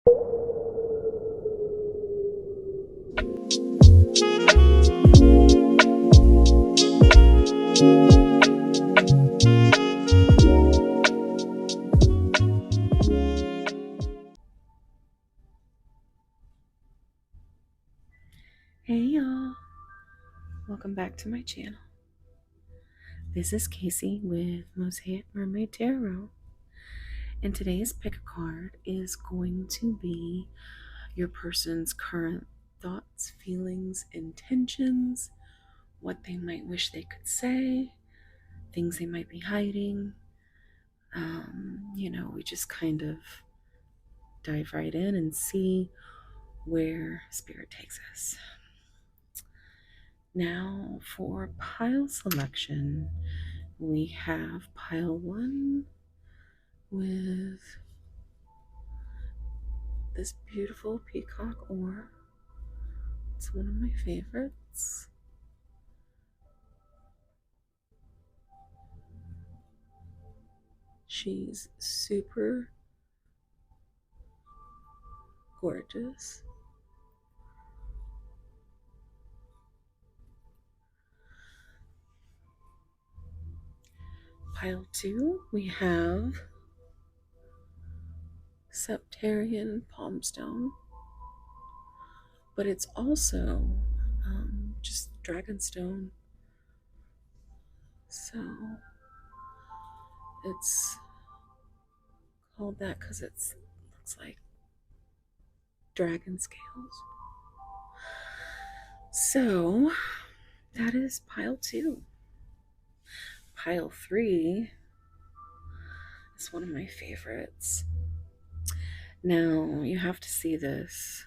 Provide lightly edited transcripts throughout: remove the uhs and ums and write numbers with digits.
Hey y'all, welcome back to my channel. This is Casey with Mosaic Mermaid Tarot, and today's pick a card is going to be your person's current thoughts, feelings, intentions, what they might wish they could say, things they might be hiding. We just kind of dive right in and see where Spirit takes us. Now for pile selection, we have pile 1 with this beautiful peacock oar. It's one of my favorites. She's super gorgeous. Pile 2, we have Septarian palmstone, but it's also just dragonstone. So it's called that because it looks like dragon scales. So that is pile 2. Pile 3 is one of my favorites. Now, you have to see this.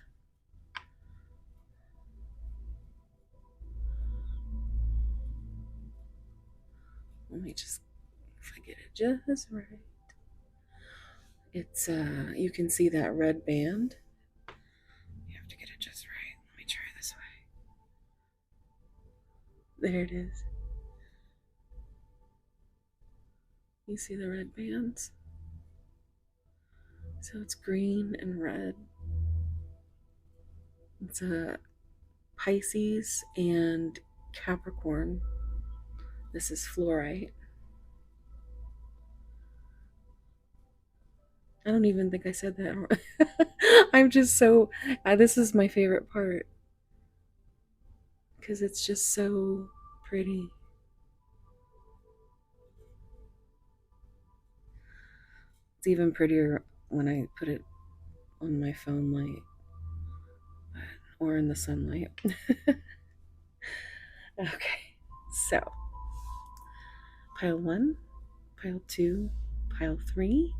Let me just, if I get it just right. It's, you can see that red band. You have to get it just right. Let me try this way. There it is. You see the red bands? So it's green and red. It's a Pisces and Capricorn. This is fluorite. I don't even think I said that. I'm just so, this is my favorite part because it's just so pretty. It's even prettier when I put it on my phone light or in the sunlight. Okay, so pile 1, pile 2, pile 3.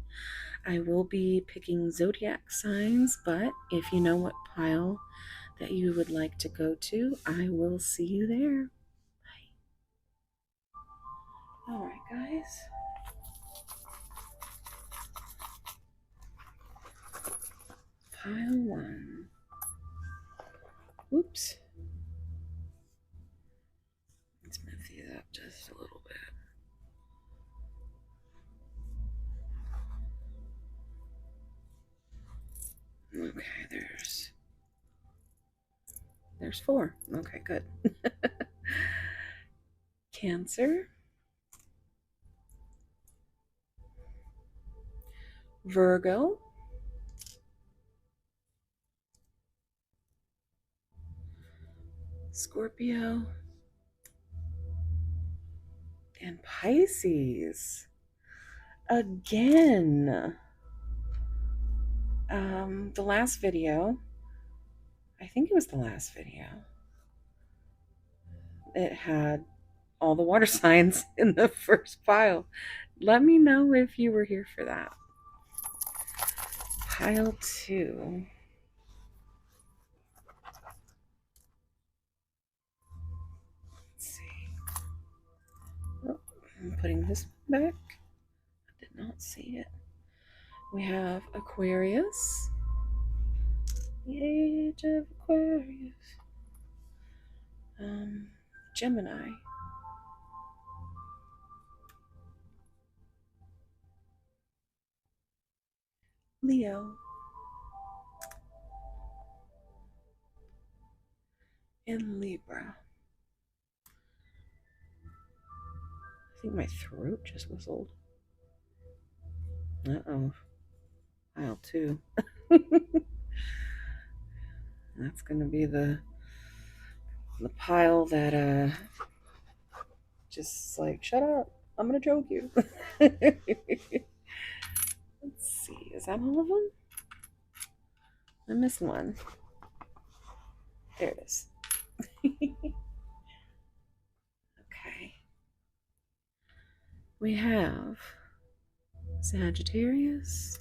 I will be picking zodiac signs, but if you know what pile that you would like to go to, I will see you there. Bye. All right, guys. Pile 1. Oops. Let's move these up just a little bit. Okay, there's 4. Okay, good. Cancer, Virgo, Scorpio, and Pisces. Again. The last video, I think it was the last video, it had all the water signs in the first pile. Let me know if you were here for that. Pile 2. Let's see. Oh, I'm putting this back. I did not see it. We have Aquarius. The age of Aquarius. Gemini. Leo. in Libra. I think my throat just whistled. Uh-oh. Pile 2. That's going to be the pile that just like, shut up, I'm going to choke you. Let's see, is that all of them? I missed one. There it is. Okay. We have Sagittarius,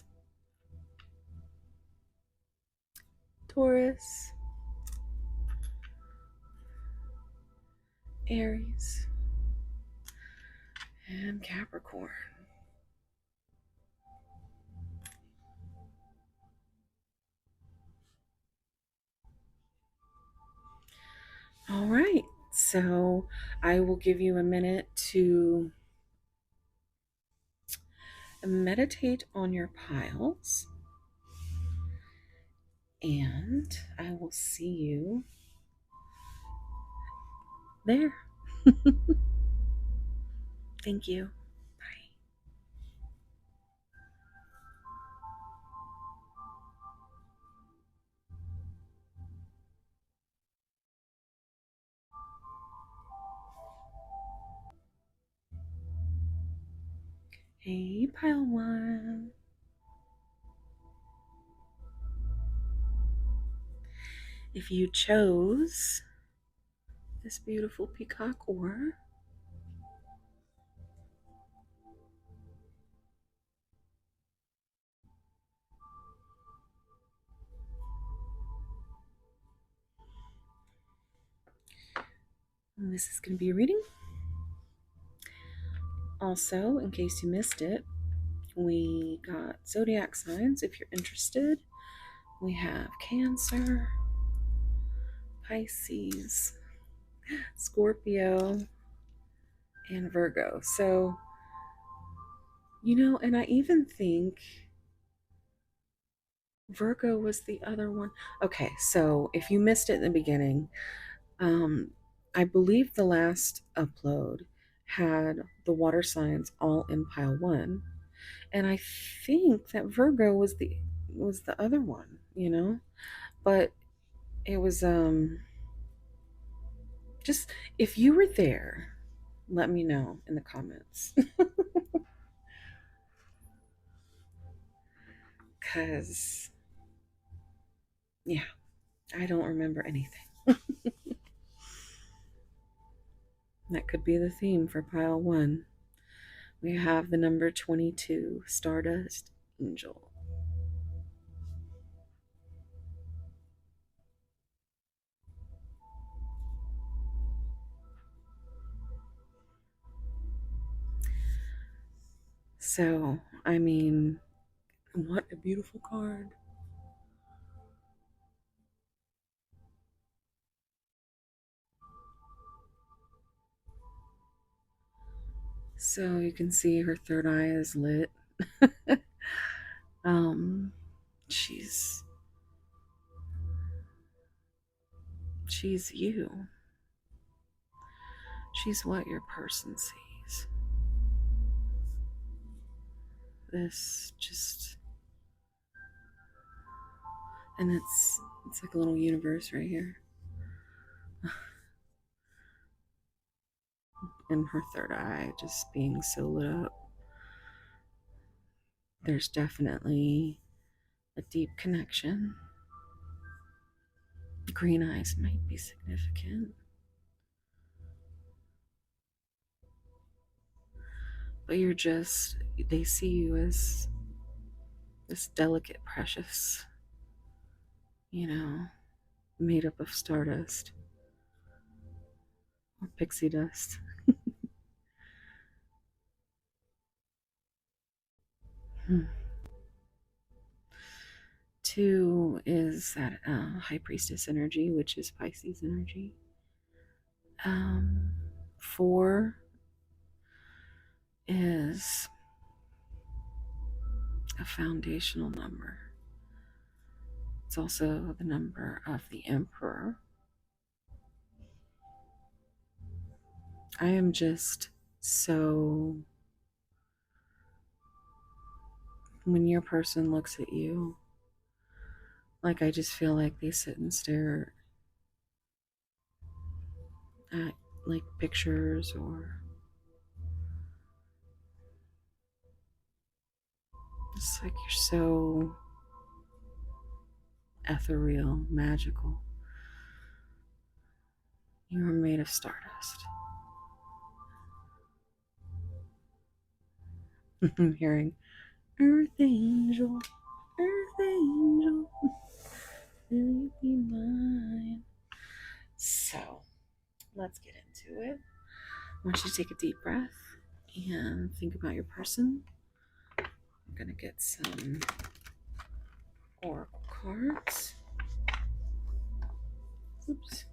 Taurus, Aries, and Capricorn. All right, so I will give you a minute to meditate on your piles, and I will see you there. Thank you. Bye. Hey, pile 1. If you chose this beautiful peacock ore, this is going to be a reading. Also, in case you missed it, we got zodiac signs if you're interested. We have Cancer, Pisces, Scorpio, and Virgo. So, and I even think Virgo was the other one. Okay, so if you missed it in the beginning, I believe the last upload had the water signs all in pile 1, and I think that Virgo was the other one, but it was just, if you were there, let me know in the comments. Because yeah, I don't remember anything. That could be the theme for pile 1. We have the number 22, Stardust Angel. So, I mean, what a beautiful card. So you can see her third eye is lit. um, she's you. She's what your person sees. This just, and it's like a little universe right here. And her third eye just being so lit up. There's definitely a deep connection. Green eyes might be significant. But they see you as this delicate, precious, made up of stardust or pixie dust. 2 is that high priestess energy, which is Pisces energy. 4 is a foundational number. It's also the number of the emperor. I am just so, when your person looks at you, like I just feel like they sit and stare at like pictures, or it's like you're so ethereal, magical. You are made of stardust. I'm hearing Earth Angel, Earth Angel, will you be mine? So let's get into it. I want you to take a deep breath and think about your person. I'm going to get some oracle cards. Oops.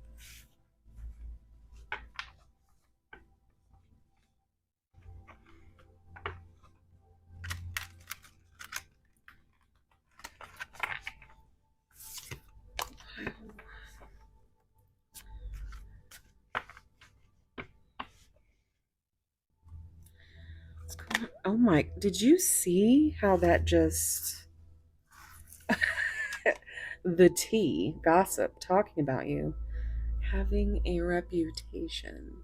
What's going on? Oh my, did you see how that just the tea gossip talking about you having a reputation?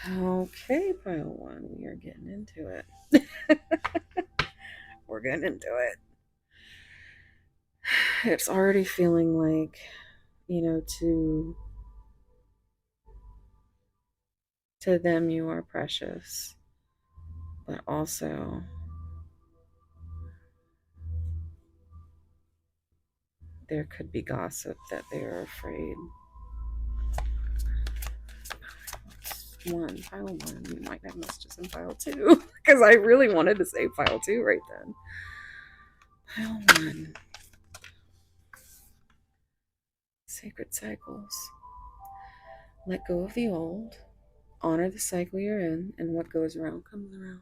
Okay, pile one, we are getting into it. We're getting into it. It's already feeling like, to them you are precious, but also there could be gossip that they are afraid. Pile one, you might have messages in pile two, because I really wanted to say pile two right then. Pile one, sacred cycles. Let go of the old, honor the cycle you're in, and what goes around comes around.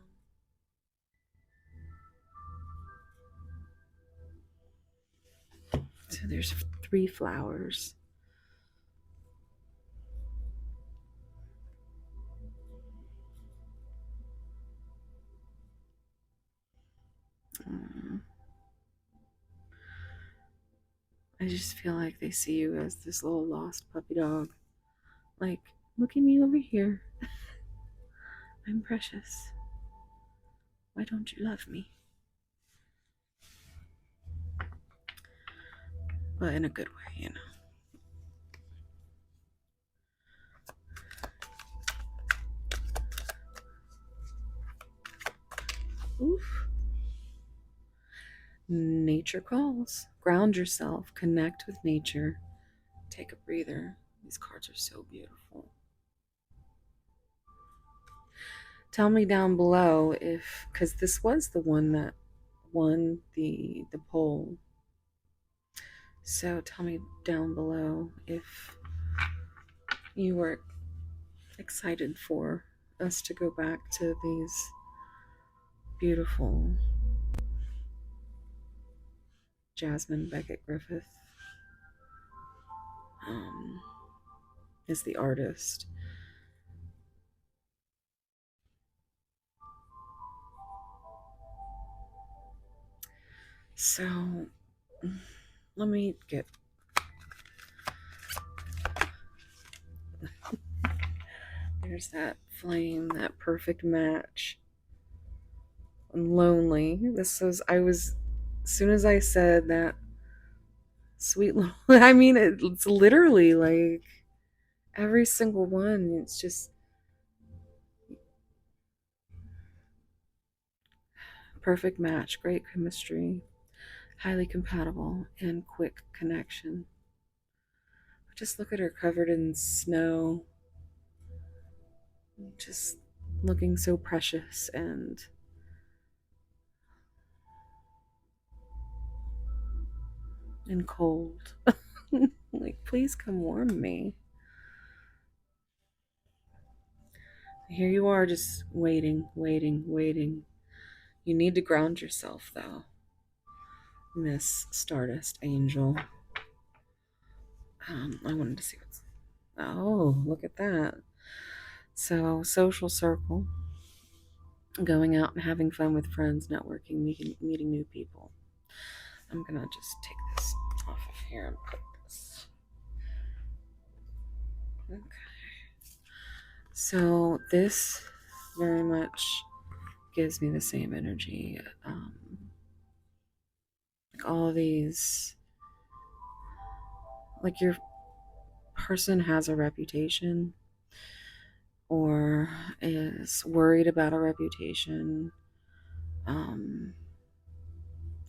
So there's 3 flowers. I just feel like they see you as this little lost puppy dog. Like, look at me over here. I'm precious. Why don't you love me? But in a good way, Oof. Nature calls. Ground yourself. Connect with nature. Take a breather. These cards are so beautiful. Tell me down below if, because this was the one that won the poll. So tell me down below if you were excited for us to go back to these beautiful Jasmine Beckett Griffith is the artist. So let me get there's that flame, that perfect match. I'm lonely. As soon as I said that sweet little, I mean, it's literally like every single one. It's just perfect match, great chemistry, highly compatible, and quick connection. Just look at her covered in snow, just looking so precious and cold. Like, please come warm me. Here you are, just waiting. You need to ground yourself, though, Miss Stardust Angel. I wanted to see what's. Oh, look at that. So, social circle, going out and having fun with friends, networking, meeting new people. I'm gonna just take this off of here and put this. Okay. So this very much gives me the same energy. Like all these, like your person has a reputation or is worried about a reputation,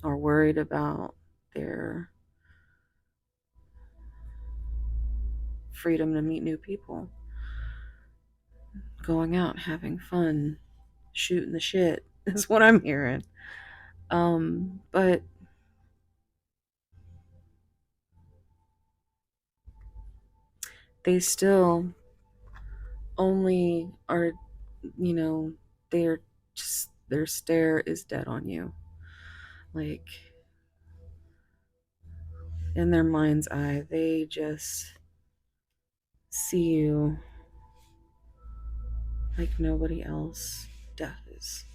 or worried about their freedom to meet new people, going out, having fun, shooting the shit is what I'm hearing. But they still only are, you know, they're just, their stare is dead on you. Like, in their mind's eye, they just see you like nobody else does.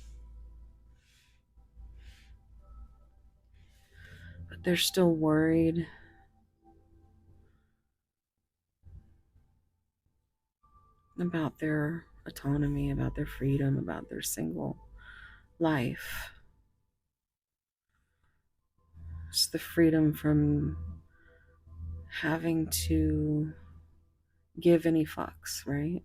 But they're still worried about their autonomy, about their freedom, about their single life. It's the freedom from having to give any fucks, right?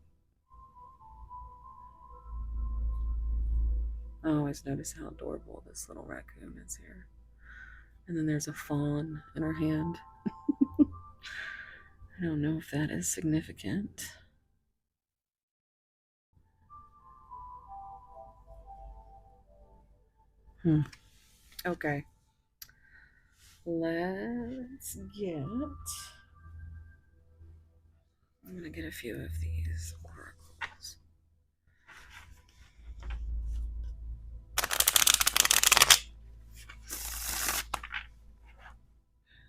I always notice how adorable this little raccoon is here. And then there's a fawn in her hand. I don't know if that is significant. Okay. Let's get. I'm going to get a few of these oracles.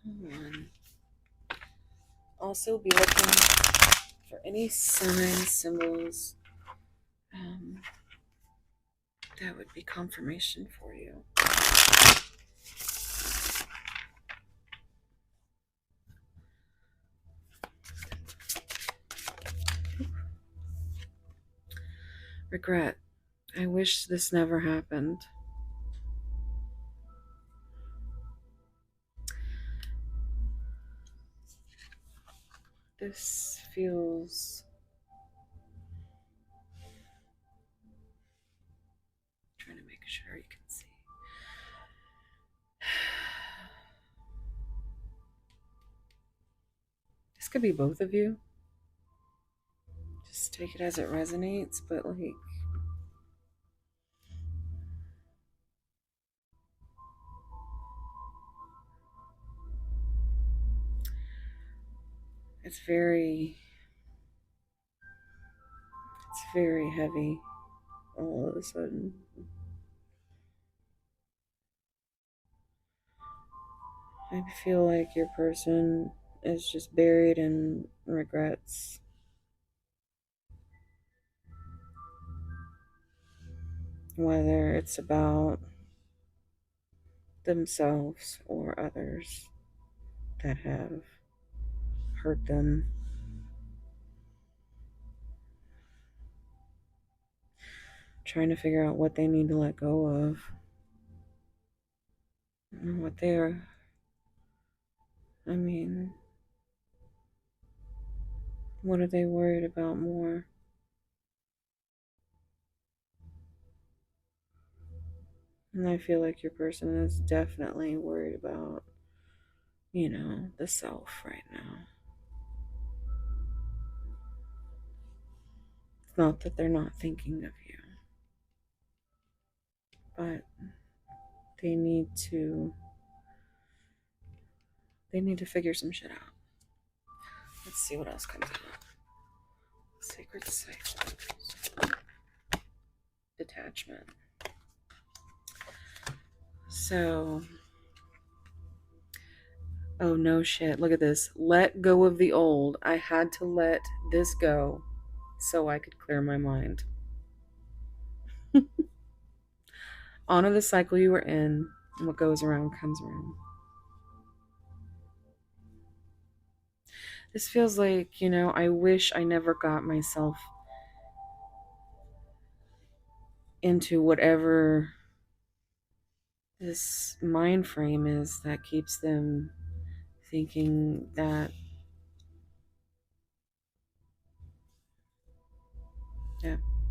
Hold on. Also, be looking for any signs, symbols that would be confirmation for you. Regret. I wish this never happened. This feels. I'm trying to make sure you can see. This could be both of you. Just take it as it resonates, but like. It's very heavy all of a sudden. I feel like your person is just buried in regrets. Whether it's about themselves or others that have hurt them. Trying to figure out what they need to let go of. And what they're, what are they worried about more? And I feel like your person is definitely worried about, the self right now. It's not that they're not thinking of you, but they need to figure some shit out. Let's see what else comes out. Sacred cycles. Detachment. So, oh no shit, look at this. Let go of the old. I had to let this go so I could clear my mind. Honor the cycle you were in, and what goes around comes around. This feels like, I wish I never got myself into whatever this mind frame is that keeps them thinking that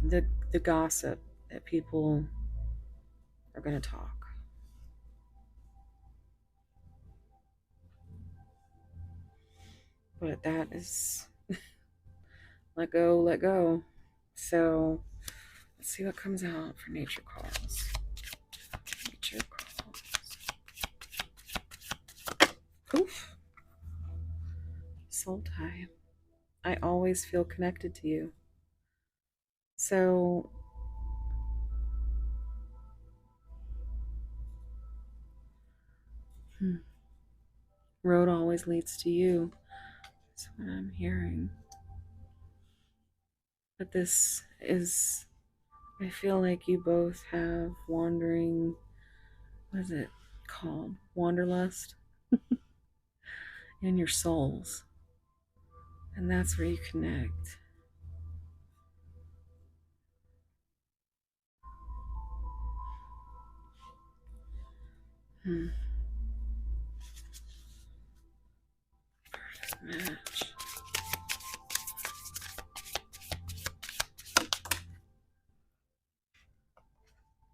the gossip that people are going to talk. But that is let go, let go. So let's see what comes out for nature calls. Nature calls. Poof. Soul tie. I always feel connected to you. So road always leads to you. That's what I'm hearing. But this is, I feel like you both have wandering, what is it called? Wanderlust in your souls. And that's where you connect. Perfect match.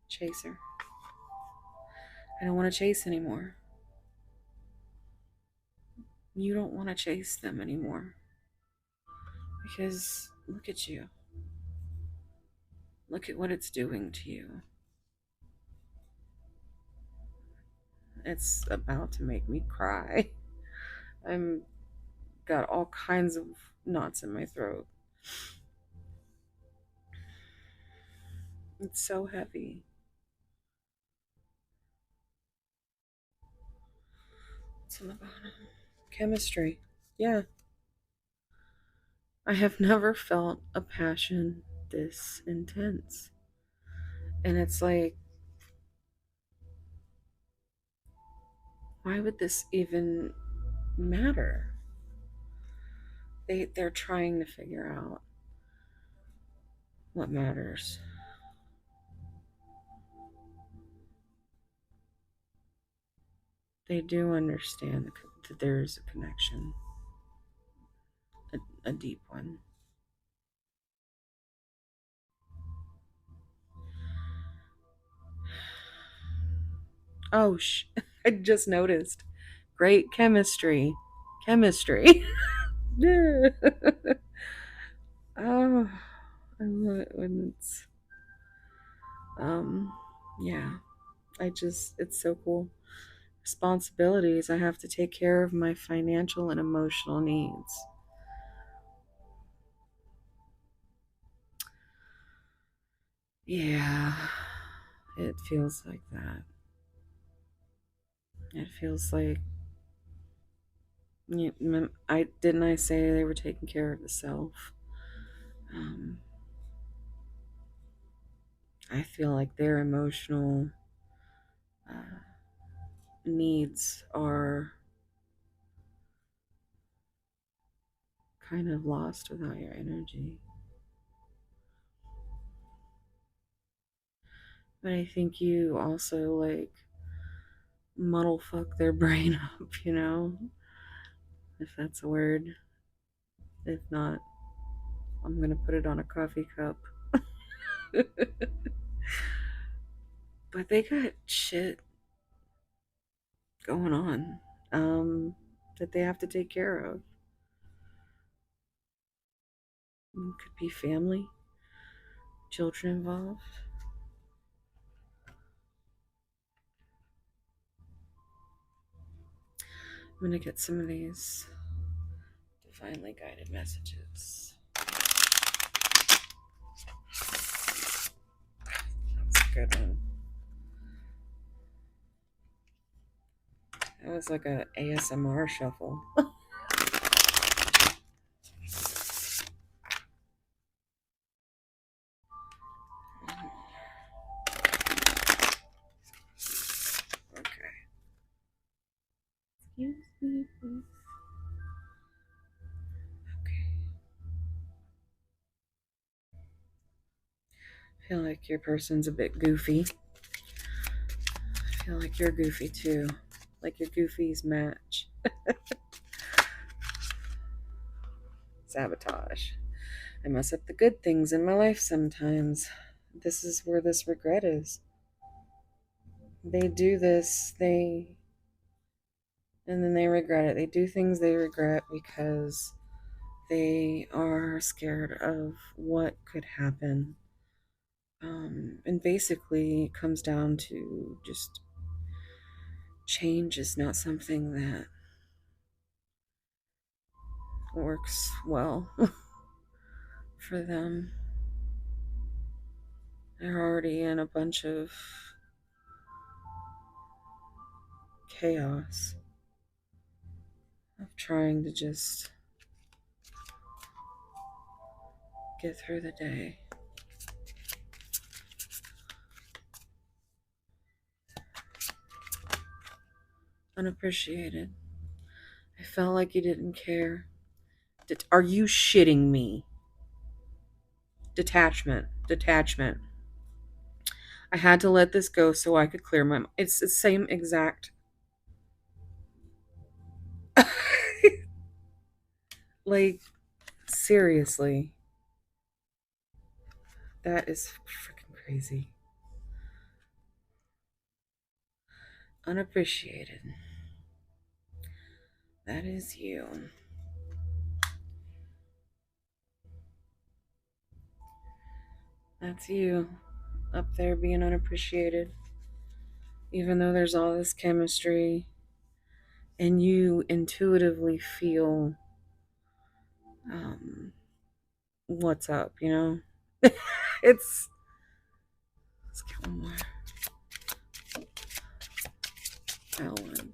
Chaser. I don't want to chase anymore. You don't want to chase them anymore. Because look at you. Look at what it's doing to you. It's about to make me cry. I'm got all kinds of knots in my throat. It's so heavy. It's on the bottom. Chemistry. Yeah. I have never felt a passion this intense. And it's like, why would this even matter? They're trying to figure out what matters. They do understand that there's a connection, a deep one. Oh, I just noticed. Great chemistry. Chemistry. Yeah. Oh, I love it when it's, yeah. It's so cool. Responsibilities. I have to take care of my financial and emotional needs. Yeah, it feels like that. It feels like, I say they were taking care of the self. I feel like their emotional needs are kind of lost without your energy. But I think you also like muddle fuck their brain up, if that's a word. If not, I'm gonna put it on a coffee cup. But they got shit going on that they have to take care of. It could be family, children involved. I'm gonna get some of these divinely guided messages. That's a good one. That was like a ASMR shuffle. Excuse me, please. Okay. I feel like your person's a bit goofy. I feel like you're goofy too. Like your goofies match. Sabotage. I mess up the good things in my life sometimes. This is where this regret is. They do this, and then they regret it. They do things they regret because they are scared of what could happen. And basically, it comes down to just change is not something that works well for them. They're already in a bunch of chaos of trying to just get through the day. Unappreciated. I felt like you didn't care. Are you shitting me? Detachment. I had to let this go so I could clear my mind. It's the same exact. Like, seriously. That is freaking crazy. Unappreciated. That is you. That's you. Up there being unappreciated. Even though there's all this chemistry. And you intuitively feel what's up, you know? Let's get one more. One.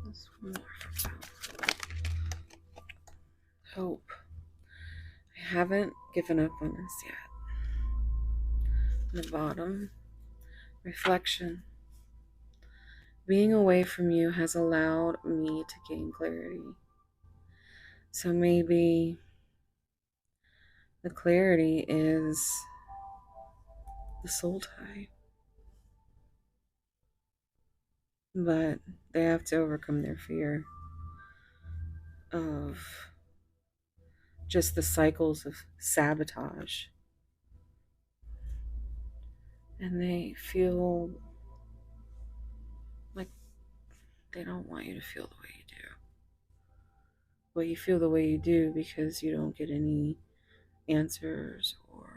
This one more from Hope. I haven't given up on this yet. On the bottom, reflection. Being away from you has allowed me to gain clarity. So maybe the clarity is the soul tie. But they have to overcome their fear of just the cycles of sabotage. And they feel like they don't want you to feel the way you do. Well, you feel the way you do because you don't get any answers, or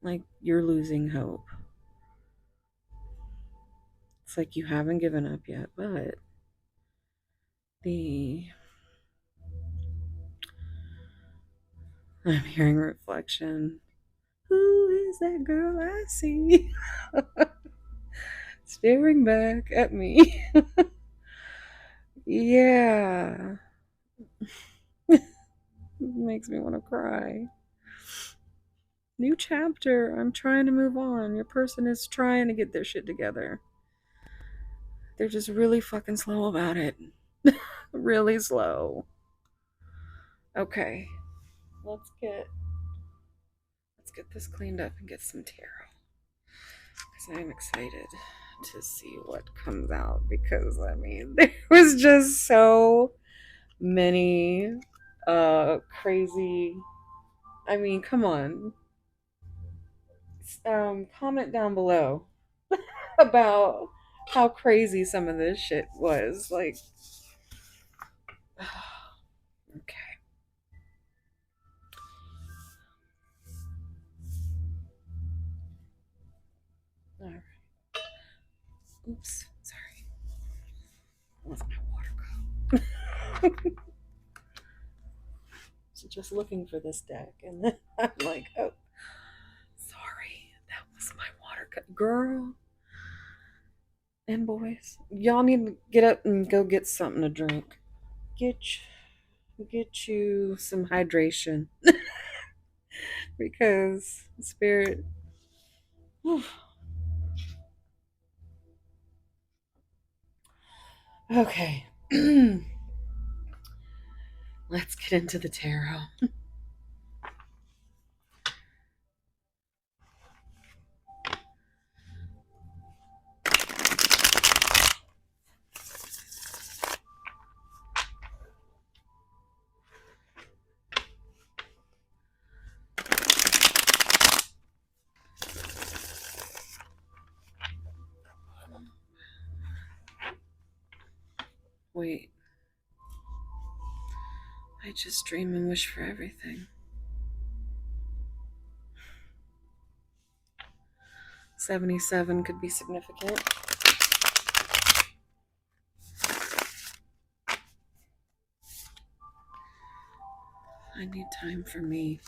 like you're losing hope. It's like you haven't given up yet, but I'm hearing reflection. Who is that girl I see staring back at me? Yeah. It makes me want to cry. New chapter. I'm trying to move on. Your person is trying to get their shit together. They're just really fucking slow about it. Really slow. Okay. Let's get this cleaned up and get some tarot. Because I'm excited to see what comes out. Because, I mean, there was just so many crazy. I mean, come on. Comment down below about how crazy some of this shit was. Like, okay. All right. Oops. Sorry. That was my water cup. So just looking for this deck, and then I'm like, oh, sorry, that was my water cup. Girl and boys, y'all need to get up and go get something to drink. Get you some hydration. Because spirit, whew, Okay. Let's get into the tarot. Wait. I just dream and wish for everything. 77 could be significant. I need time for me.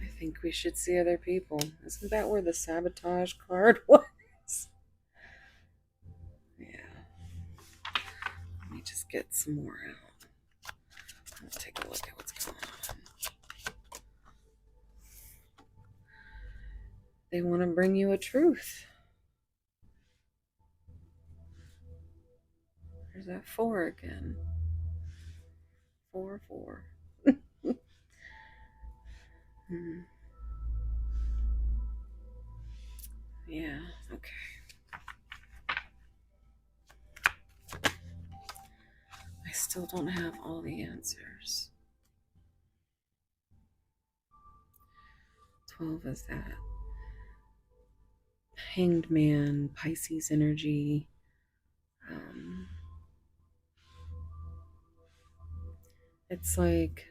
I think we should see other people. Isn't that where the sabotage card was? Yeah. Let me just get some more out. Let's take a look at what's going on. They want to bring you a truth. There's that 4 again. 4, 4. Yeah, okay. I still don't have all the answers. 12 is that Hanged Man, Pisces energy. It's like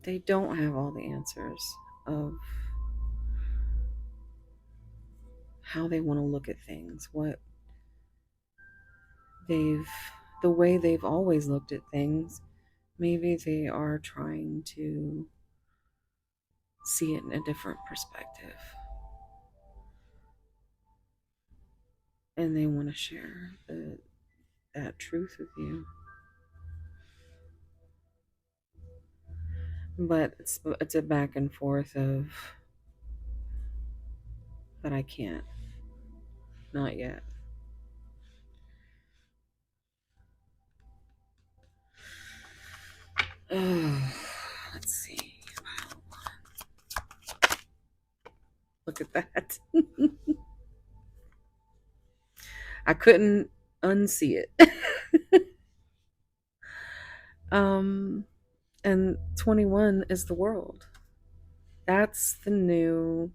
they don't have all the answers of how they want to look at things, the way they've always looked at things. Maybe they are trying to see it in a different perspective. And they want to share that truth with you. But it's a back and forth of, but I can't. Not yet. Let's see. Look at that. I couldn't unsee it. And 21 is the world. That's the new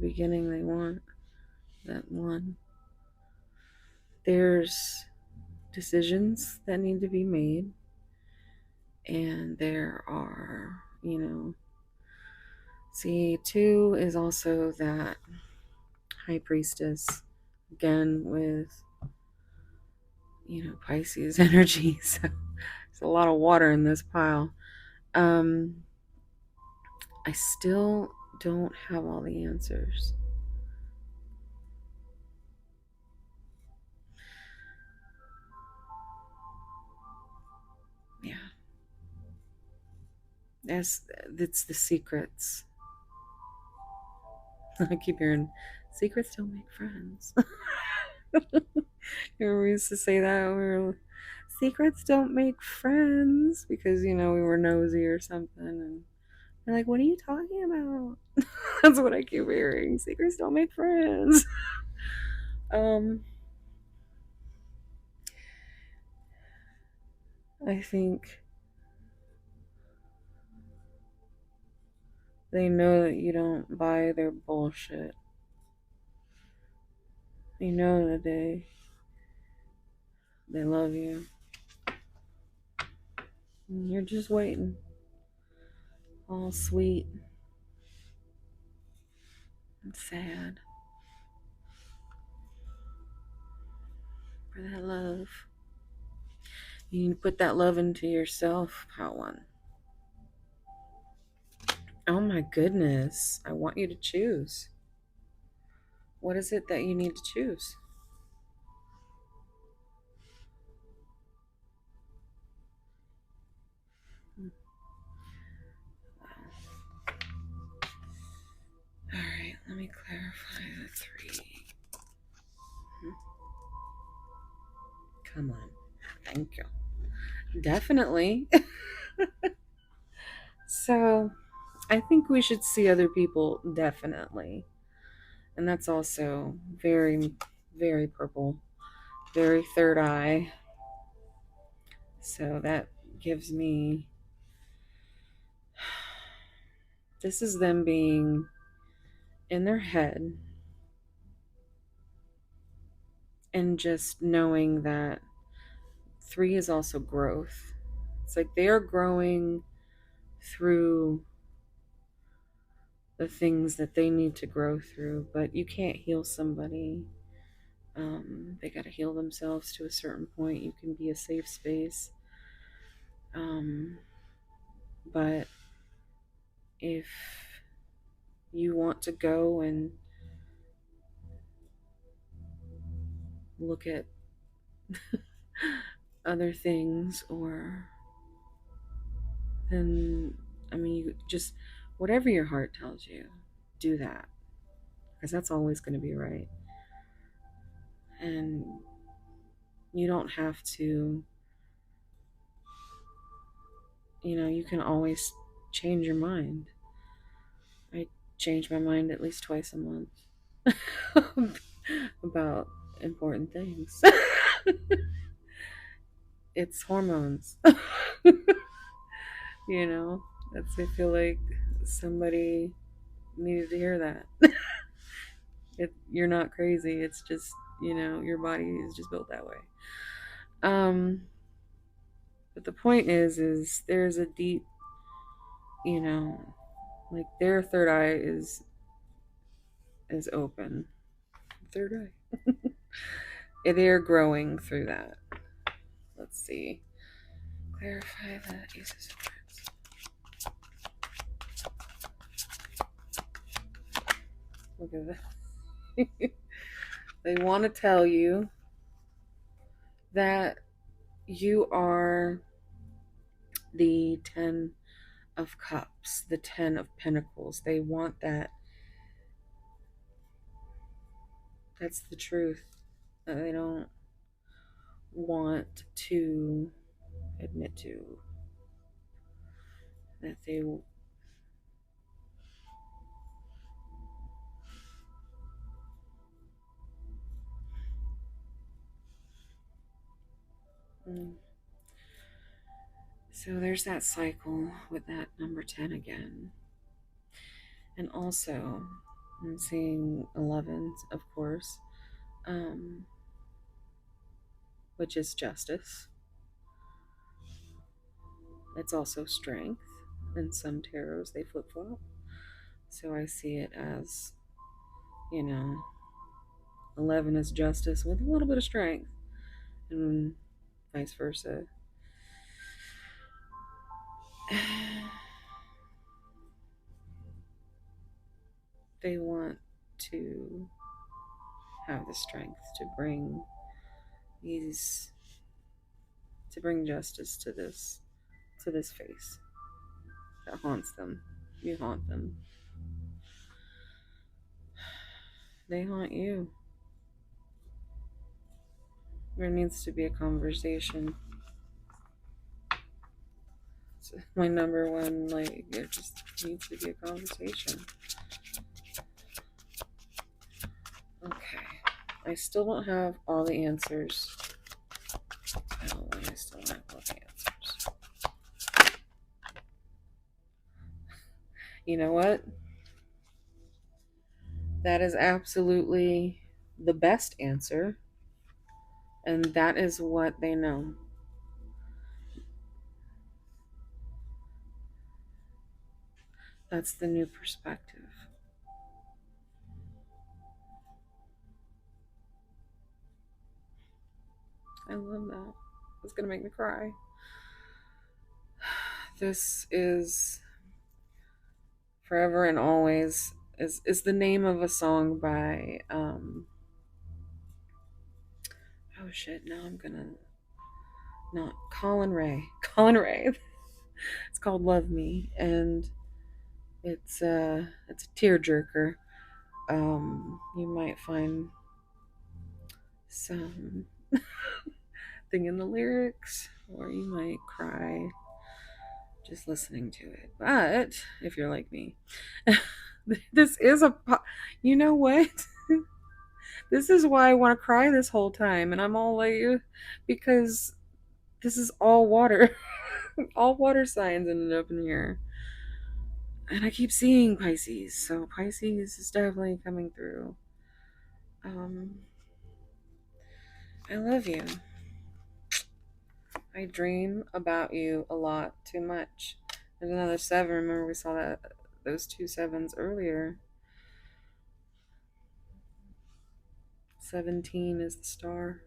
beginning they want. That one. There's decisions that need to be made. And there are, see, 2 is also that High Priestess, again with, Pisces energy. So there's a lot of water in this pile. I still don't have all the answers. Yeah. It's the secrets. I keep hearing, secrets don't make friends. We used to say that. Secrets don't make friends because, we were nosy or something. And they're like, what are you talking about? That's what I keep hearing. Secrets don't make friends. I think they know that you don't buy their bullshit. They know that they love you. And you're just waiting. All sweet and sad for that love. You need to put that love into yourself, Part 1. Oh my goodness. I want you to choose. What is it that you need to choose? All right, let me clarify the 3. Come on. Thank you. Definitely. So, I think we should see other people, definitely. And that's also very, very purple, very third eye. So, that gives me. This is them being in their head and just knowing that 3 is also growth. It's like they are growing through the things that they need to grow through, but you can't heal somebody. They got to heal themselves to a certain point. You can be a safe space. But if you want to go and look at other things, or then, I mean, you just, whatever your heart tells you, do that. Because that's always going to be right. And you don't have to, you can always change your mind. I change my mind at least twice a month about important things. It's hormones. I feel like somebody needed to hear that. You're not crazy. It's just, your body is just built that way. But the point is there's a deep, like their third eye is open. Third eye. They're growing through that. Let's see. Clarify the Aces of Wands. Look at that. They want to tell you that you are the 10 of Cups, the 10 of Pentacles. They want that. That's the truth. They don't want to admit to that they will. So there's that cycle with that number 10 again. And also, I'm seeing 11s, of course, which is justice. It's also strength. In some tarots, they flip flop. So I see it as, 11 is justice with a little bit of strength, and vice versa. They want to have the strength to bring justice to this face that haunts them. You haunt them. They haunt you. There needs to be a conversation. It's my number one, it just needs to be a conversation. Okay. I still don't have all the answers. I still don't have all the answers. You know what? That is absolutely the best answer. And that is what they know. That's the new perspective. I love that. It's going to make me cry. This is Forever and Always is the name of a song by oh shit, now I'm gonna not Colin Ray. Colin Ray. It's called Love Me, and it's a tearjerker. You might find some thing in the lyrics, or you might cry just listening to it. But if you're like me, this is you know what? This is why I want to cry this whole time, and I'm all like, because this is all water. All water signs ended up in here. And I keep seeing Pisces, so Pisces is definitely coming through. I love you. I dream about you a lot, too much. There's another 7. Remember we saw those 2 sevens earlier. 17 is the star.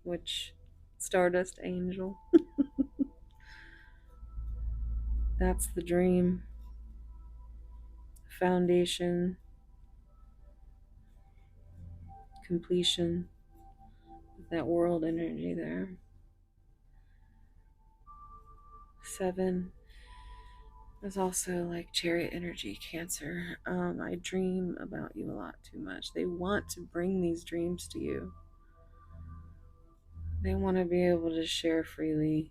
Which Stardust Angel. That's the dream. Foundation. Completion. That world energy there. 7 is also like Chariot energy, Cancer. I dream about you a lot too much. They want to bring these dreams to you. They want to be able to share freely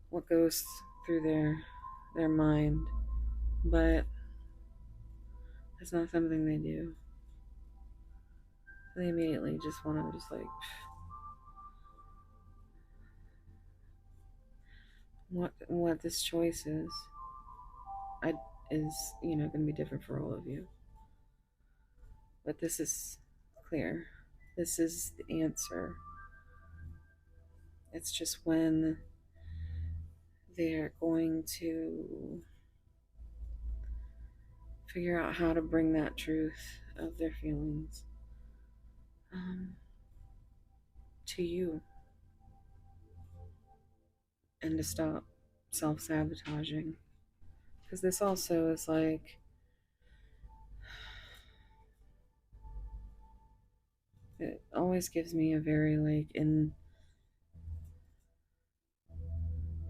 what goes through their mind, but it's not something they do. They immediately just want to just like, what this choice is going to be different for all of you. But this is clear. This is the answer. It's just when they're going to figure out how to bring that truth of their feelings to you, and to stop self-sabotaging. Because this also is like, it always gives me a very like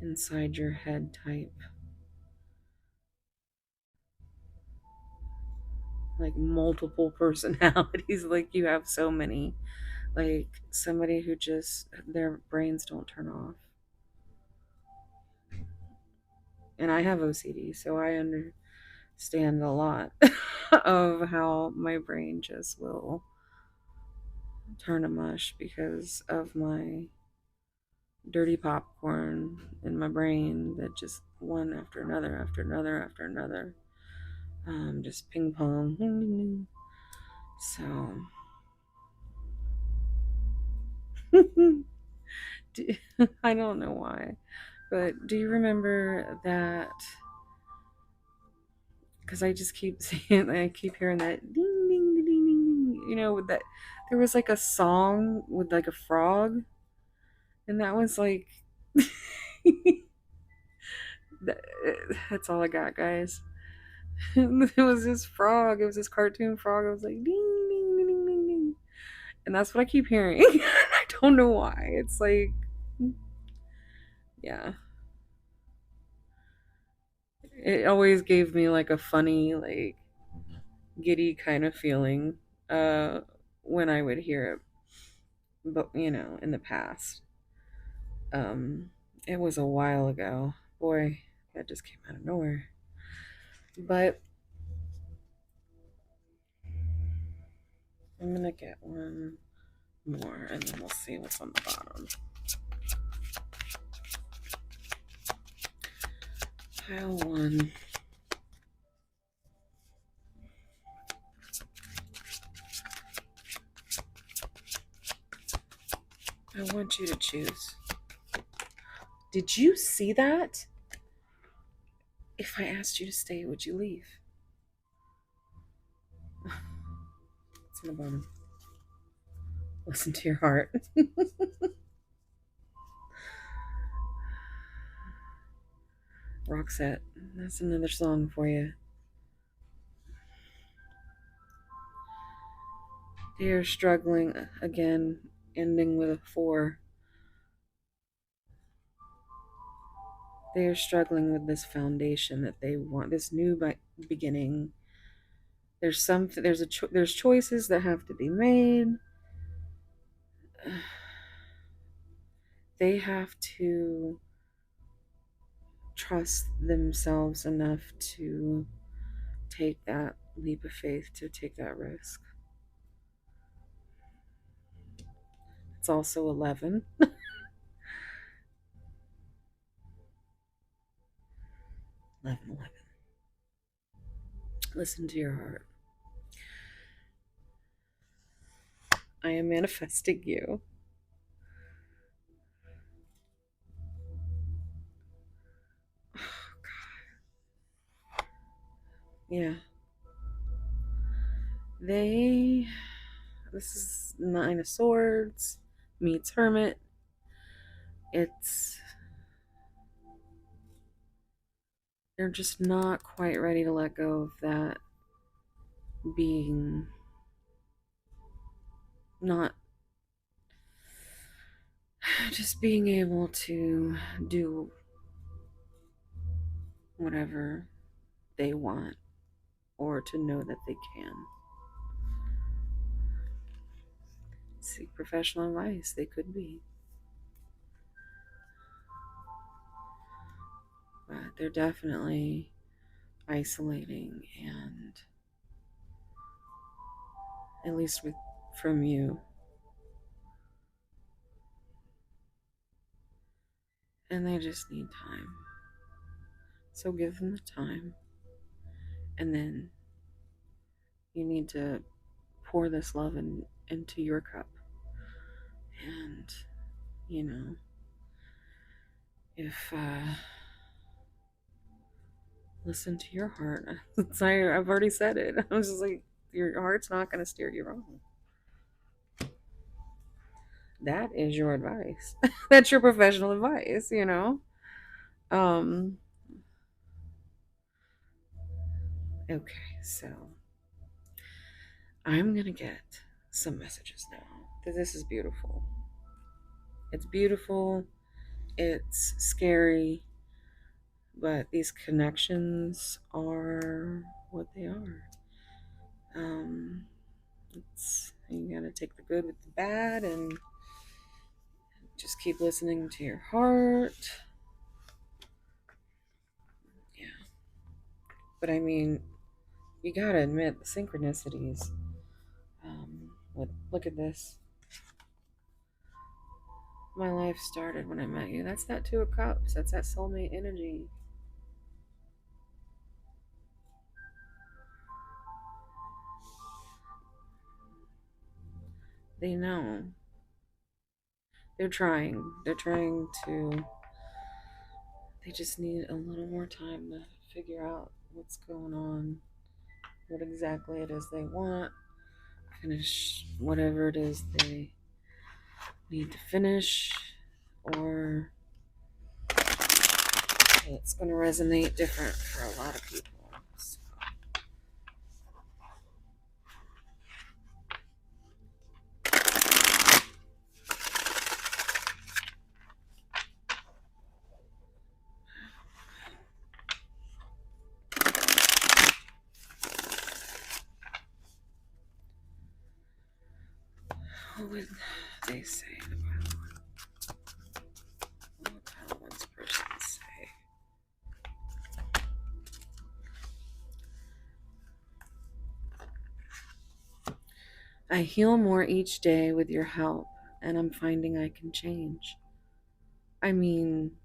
inside your head type, like multiple personalities. Like you have so many, like somebody who just, their brains don't turn off. And I have OCD, so I understand a lot of how my brain just will turn to mush because of my dirty popcorn in my brain that just one after another after another after another, just ping pong. So I don't know why, but do you remember that? Because I just keep seeing, I keep hearing that ding ding ding ding ding. You know, with that, there was like a song with like a frog, and that was like, that's all I got, guys. It was this frog. It was this cartoon frog. I was like, ding ding ding ding ding ding, and that's what I keep hearing. I don't know why. It's like, yeah. It always gave me like a funny, like giddy kind of feeling when I would hear it. But in the past. It was a while ago. Boy, that just came out of nowhere. But I'm gonna get one more and then we'll see what's on the bottom. Pile 1. I want you to choose. Did you see that? If I asked you to stay, would you leave? It's on the bottom. Listen to your heart. Roxette, that's another song for you. They are struggling again, ending with a 4. They are struggling with this foundation that they want, this new beginning. There's there's choices that have to be made. They have to trust themselves enough to take that leap of faith, to take that risk. It's also 11. 11. Listen to your heart. I am manifesting you. Oh, God. Yeah. This is 9 of Swords meets Hermit. They're just not quite ready to let go of that being, not just being able to do whatever they want, or to know that they can. Seek professional advice. They could be. But they're definitely isolating, and at least from you. And they just need time. So give them the time. And then you need to pour this love into your cup. And, if listen to your heart. I've already said it. I was just like, your heart's not going to steer you wrong. That is your advice. That's your professional advice, Okay, so I'm going to get some messages now. This is beautiful. It's beautiful. It's scary. But these connections are what they are. You gotta take the good with the bad and just keep listening to your heart. Yeah. But I mean, you gotta admit the synchronicities. Look at this. My life started when I met you. That's that 2 of Cups. That's that soulmate energy. They know. They're trying. They just need a little more time to figure out what's going on, what exactly it is they want, finish whatever it is they need to finish, or it's going to resonate different for a lot of people. So. What would they say? What would this person say? I heal more each day with your help, and I'm finding I can change. I mean,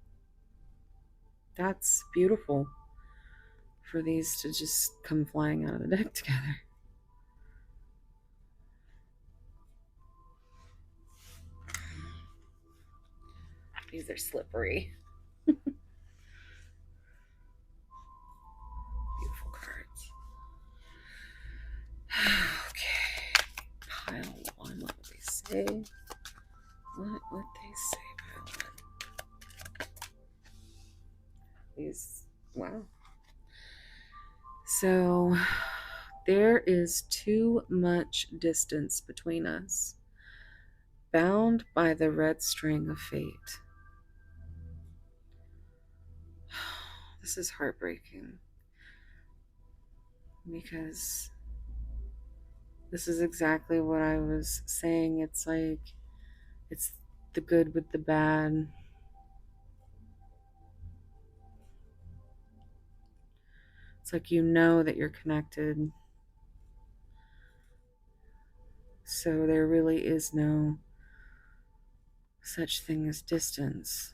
that's beautiful for these to just come flying out of the deck together. These are slippery. Beautiful cards. Okay. Pile 1. What would they say? What would they say, pile 1? These Wow. So there is too much distance between us, bound by the red string of fate. This is heartbreaking because this is exactly what I was saying. It's like, it's the good with the bad. It's like, you know that you're connected. So there really is no such thing as distance,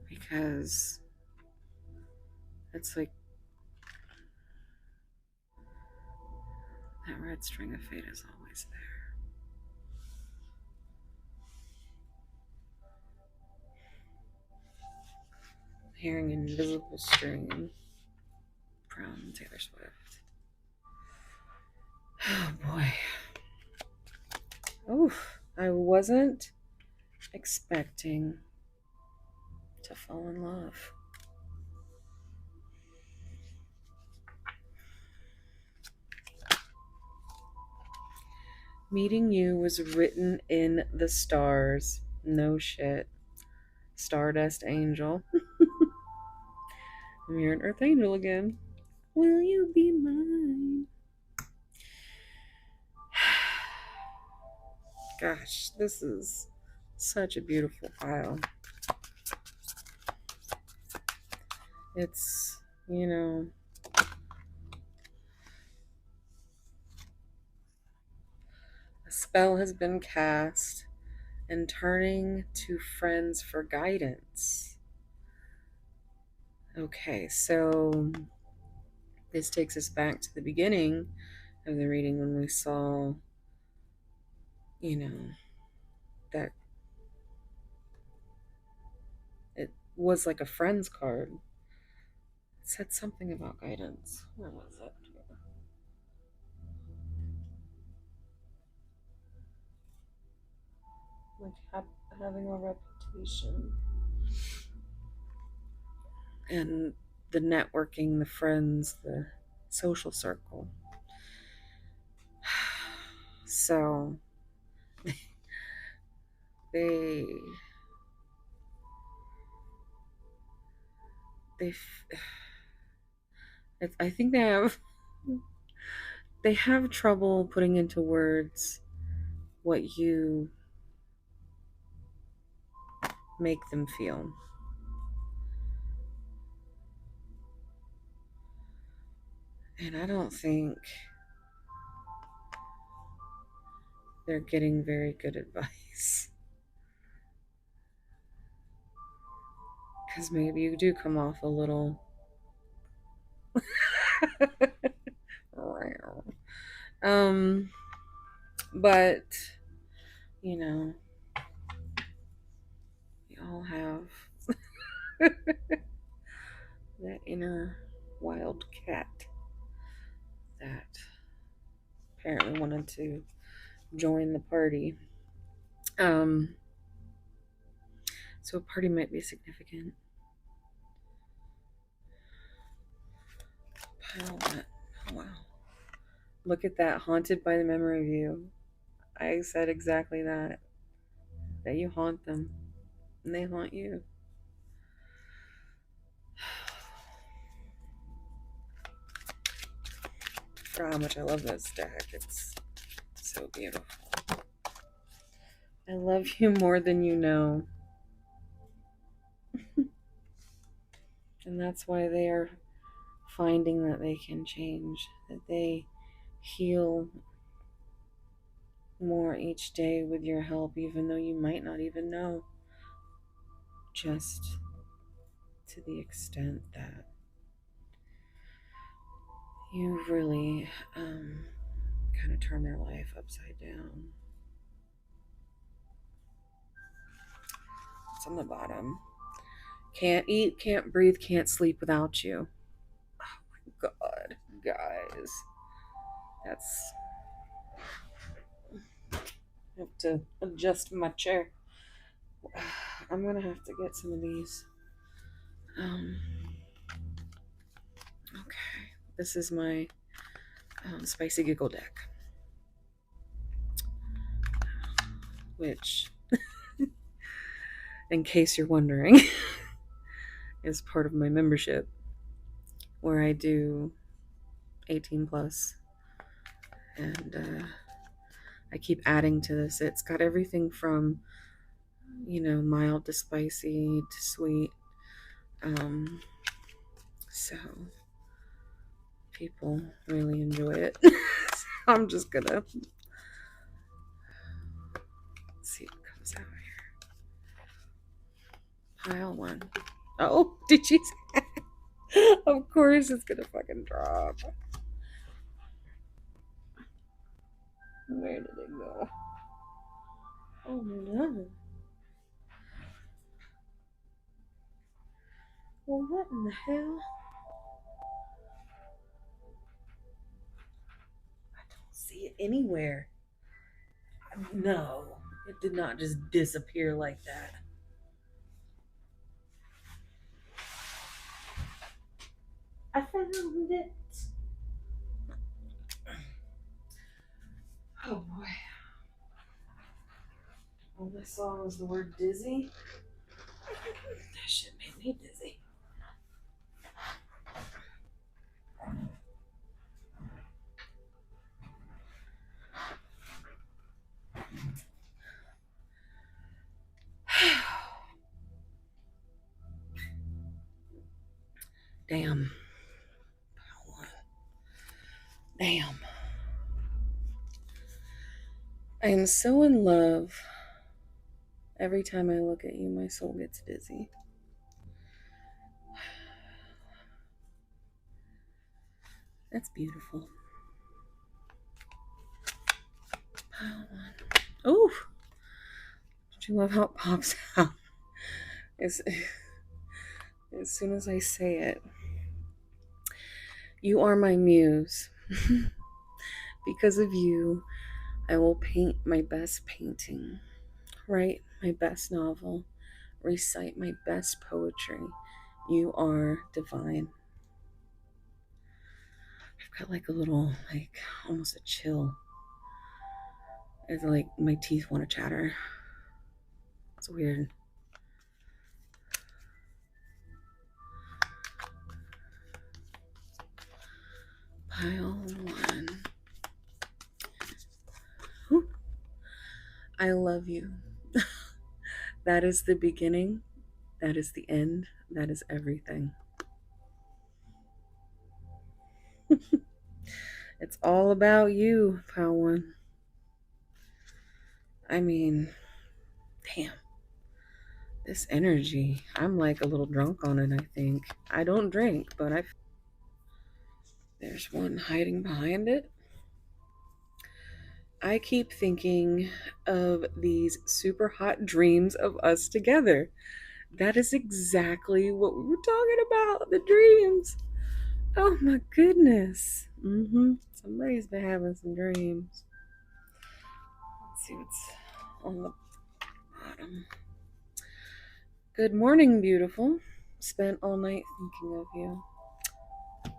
because it's like that red string of fate is always there. I'm hearing an invisible string from Taylor Swift. Oh boy. Oof. I wasn't expecting to fall in love. Meeting you was written in the stars. No shit. Stardust angel. I'm here an earth angel again. Will you be mine? Gosh, this is such a beautiful pile. It's, you know, a spell has been cast, and turning to friends for guidance. Okay, so this takes us back to the beginning of the reading when we saw, you know, that it was like a friend's card. It said something about guidance. Where was it? Like having a reputation. And the networking, the friends, the social circle. So they I think they have trouble putting into words what you make them feel. And I don't think they're getting very good advice. Because maybe you do come off a little but you know, we all have that inner wild cat that apparently wanted to join the party. So a party might be significant. Oh wow. Look at that. Haunted by the memory of you. I said exactly that. That you haunt them. And they haunt you. For how much I love this deck. It's so beautiful. I love you more than you know. And that's why they are finding that they can change. That they heal more each day with your help, even though you might not even know. Just to the extent that you really kind of turn their life upside down. It's on the bottom. Can't eat, can't breathe, can't sleep without you. Oh my God, guys. That's... I have to adjust my chair. I'm gonna have to get some of these Um, okay, this is my spicy giggle deck, which, in case you're wondering, is part of my membership where I do 18 plus, and I keep adding to this. It's got everything from, mild to spicy to sweet. So people really enjoy it. So I'm just gonna see what comes out here. Pile one. Oh, did you see that? Of course it's gonna fucking drop. Where did it go? Oh no. Well, what in the hell? I don't see it anywhere. No, it did not just disappear like that. I found it. Oh boy. All I saw was the word dizzy. That shit made me dizzy. Damn. Damn. I am so in love. Every time I look at you, my soul gets dizzy. That's beautiful. Pile one. Ooh. Don't you love how it pops out? As soon as I say it. You are my muse. Because of you, I will paint my best painting, write my best novel, recite my best poetry. You are divine. I've got like a little, almost a chill. It's like my teeth want to chatter. It's weird. Pile one. Whew. I love you. That is the beginning. That is the end. That is everything. It's all about you, pile one. I mean, damn. This energy, I'm like a little drunk on it, I think. I don't drink, but there's one hiding behind it. I keep thinking of these super hot dreams of us together. That is exactly what we were talking about, the dreams. Oh my goodness. Somebody's been having some dreams. Let's see what's on the bottom. Good morning, beautiful. Spent all night thinking of you.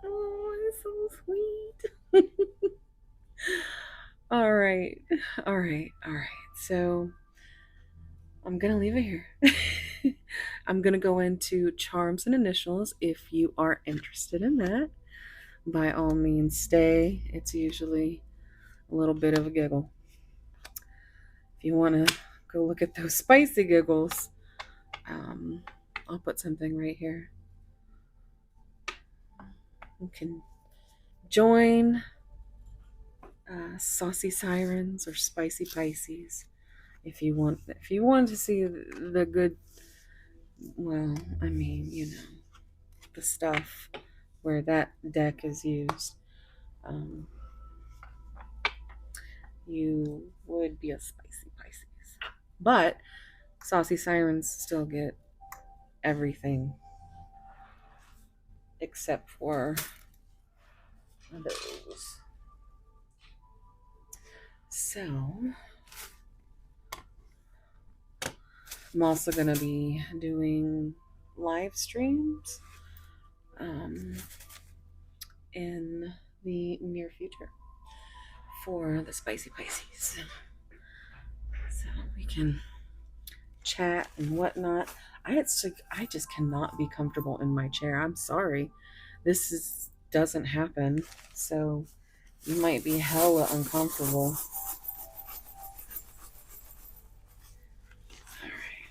Oh, it's so sweet. All right. So I'm going to leave it here. I'm going to go into charms and initials. If you are interested in that, by all means, stay. It's usually a little bit of a giggle. If you want to go look at those spicy giggles, I'll put something right here. You can join Saucy Sirens or Spicy Pisces if you want. If you want to see the good, well, I mean, the stuff where that deck is used, you would be a Spicy Pisces. But Saucy Sirens still get everything except for those. So I'm also going to be doing live streams in the near future for the Spicy Pisces. So we can chat and whatnot. I just cannot be comfortable in my chair. I'm sorry. Doesn't happen. So you might be hella uncomfortable. All right.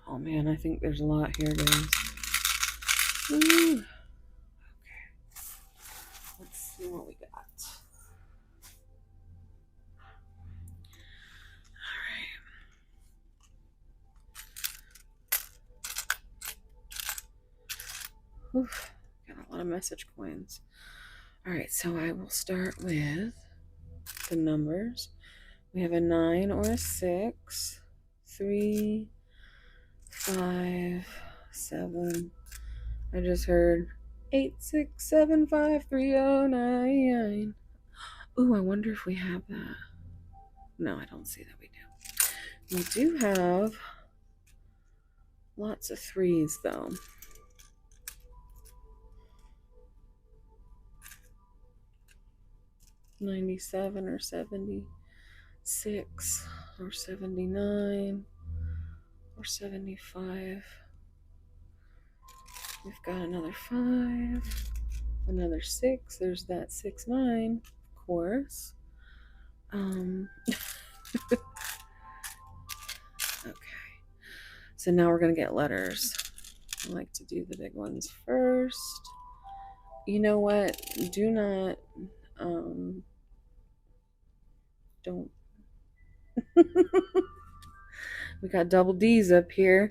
Oh man, I think there's a lot here, guys. Ooh. Okay. Let's see what we got. Oof, got a lot of message coins. All right, so I will start with the numbers. We have a 9 or a 6, 3, 5, 7. I just heard 8675309. Ooh, I wonder if we have that. No, I don't see that we do. We do have lots of 3s though. 97 or 76 or 79 or 75. We've got another 5, another 6. There's that 6-9, of course. Okay. So now we're going to get letters. I like to do the big ones first. You know what? Do not, don't. We got double D's up here.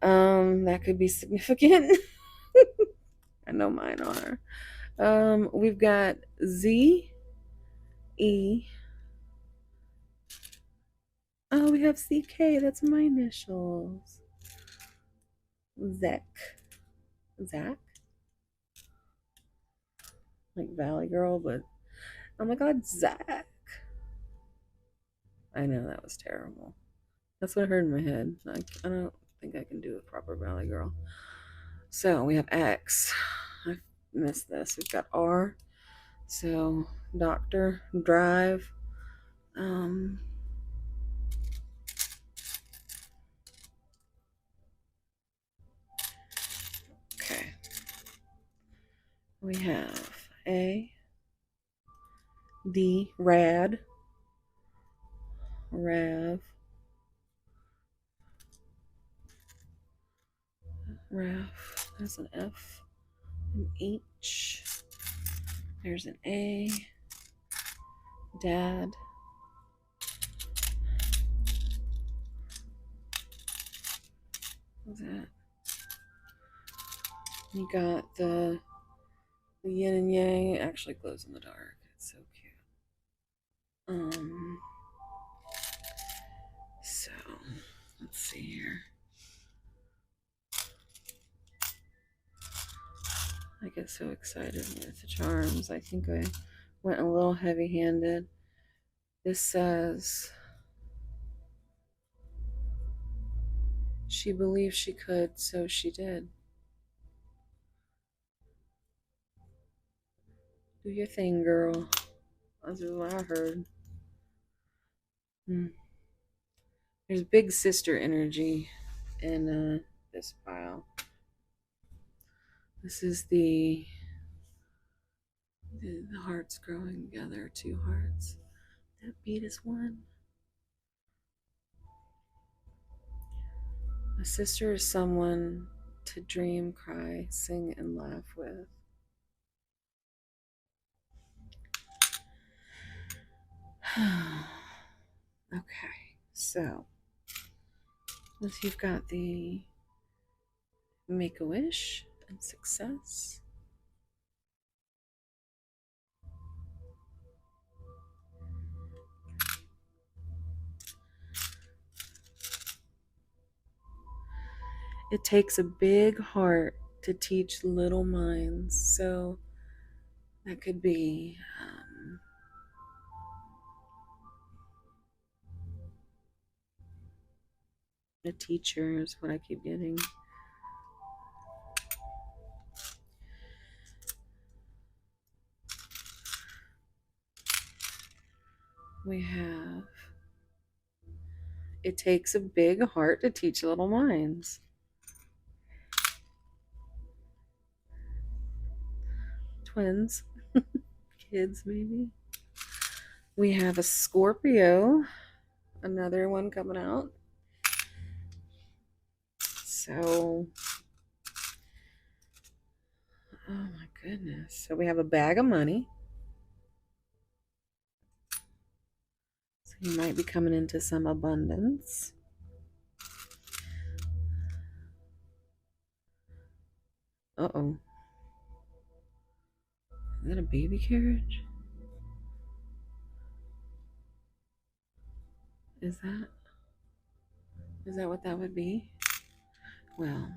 That could be significant. I know mine are. We've got Z, E. Oh, we have CK. That's my initials. Zach. Zach? Like Valley Girl, but oh my god, Zach. I know that was terrible. That's what I heard in my head. I don't think I can do a proper Valley Girl. So we have X. I missed this. We've got R. So doctor, drive. Okay. We have A. D. Rad. Rav. Raf. There's an F. An H. There's an A. Dad. What's that? You got the yin and yang. It actually glows in the dark. It's so cute. So let's see here. I get so excited with the charms. I think I went a little heavy-handed. This says she believed she could, so she did. Do your thing, girl. That's what I heard. There's big sister energy in this pile. This is the hearts growing together, 2 hearts. That beat is 1. A sister is someone to dream, cry, sing, and laugh with. Okay, so you've got the make a wish and success. It takes a big heart to teach little minds. So That could be a teacher is what I keep getting. We have, it takes a big heart to teach little minds. Twins, kids maybe. We have a Scorpio, another one coming out. So, oh my goodness. So we have a bag of money. So you might be coming into some abundance. Uh-oh. Is that a baby carriage? Is that what that would be? Well,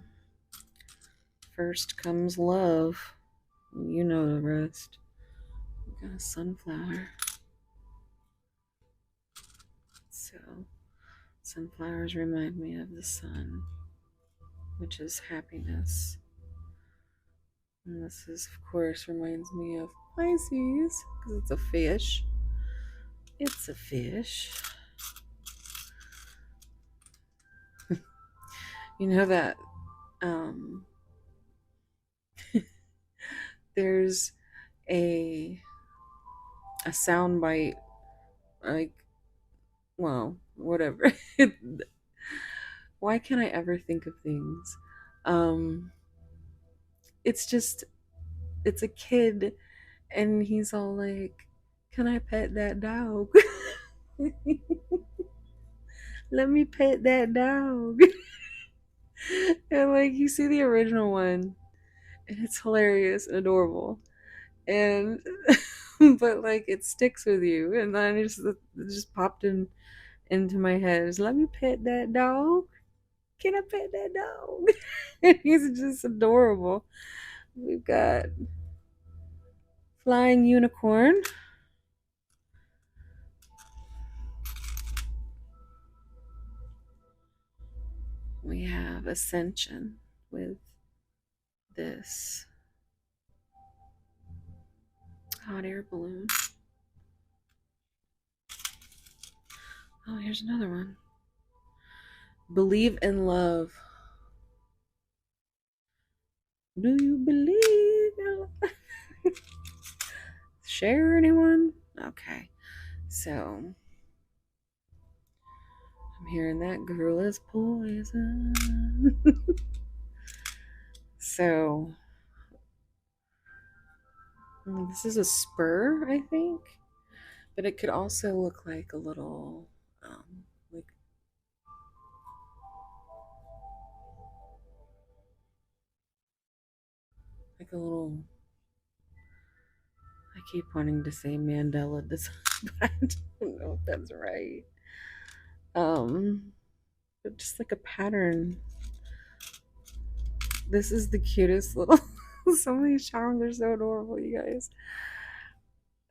first comes love. You know the rest. We got a sunflower. So, sunflowers remind me of the sun, which is happiness. And this is, of course, reminds me of Pisces, because it's a fish. It's a fish. You know that there's a sound bite, like, well, whatever. Why can't I ever think of things? It's just, it's a kid, and he's all like, "Can I pet that dog?" Let me pet that dog. And like, you see the original one, and it's hilarious and adorable, and but like, it sticks with you, and then it just popped into my head. Just, let me pet that dog. Can I pet that dog? And he's just adorable. We've got flying unicorn. We have ascension with this hot air balloon. Oh, here's another one. Believe in love. Do you believe in love? Share, anyone? Okay. So, I'm hearing that girl is poison. So, this is a spur, I think. But it could also look like a little, like a little, I keep wanting to say Mandela design, but I don't know if that's right. But just like a pattern. This is the cutest little, some of these charms are so adorable, you guys.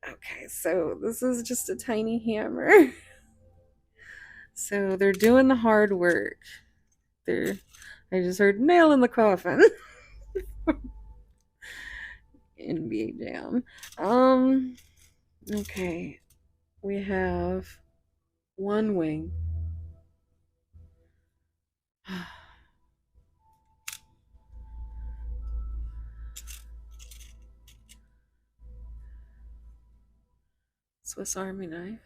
Okay, so this is just a tiny hammer. So they're doing the hard work. I just heard nail in the coffin. NBA Jam. Okay. We have one wing. Swiss Army knife.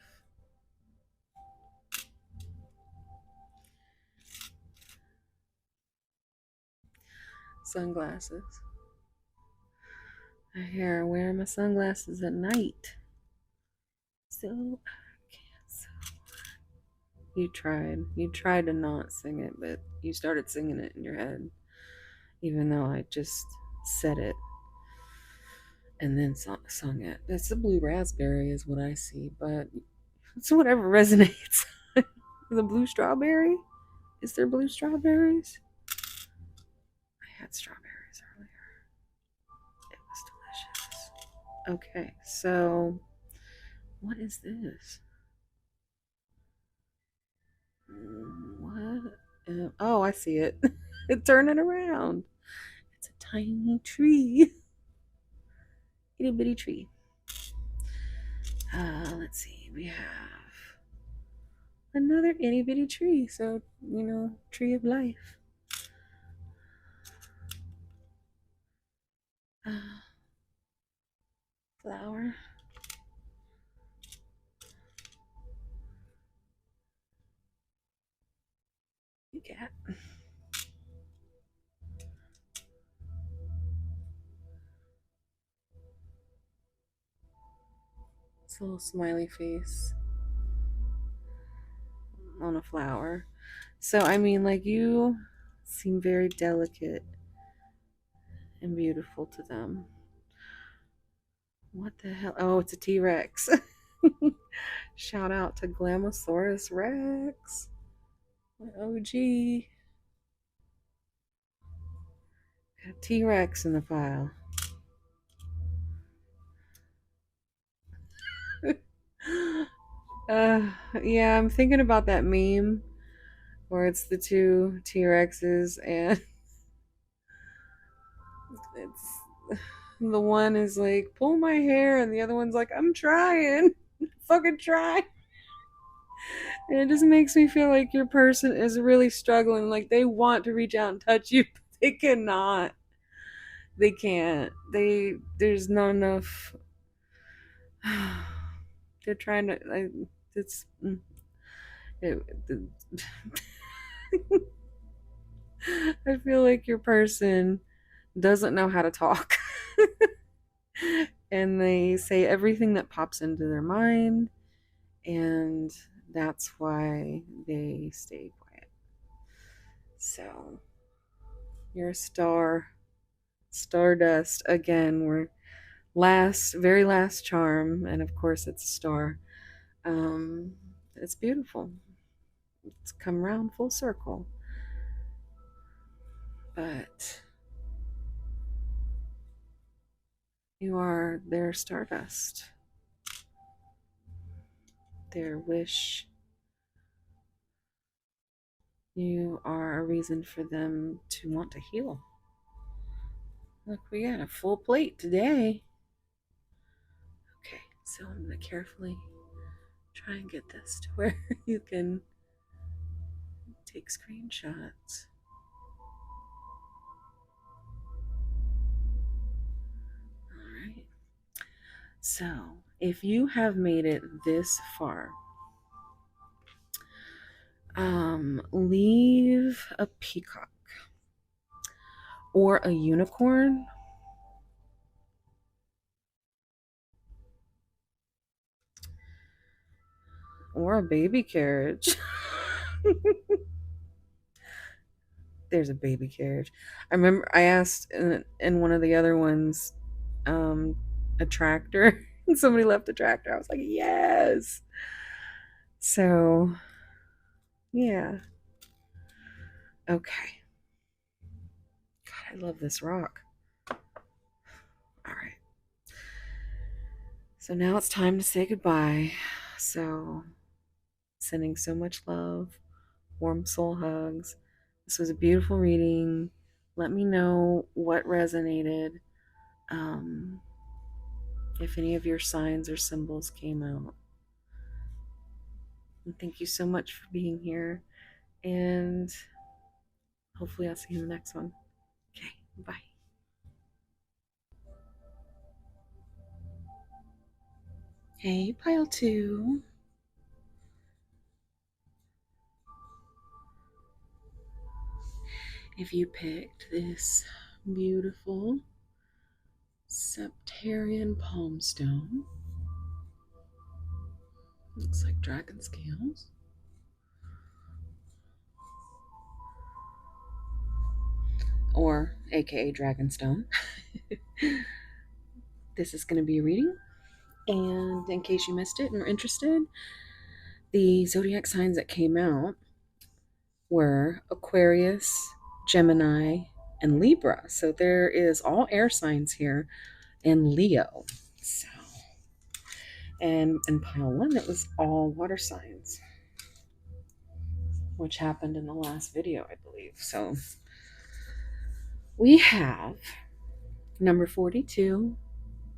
Sunglasses. I hear I wear my sunglasses at night. So you tried to not sing it, but you started singing it in your head, even though I just said it and then sung it. That's the blue raspberry is what I see, but it's whatever resonates. The blue strawberry? Is there blue strawberries? I had strawberries earlier. It was delicious. Okay, so what is this? What? Oh, I see it. It's turning around. It's a tiny tree. Itty bitty tree. Let's see. We have another itty bitty tree. So, tree of life. Uh, Flower. Cat. It's a little smiley face on a flower. So, I mean, like, you seem very delicate and beautiful to them. What the hell? Oh, it's a T-Rex. Shout out to Glamosaurus Rex. My OG. Got T-Rex in the pile. Yeah, I'm thinking about that meme where it's the two T-Rexes and it's the one is like, pull my hair, and the other one's like, I'm trying. Fucking try. And it just makes me feel like your person is really struggling. Like they want to reach out and touch you, but they cannot. They can't. There's not enough. They're trying to. It's. It, I feel like your person doesn't know how to talk. And they say everything that pops into their mind, and that's why they stay quiet. So, you're a star. Stardust. Again, we're very last charm, and of course, it's a star. It's beautiful. It's come around full circle. But you are their stardust, their wish. You are a reason for them to want to heal. Look, we got a full plate today. Okay, so I'm going to carefully try and get this to where you can take screenshots. All right. So, if you have made it this far, leave a peacock or a unicorn or a baby carriage. There's a baby carriage. I remember I asked in one of the other ones, a tractor, and somebody left a tractor. I was like, yes. So, yeah. Okay. God, I love this rock. All right. So now it's time to say goodbye. So, sending so much love, warm soul hugs. This was a beautiful reading. Let me know what resonated. If any of your signs or symbols came out. And thank you so much for being here. And hopefully I'll see you in the next one. Okay, bye. Hey, pile two. If you picked this beautiful Septarian palm stone, looks like dragon scales, or aka dragonstone, this is going to be a reading. And in case you missed it and are interested, the zodiac signs that came out were Aquarius, Gemini, and Libra. So there is all air signs here, and Leo. So, and in pile one, it was all water signs, which happened in the last video, I believe. So we have number 42,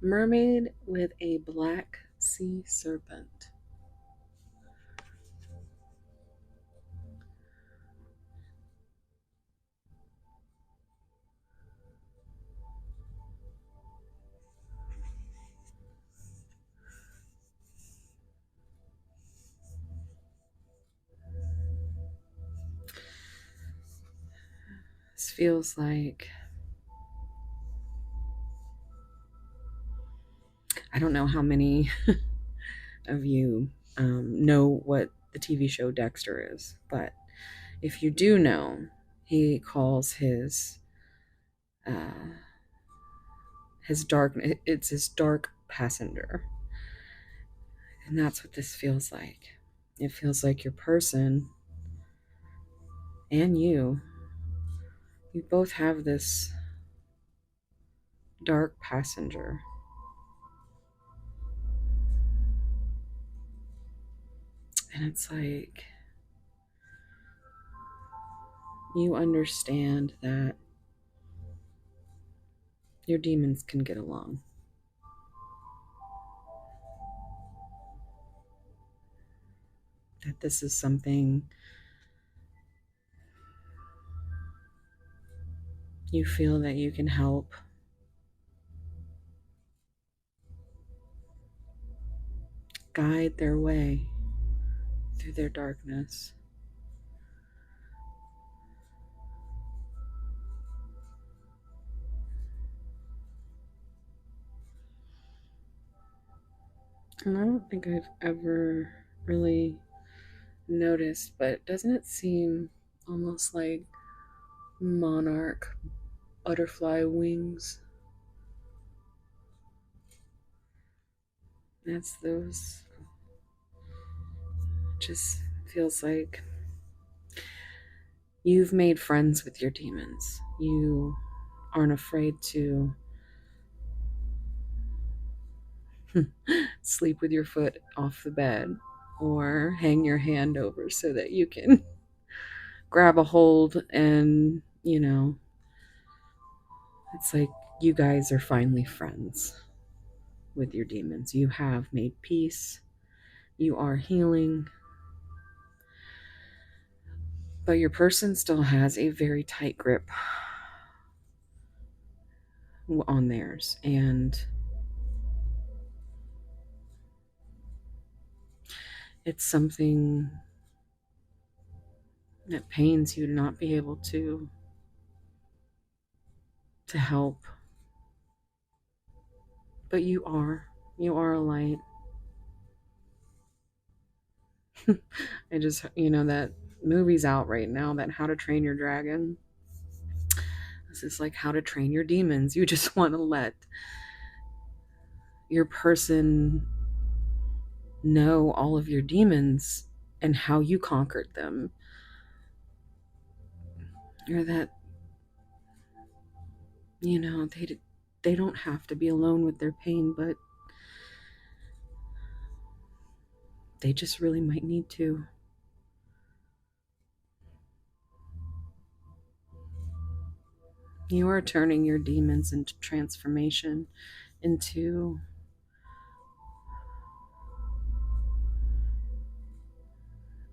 mermaid with a black sea serpent. This feels like, I don't know how many of you know what the TV show Dexter is, but if you do know, he calls his dark, it's his dark passenger. And that's what this feels like. It feels like your person and you both have this dark passenger. And it's like you understand that your demons can get along. That this is something you feel that you can help guide their way through their darkness. And I don't think I've ever really noticed, but doesn't it seem almost like monarch butterfly wings? That's those. Just feels like you've made friends with your demons. You aren't afraid to sleep with your foot off the bed or hang your hand over so that you can grab a hold, and it's like you guys are finally friends with your demons. You have made peace. You are healing. But your person still has a very tight grip on theirs. And it's something that pains you to not be able to help. But you are a light. I just, that movie's out right now, that How to Train Your Dragon. This is like How to Train Your Demons. You just want to let your person know all of your demons and how you conquered them. Or that, they don't have to be alone with their pain, but they just really might need to. You are turning your demons into transformation, into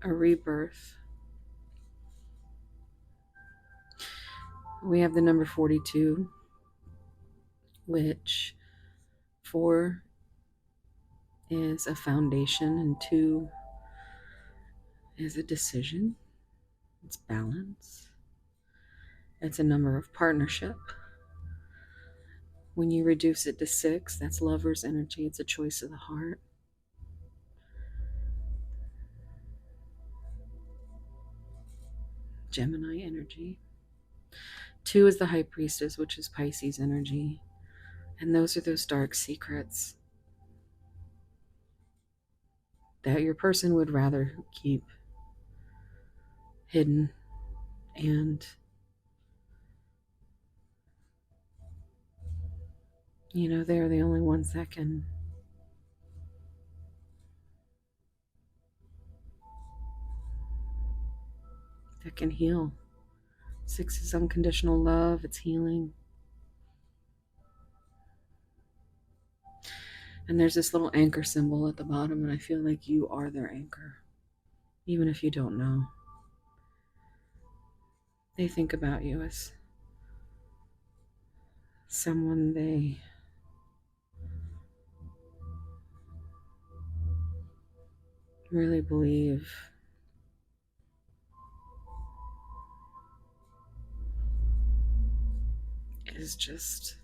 a rebirth. We have the number 42, which 4 is a foundation and 2 is a decision. It's balance. It's a number of partnership. When you reduce it to 6, that's lover's energy. It's a choice of the heart. Gemini energy. 2 is the high priestess, which is Pisces energy. And those are those dark secrets that your person would rather keep hidden. And You know, they're the only ones that can heal. 6 is unconditional love, it's healing. And there's this little anchor symbol at the bottom, and I feel like you are their anchor, even if you don't know. They think about you as someone they really believe is just,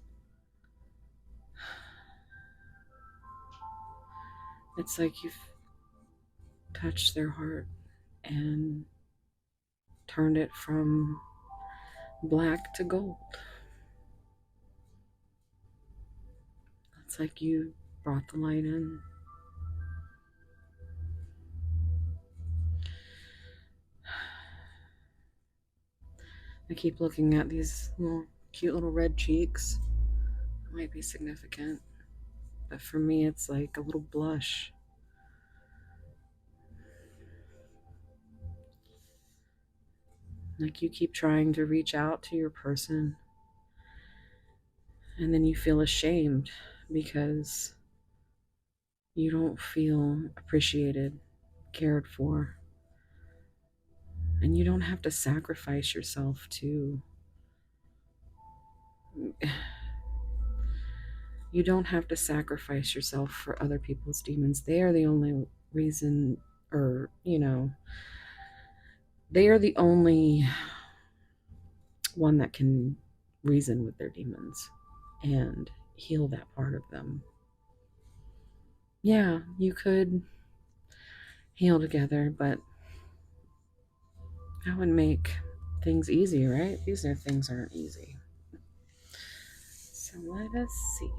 it's like you've touched their heart and turned it from black to gold. It's like you brought the light in. I keep looking at these cute little red cheeks. It might be significant, but for me it's like a little blush. Like you keep trying to reach out to your person, and then you feel ashamed because you don't feel appreciated, cared for. And you don't have to sacrifice yourself to... You don't have to sacrifice yourself for other people's demons. They are the only reason, or, you know, they are the only one that can reason with their demons and heal that part of them. Yeah, you could heal together, but that would make things easy, right? These things aren't easy. So let us see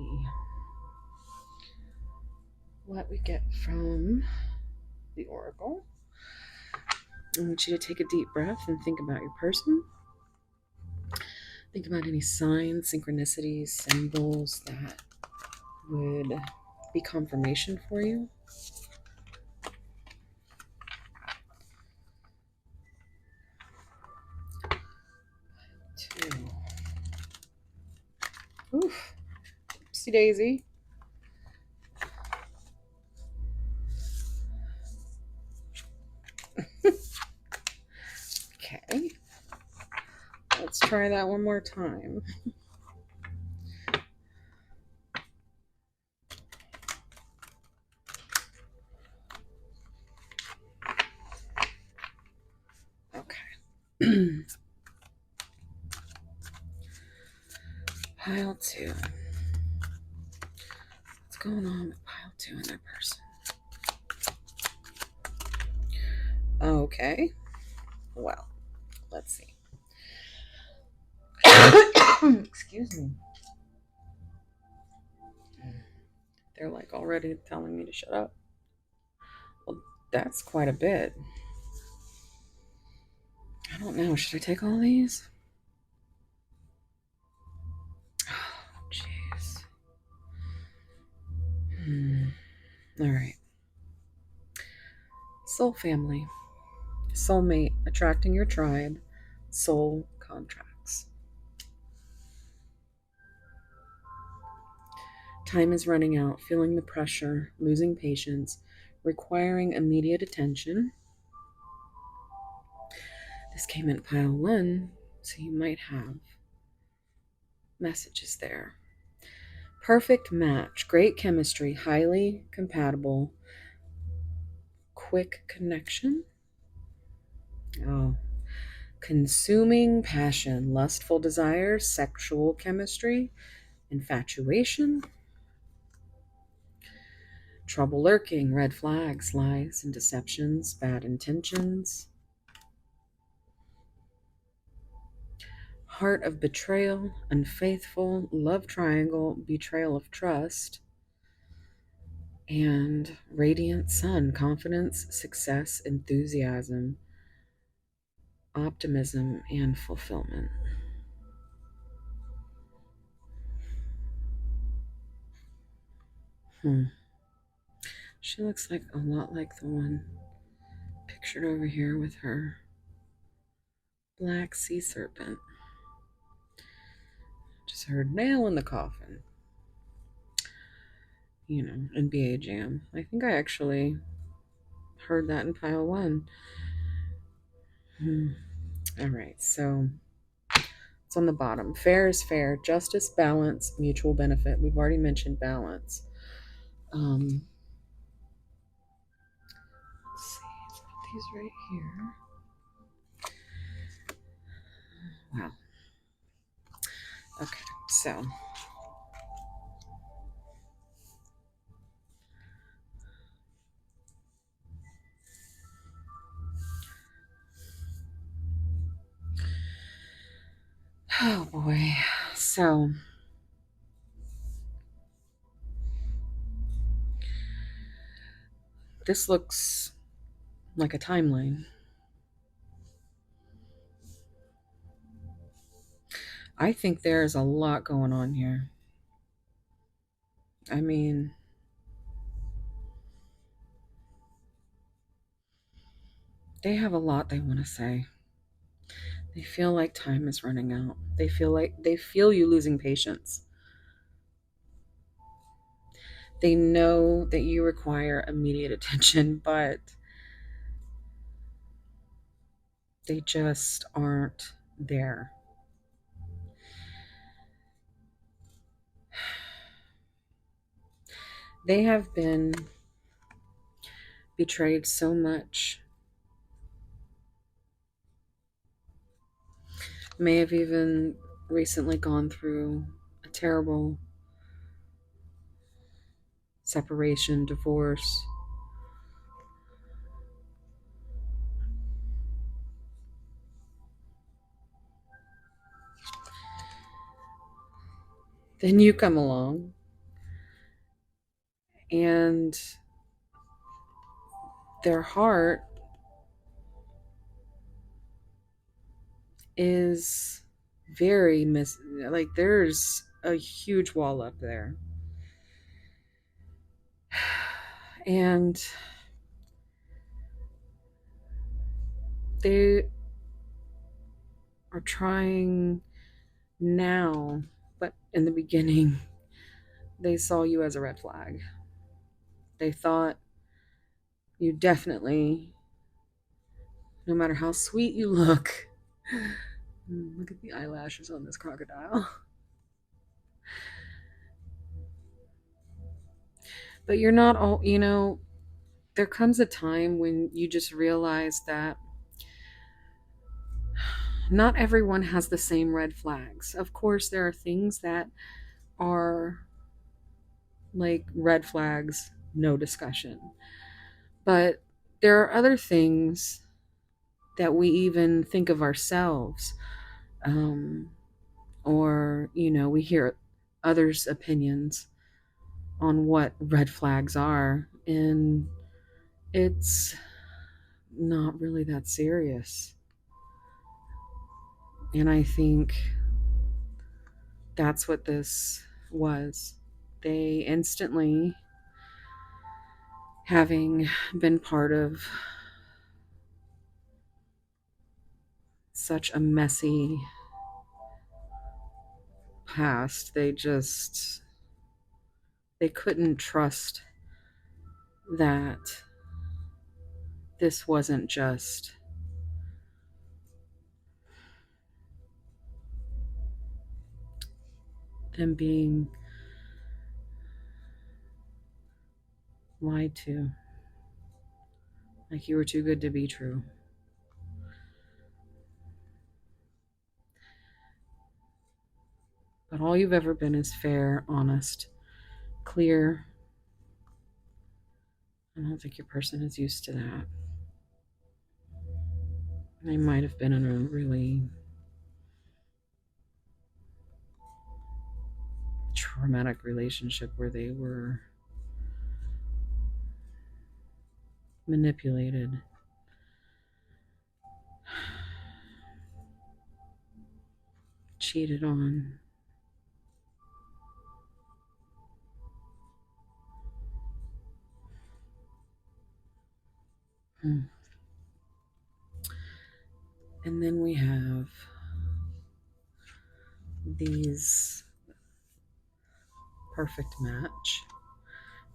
what we get from the oracle. I want you to take a deep breath and think about your person. Think about any signs, synchronicities, symbols that would be confirmation for you. Two. Oof. Oopsie daisy. Okay. Let's try that one more time. Okay. Pile 2. What's going on with pile 2 in their person? Okay. Well, let's see. Excuse me. They're like already telling me to shut up. Well, that's quite a bit. I don't know. Should I take all these? Oh, jeez. All right. Soul family. Soulmate. Attracting your tribe. Soul contracts. Time is running out. Feeling the pressure. Losing patience. Requiring immediate attention. This came in pile 1, so you might have messages there. Perfect match, great chemistry, highly compatible, quick connection. Oh, consuming passion, lustful desire, sexual chemistry, infatuation, trouble lurking, red flags, lies and deceptions, bad intentions. Heart of betrayal, unfaithful, love triangle, betrayal of trust, and radiant sun, confidence, success, enthusiasm, optimism, and fulfillment. She looks like a lot like the one pictured over here with her black sea serpent. Just her nail in the coffin. You know, in BA Jam. I think I actually heard that in pile 1. All right, so it's on the bottom. Fair is fair. Justice, balance, mutual benefit. We've already mentioned balance. Let's see. Let's put these right here. Wow. Okay, so oh boy. So this looks like a timeline. I think there's a lot going on here. I mean, they have a lot they want to say. They feel like time is running out. They feel you losing patience. They know that you require immediate attention, but they just aren't there. They have been betrayed so much. May have even recently gone through a terrible separation, divorce. Then you come along and their heart is very like there's a huge wall up there. And they are trying now, but in the beginning, they saw you as a red flag. They thought you definitely, no matter how sweet you look at the eyelashes on this crocodile. But you're not all, there comes a time when you just realize that not everyone has the same red flags. Of course, there are things that are like red flags, no discussion. But there are other things that we even think of ourselves, or, we hear others' opinions on what red flags are, and it's not really that serious. And I think that's what this was. They instantly, having been part of such a messy past, they couldn't trust that this wasn't just them being lied to, like you were too good to be true. But all you've ever been is fair, honest, clear. I don't think your person is used to that. They might have been in a really traumatic relationship where they were manipulated, cheated on. And then we have these perfect match.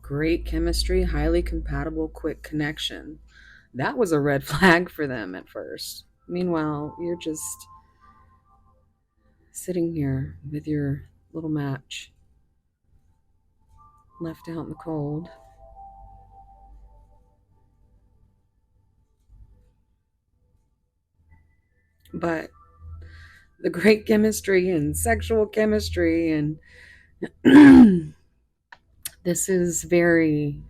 Great chemistry, highly compatible, quick connection. That was a red flag for them at first. Meanwhile, you're just sitting here with your little match left out in the cold. But the great chemistry and sexual chemistry, and this is very,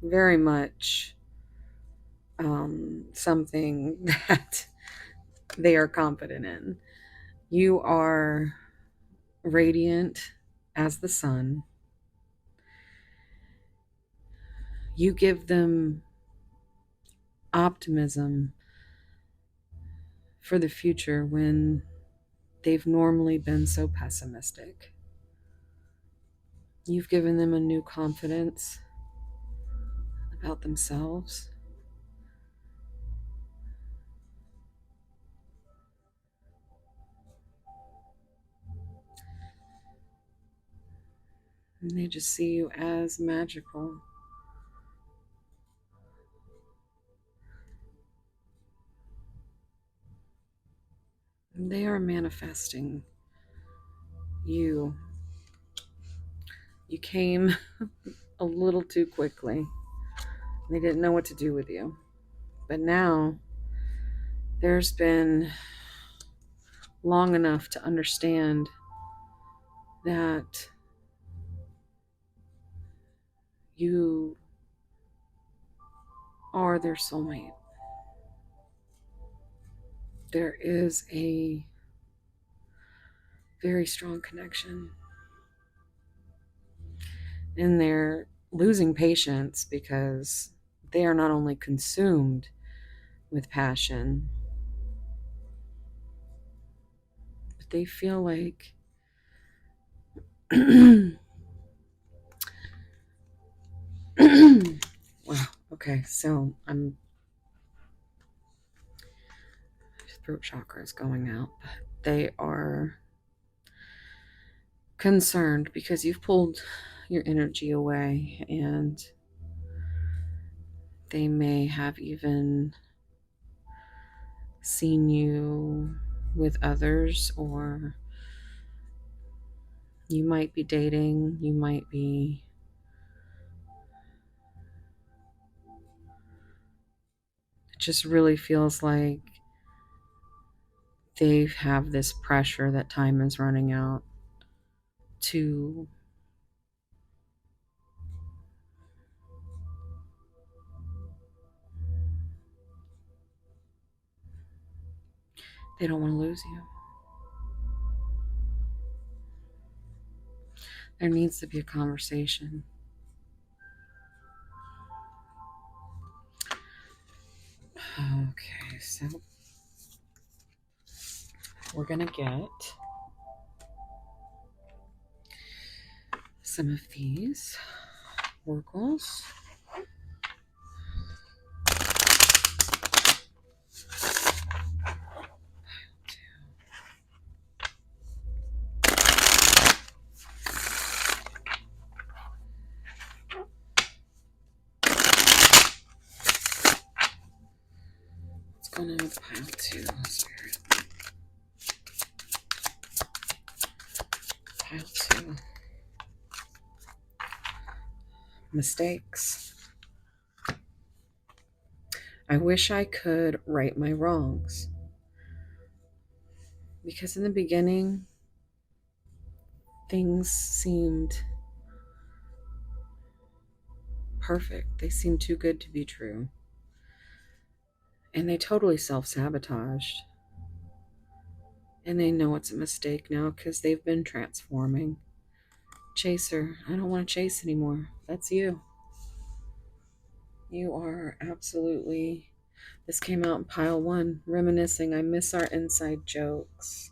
very much something that they are confident in. You are radiant as the sun. You give them optimism for the future when they've normally been so pessimistic. You've given them a new confidence about themselves. And they just see you as magical. And they are manifesting you. You came a little too quickly. They didn't know what to do with you. But now there's been long enough to understand that you are their soulmate. There is a very strong connection. And they're losing patience because they are not only consumed with passion, but they feel like wow, okay, so I'm throat chakra is going out, but they are concerned because you've pulled your energy away, and they may have even seen you with others, or you might be dating, you might be it just really feels like they have this pressure that time is running out to they don't want to lose you. There needs to be a conversation. Okay, so we're gonna get some of these oracles. What's going on with pile 2, Spirit? Pile 2. Mistakes. I wish I could right my wrongs. Because in the beginning, things seemed perfect. They seemed too good to be true. And they totally self-sabotaged. And they know it's a mistake now because they've been transforming. Chaser, I don't want to chase anymore. That's you. You are absolutely... This came out in pile 1. Reminiscing. I miss our inside jokes.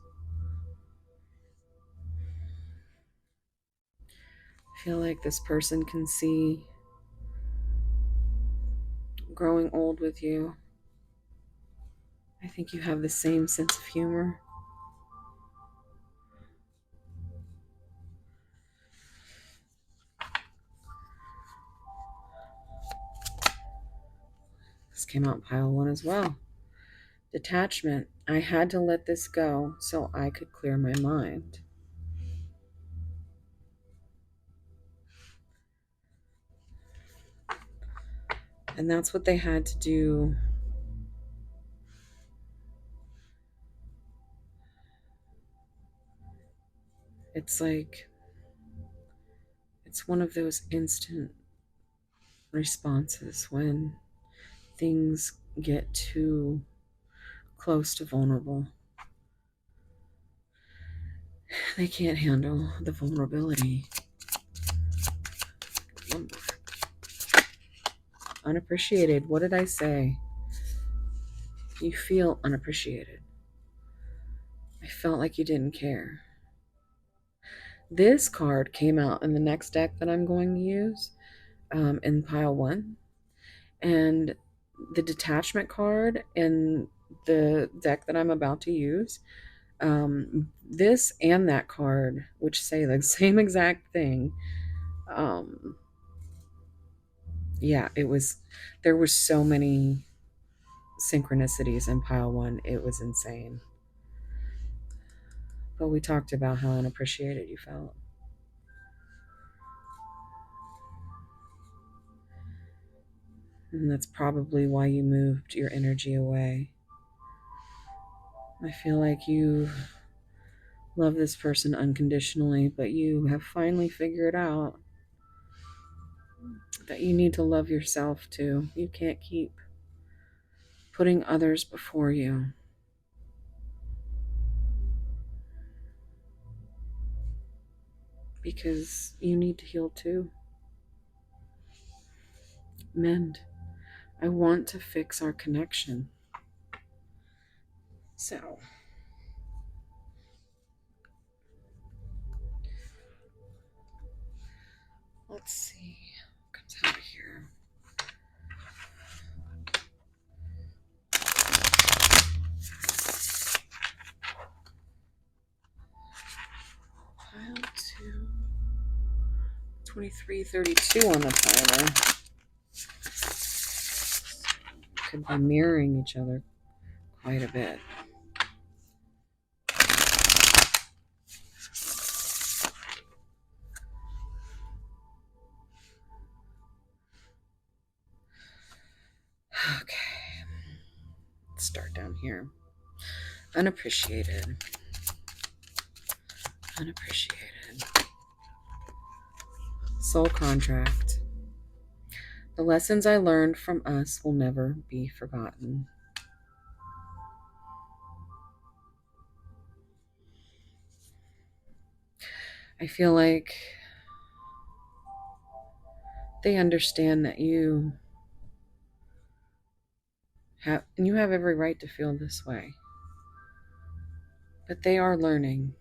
I feel like this person can see growing old with you. I think you have the same sense of humor. This came out in pile 1 as well. Detachment. I had to let this go so I could clear my mind. And that's what they had to do. It's like, it's one of those instant responses when things get too close to vulnerable. They can't handle the vulnerability. Unappreciated. What did I say? You feel unappreciated. I felt like you didn't care. This card came out in the next deck that I'm going to use in pile 1. And the detachment card in the deck that I'm about to use, this and that card, which say the same exact thing, yeah, there were so many synchronicities in pile 1. It was insane. But we talked about how unappreciated you felt. And that's probably why you moved your energy away. I feel like you love this person unconditionally, but you have finally figured out that you need to love yourself too. You can't keep putting others before you. Because you need to heal too. Mend. I want to fix our connection. So, let's see what comes out of here. Pile 2. 2332 on the timer. Could be mirroring each other quite a bit. Okay. Let's start down here. Unappreciated. Unappreciated. Soul contract. The lessons I learned from us will never be forgotten. I feel like they understand that you have every right to feel this way. But they are learning.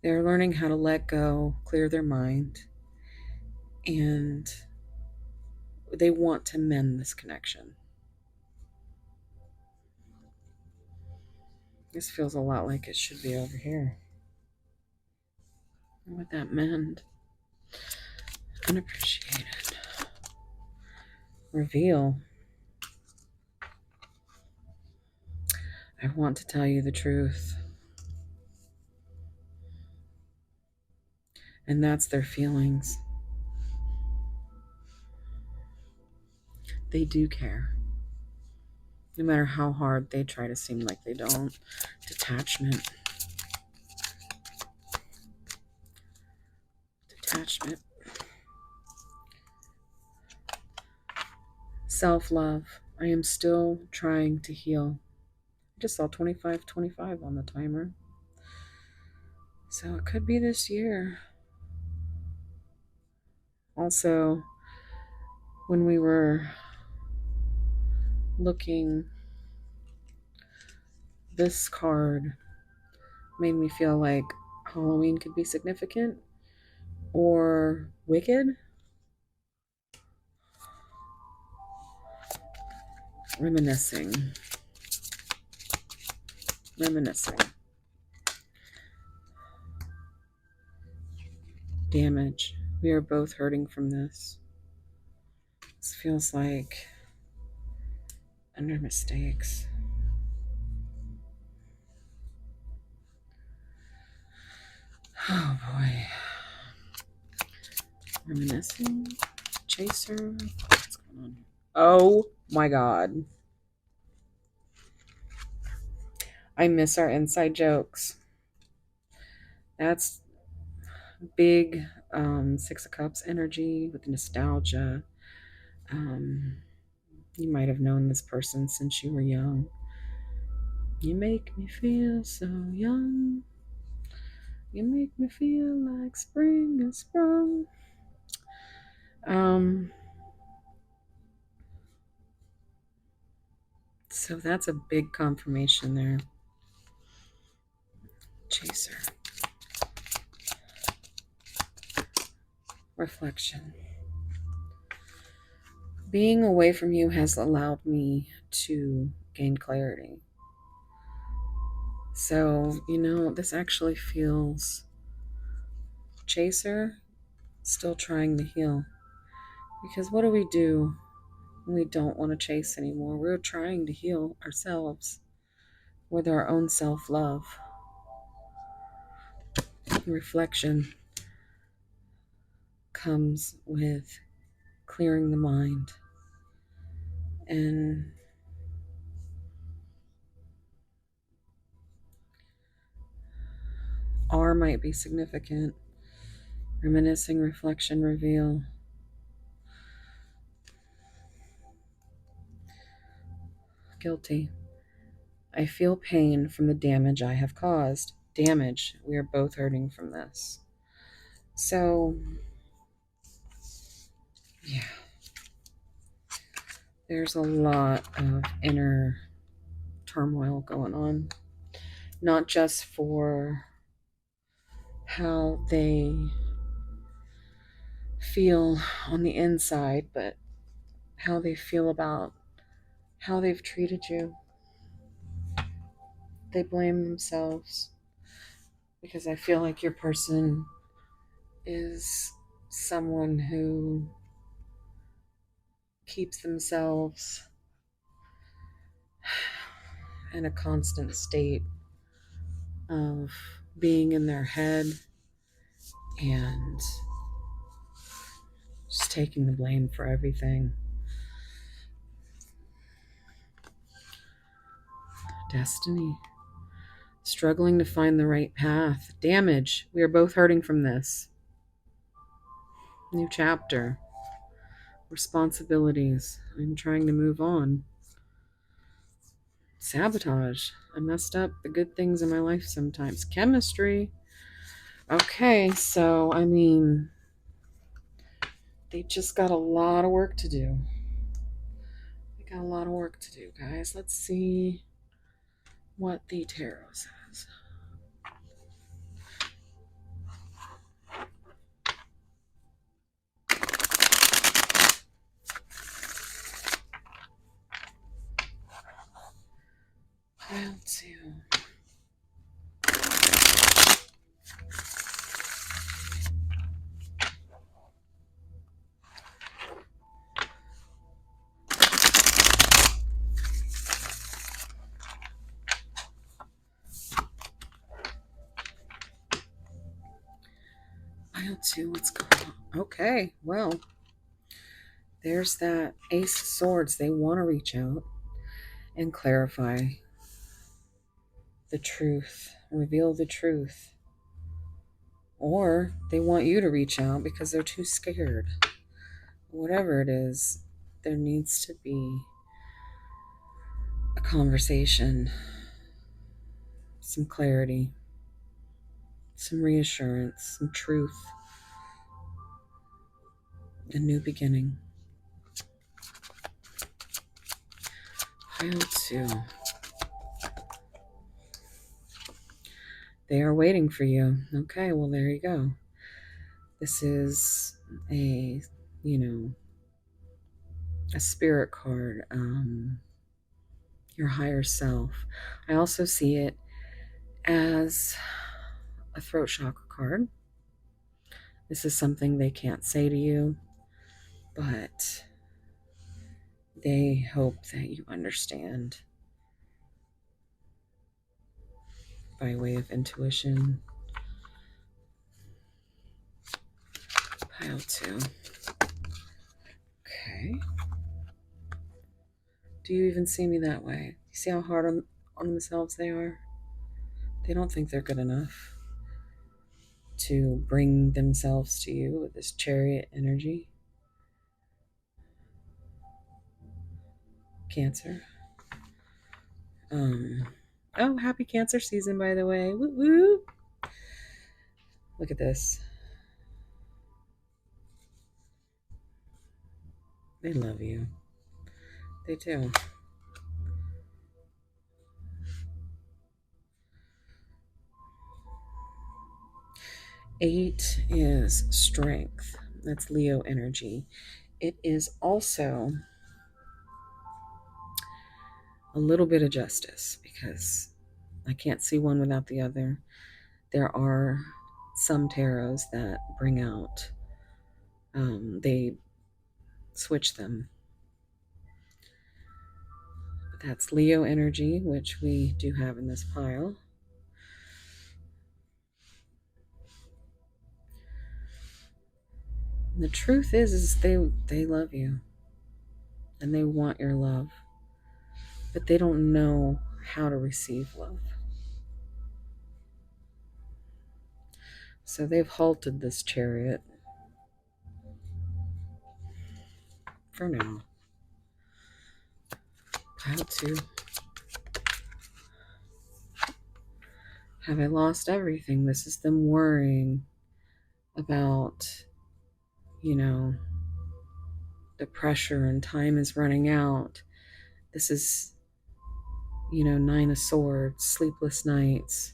They're learning how to let go, clear their mind, and they want to mend this connection. This feels a lot like it should be over here. What would that mend? Unappreciated. Reveal. I want to tell you the truth. And that's their feelings. They do care. No matter how hard they try to seem like they don't. Detachment. Detachment. Self-love. I am still trying to heal. I just saw 2525 on the timer. So it could be this year. Also, when we were looking, this card made me feel like Halloween could be significant or wicked. Reminiscing. Damage. We are both hurting from this. This feels like under mistakes. Oh boy. Reminiscing. Chaser. What's going on here? Oh my god. I miss our inside jokes. That's big Six of Cups energy with nostalgia. You might have known this person since you were young. You make me feel so young. You make me feel like spring has sprung. So that's a big confirmation there. Chaser. Reflection. Being away from you has allowed me to gain clarity. So, this actually feels Chaser still trying to heal. Because what do we do when we don't want to chase anymore? We're trying to heal ourselves with our own self-love. Reflection comes with clearing the mind. And R might be significant. Reminiscing, reflection, reveal. Guilty. I feel pain from the damage I have caused. Damage. We are both hurting from this. So, yeah. There's a lot of inner turmoil going on. Not just for how they feel on the inside, but how they feel about how they've treated you. They blame themselves because I feel like your person is someone who keeps themselves in a constant state of being in their head and just taking the blame for everything. Destiny. Struggling to find the right path. Damage. We are both hurting from this. New chapter. Responsibilities. I'm trying to move on. Sabotage. I messed up the good things in my life sometimes. Chemistry. Okay, so, they just got a lot of work to do. They got a lot of work to do, guys. Let's see what the tarot says. Pile 2. Pile 2, what's going on? Okay, well, there's that Ace of Swords. They want to reach out and clarify the truth, reveal the truth. Or they want you to reach out because they're too scared. Whatever it is, there needs to be a conversation, some clarity, some reassurance, some truth, a new beginning. Pile 2. They are waiting for you. Okay, well, there you go. This is a spirit card. your higher self. I also see it as a throat chakra card. This is something they can't say to you, but they hope that you understand by way of intuition. Pile 2. Okay. Do you even see me that way? You see how hard on themselves they are? They don't think they're good enough to bring themselves to you with this Chariot energy. Cancer. Oh, happy Cancer season, by the way. Woo woo. Look at this. They love you. They do. Eight is strength. That's Leo energy. It is also a little bit of justice, because I can't see one without the other. There are some tarots that bring out, they switch them. That's Leo energy, which we do have in this pile. And the truth is they love you and they want your love, but they don't know how to receive love. So they've halted this Chariot for now. Pile 2. Have I lost everything? This is them worrying about, the pressure and time is running out. This is, 9 of Swords, sleepless nights,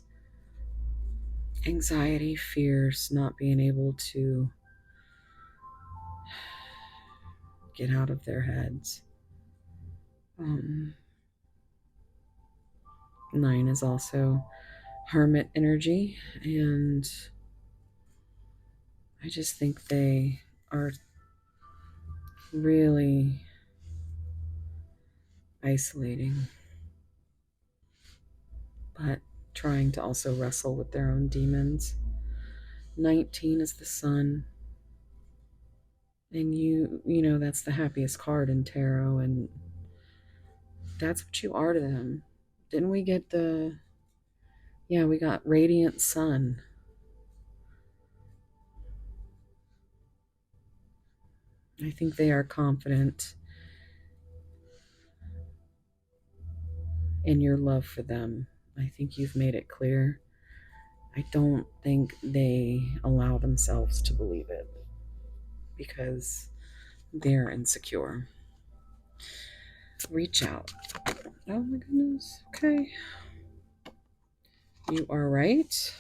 anxiety, fears, not being able to get out of their heads. 9 is also Hermit energy, and I just think they are really isolating, but trying to also wrestle with their own demons. 19 is the Sun, and you know that's the happiest card in tarot, and that's what you are to them. Didn't we get we got Radiant Sun. I think they are confident in your love for them. I think you've made it clear. I don't think they allow themselves to believe it because they're insecure. Reach out. Oh my goodness. Okay. You are right.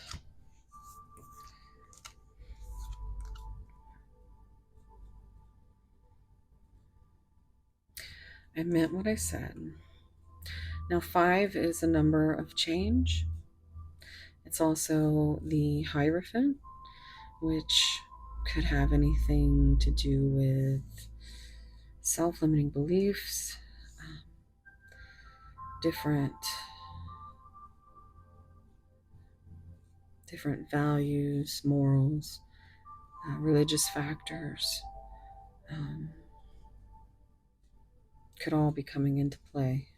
I meant what I said. Now, 5 is a number of change. It's also the Hierophant, which could have anything to do with self-limiting beliefs, different values, morals, religious factors, could all be coming into play.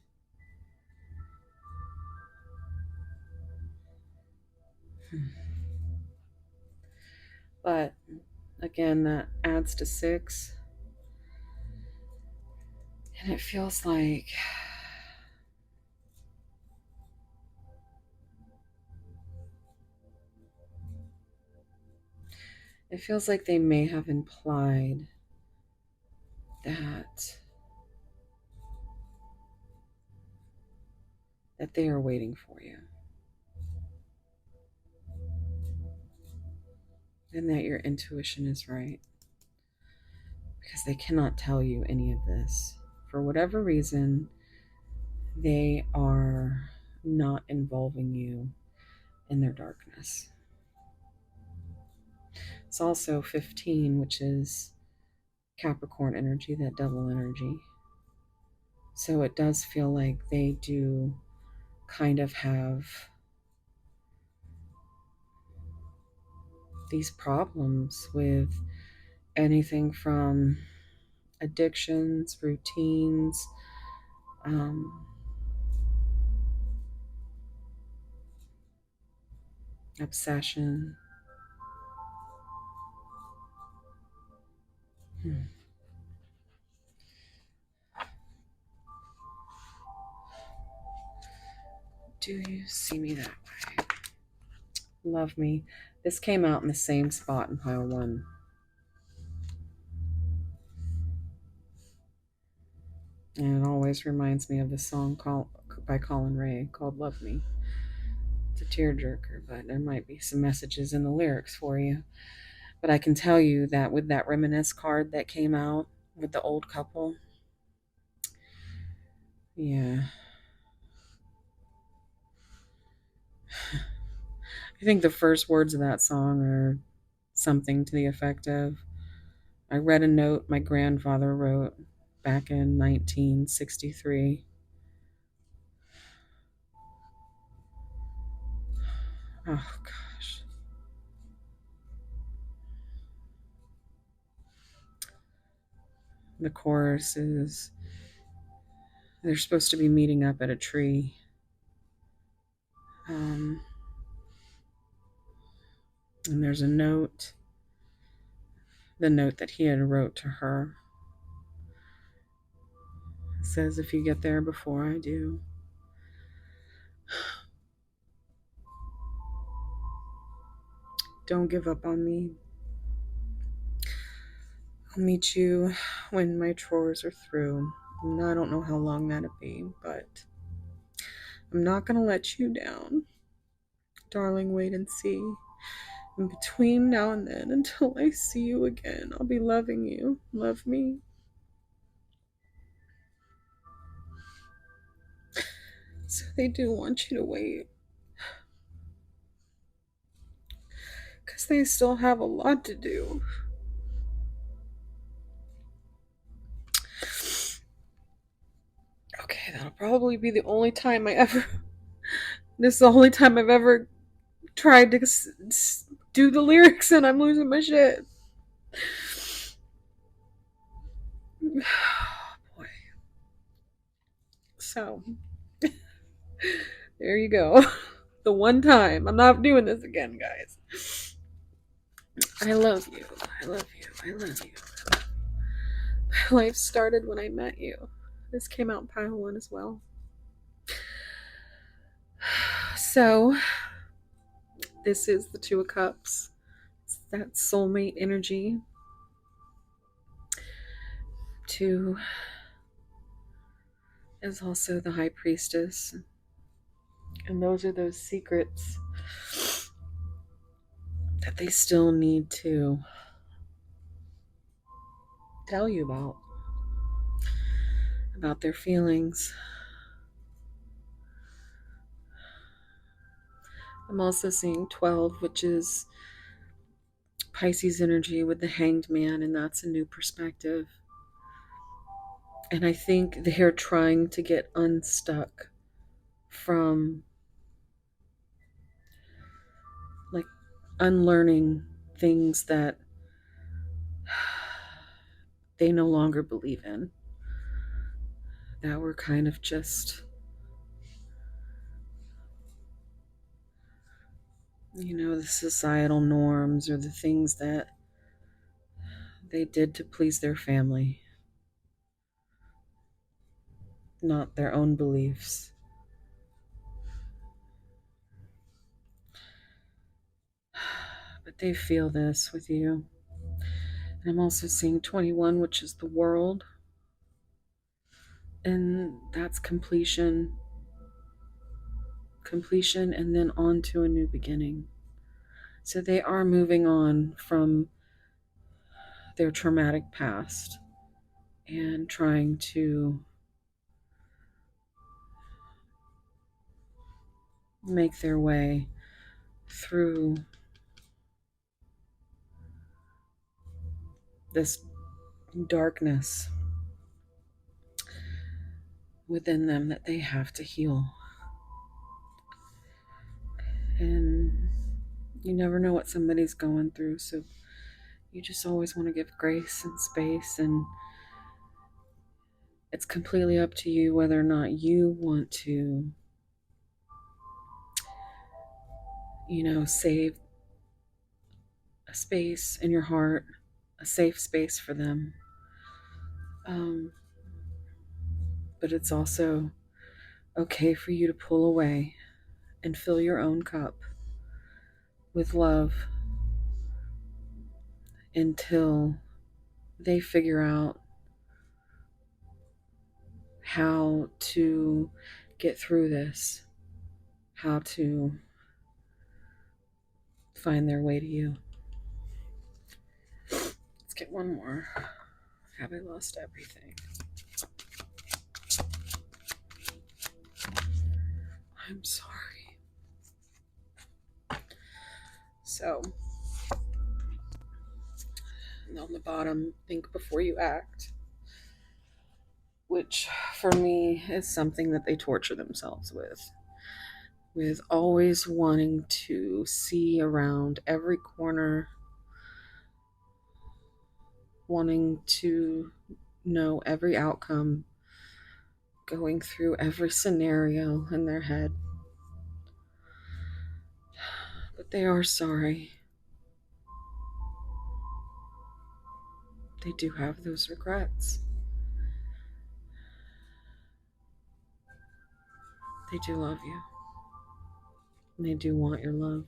But again, that adds to 6. And it feels like they may have implied that they are waiting for you. And that your intuition is right. Because they cannot tell you any of this. For whatever reason, they are not involving you in their darkness. It's also 15, which is Capricorn energy, that double energy. So it does feel like they do kind of have these problems with anything from addictions, routines, obsession. Do you see me that way? Love me. This came out in the same spot in pile 1. And it always reminds me of the song by Colin Ray called Love Me. It's a tearjerker, but there might be some messages in the lyrics for you. But I can tell you that with that reminisce card that came out with the old couple, yeah. I think the first words of that song are something to the effect of, I read a note my grandfather wrote back in 1963. Oh, gosh. The chorus is, they're supposed to be meeting up at a tree. And there's a note, the note that he had wrote to her. It says, if you get there before I do, don't give up on me. I'll meet you when my chores are through. And I don't know how long that'll be, but I'm not going to let you down. Darling, wait and see. In between now and then, until I see you again, I'll be loving you. Love me. So they do want you to wait. Because they still have a lot to do. Okay, that'll probably be the only time this is the only time I've ever tried to do the lyrics and I'm losing my shit. Boy. So, there you go. The one time. I'm not doing this again, guys. I love you. I love you. I love you. My life started when I met you. This came out in pile 1 as well. So, this is the Two of Cups. It's that soulmate energy. 2 is also the High Priestess. And those are those secrets that they still need to tell you about their feelings. I'm also seeing 12, which is Pisces energy with the Hanged Man, and that's a new perspective. And I think they're trying to get unstuck from like unlearning things that they no longer believe in, that were kind of just, the societal norms or the things that they did to please their family, not their own beliefs. But they feel this with you. And I'm also seeing 21, which is the World. And that's completion, and then on to a new beginning. So they are moving on from their traumatic past and trying to make their way through this darkness within them that they have to heal. And you never know what somebody's going through, so you just always want to give grace and space, and it's completely up to you whether or not you want to, save a space in your heart, a safe space for them. But it's also okay for you to pull away and fill your own cup with love until they figure out how to get through this, how to find their way to you. Let's get one more. Have I lost everything? I'm sorry. So, on the bottom, think before you act, which for me is something that they torture themselves with always wanting to see around every corner, wanting to know every outcome, going through every scenario in their head. But they are sorry. They do have those regrets. They do love you. And they do want your love.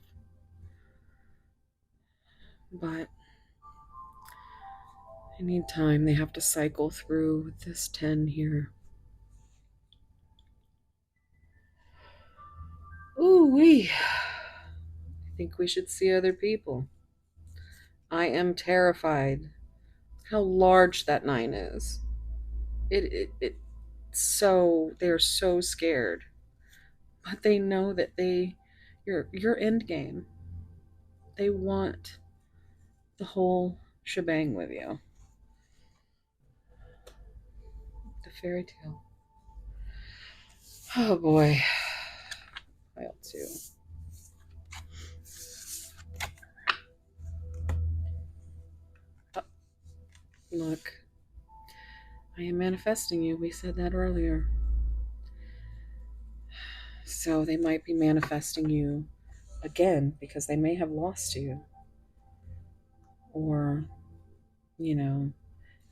But anytime they have to cycle through this 10 here. Ooh-wee. I think we should see other people. I am terrified how large that 9 is. They're so scared. But they know that your end game. They want the whole shebang with you. The fairy tale. Oh boy. Pile 2. Oh, look. I am manifesting you. We said that earlier. So they might be manifesting you again because they may have lost you. Or,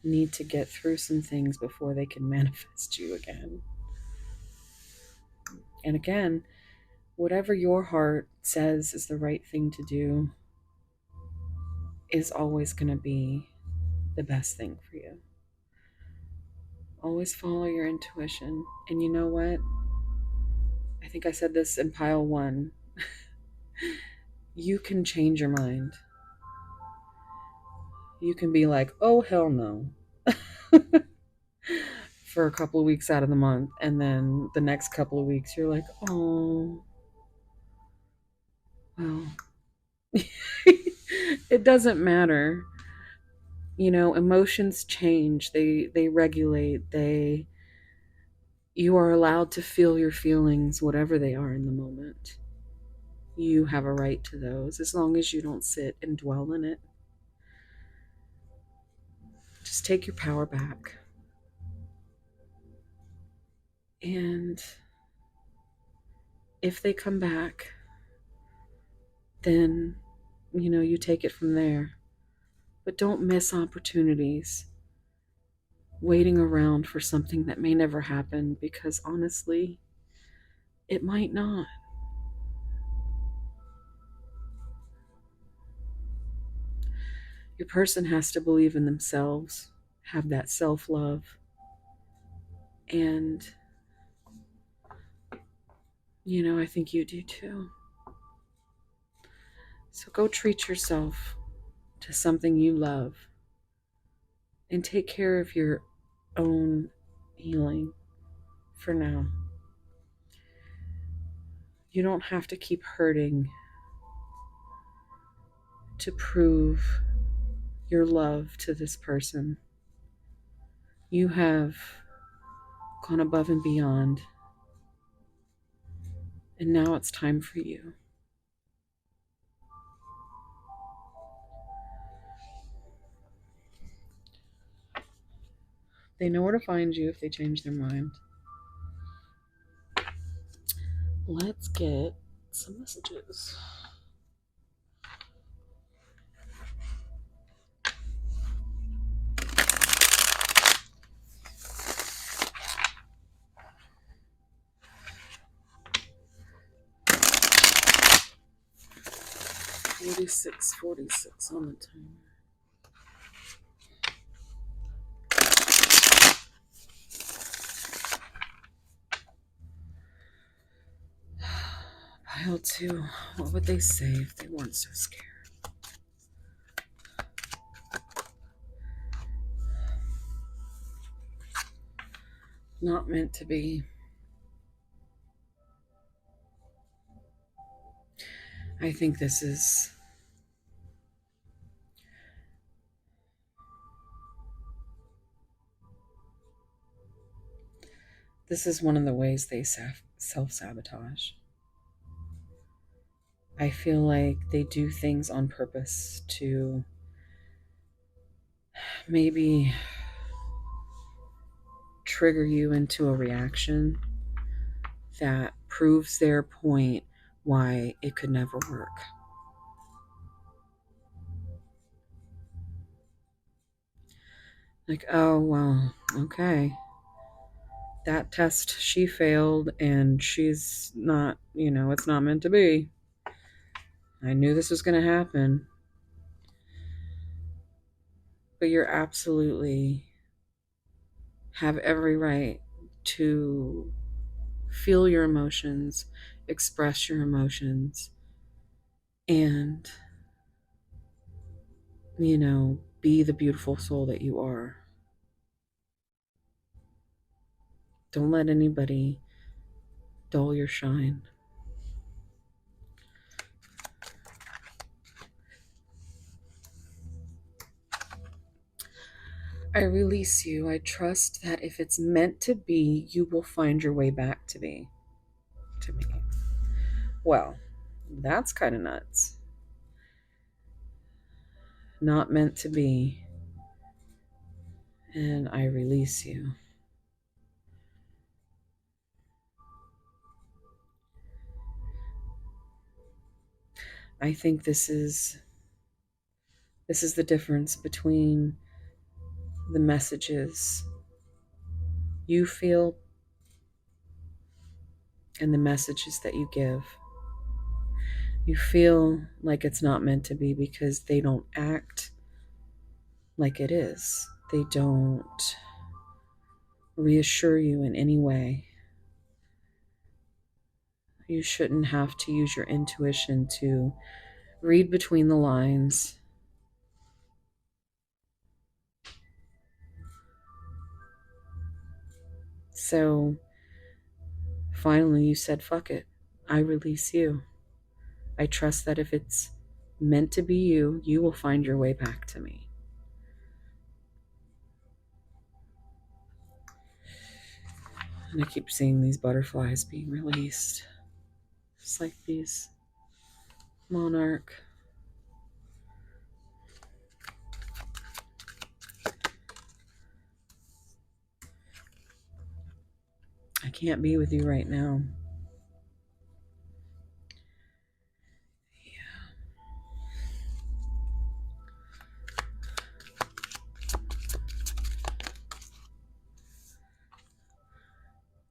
need to get through some things before they can manifest you again. And again, whatever your heart says is the right thing to do is always going to be the best thing for you. Always follow your intuition. And you know what? I think I said this in pile 1. You can change your mind. You can be like, oh, hell no. For a couple of weeks out of the month. And then the next couple of weeks, you're like, oh, well, it doesn't matter. Emotions change. They regulate. You are allowed to feel your feelings, whatever they are in the moment. You have a right to those as long as you don't sit and dwell in it. Just take your power back. And if they come back, then, you take it from there. But don't miss opportunities waiting around for something that may never happen, because honestly, it might not. Your person has to believe in themselves, have that self-love, and, I think you do too. So go treat yourself to something you love and take care of your own healing for now. You don't have to keep hurting to prove your love to this person. You have gone above and beyond, and now it's time for you. They know where to find you if they change their mind. Let's get some messages. $46 on the timer. Pile 2. What would they say if they weren't so scared? Not meant to be. I think this is one of the ways they self-sabotage. I feel like they do things on purpose to maybe trigger you into a reaction that proves their point why it could never work. Like, oh, well, okay. That test she failed and she's not, it's not meant to be. I knew this was going to happen. But you're absolutely have every right to feel your emotions, express your emotions, and, be the beautiful soul that you are. Don't let anybody dull your shine. I release you. I trust that if it's meant to be, you will find your way back to me. Well, that's kind of nuts. Not meant to be. And I release you. I think this is the difference between the messages you feel and the messages that you give. You feel like it's not meant to be because they don't act like it is. They don't reassure you in any way. You shouldn't have to use your intuition to read between the lines. So finally you said, fuck it. I release you. I trust that if it's meant to be you, you will find your way back to me. And I keep seeing these butterflies being released. Just like these monarch. I can't be with you right now.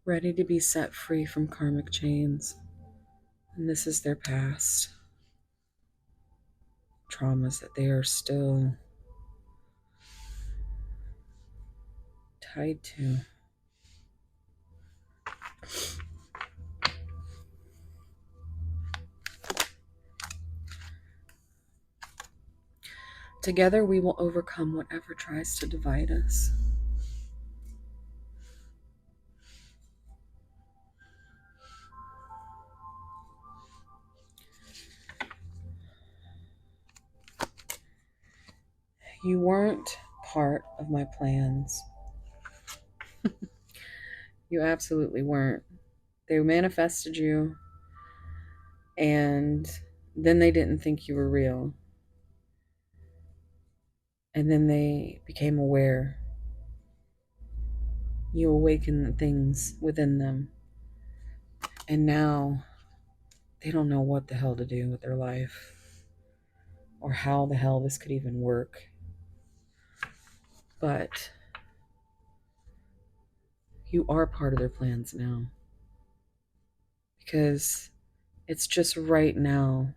Ready to be set free from karmic chains. And this is their past. Traumas that they are still tied to. Together we will overcome whatever tries to divide us. You weren't part of my plans. You absolutely weren't. They manifested you, and then they didn't think you were real. And then they became aware. You awakened things within them. And now they don't know what the hell to do with their life, or how the hell this could even work. But you are part of their plans now. Because it's just right now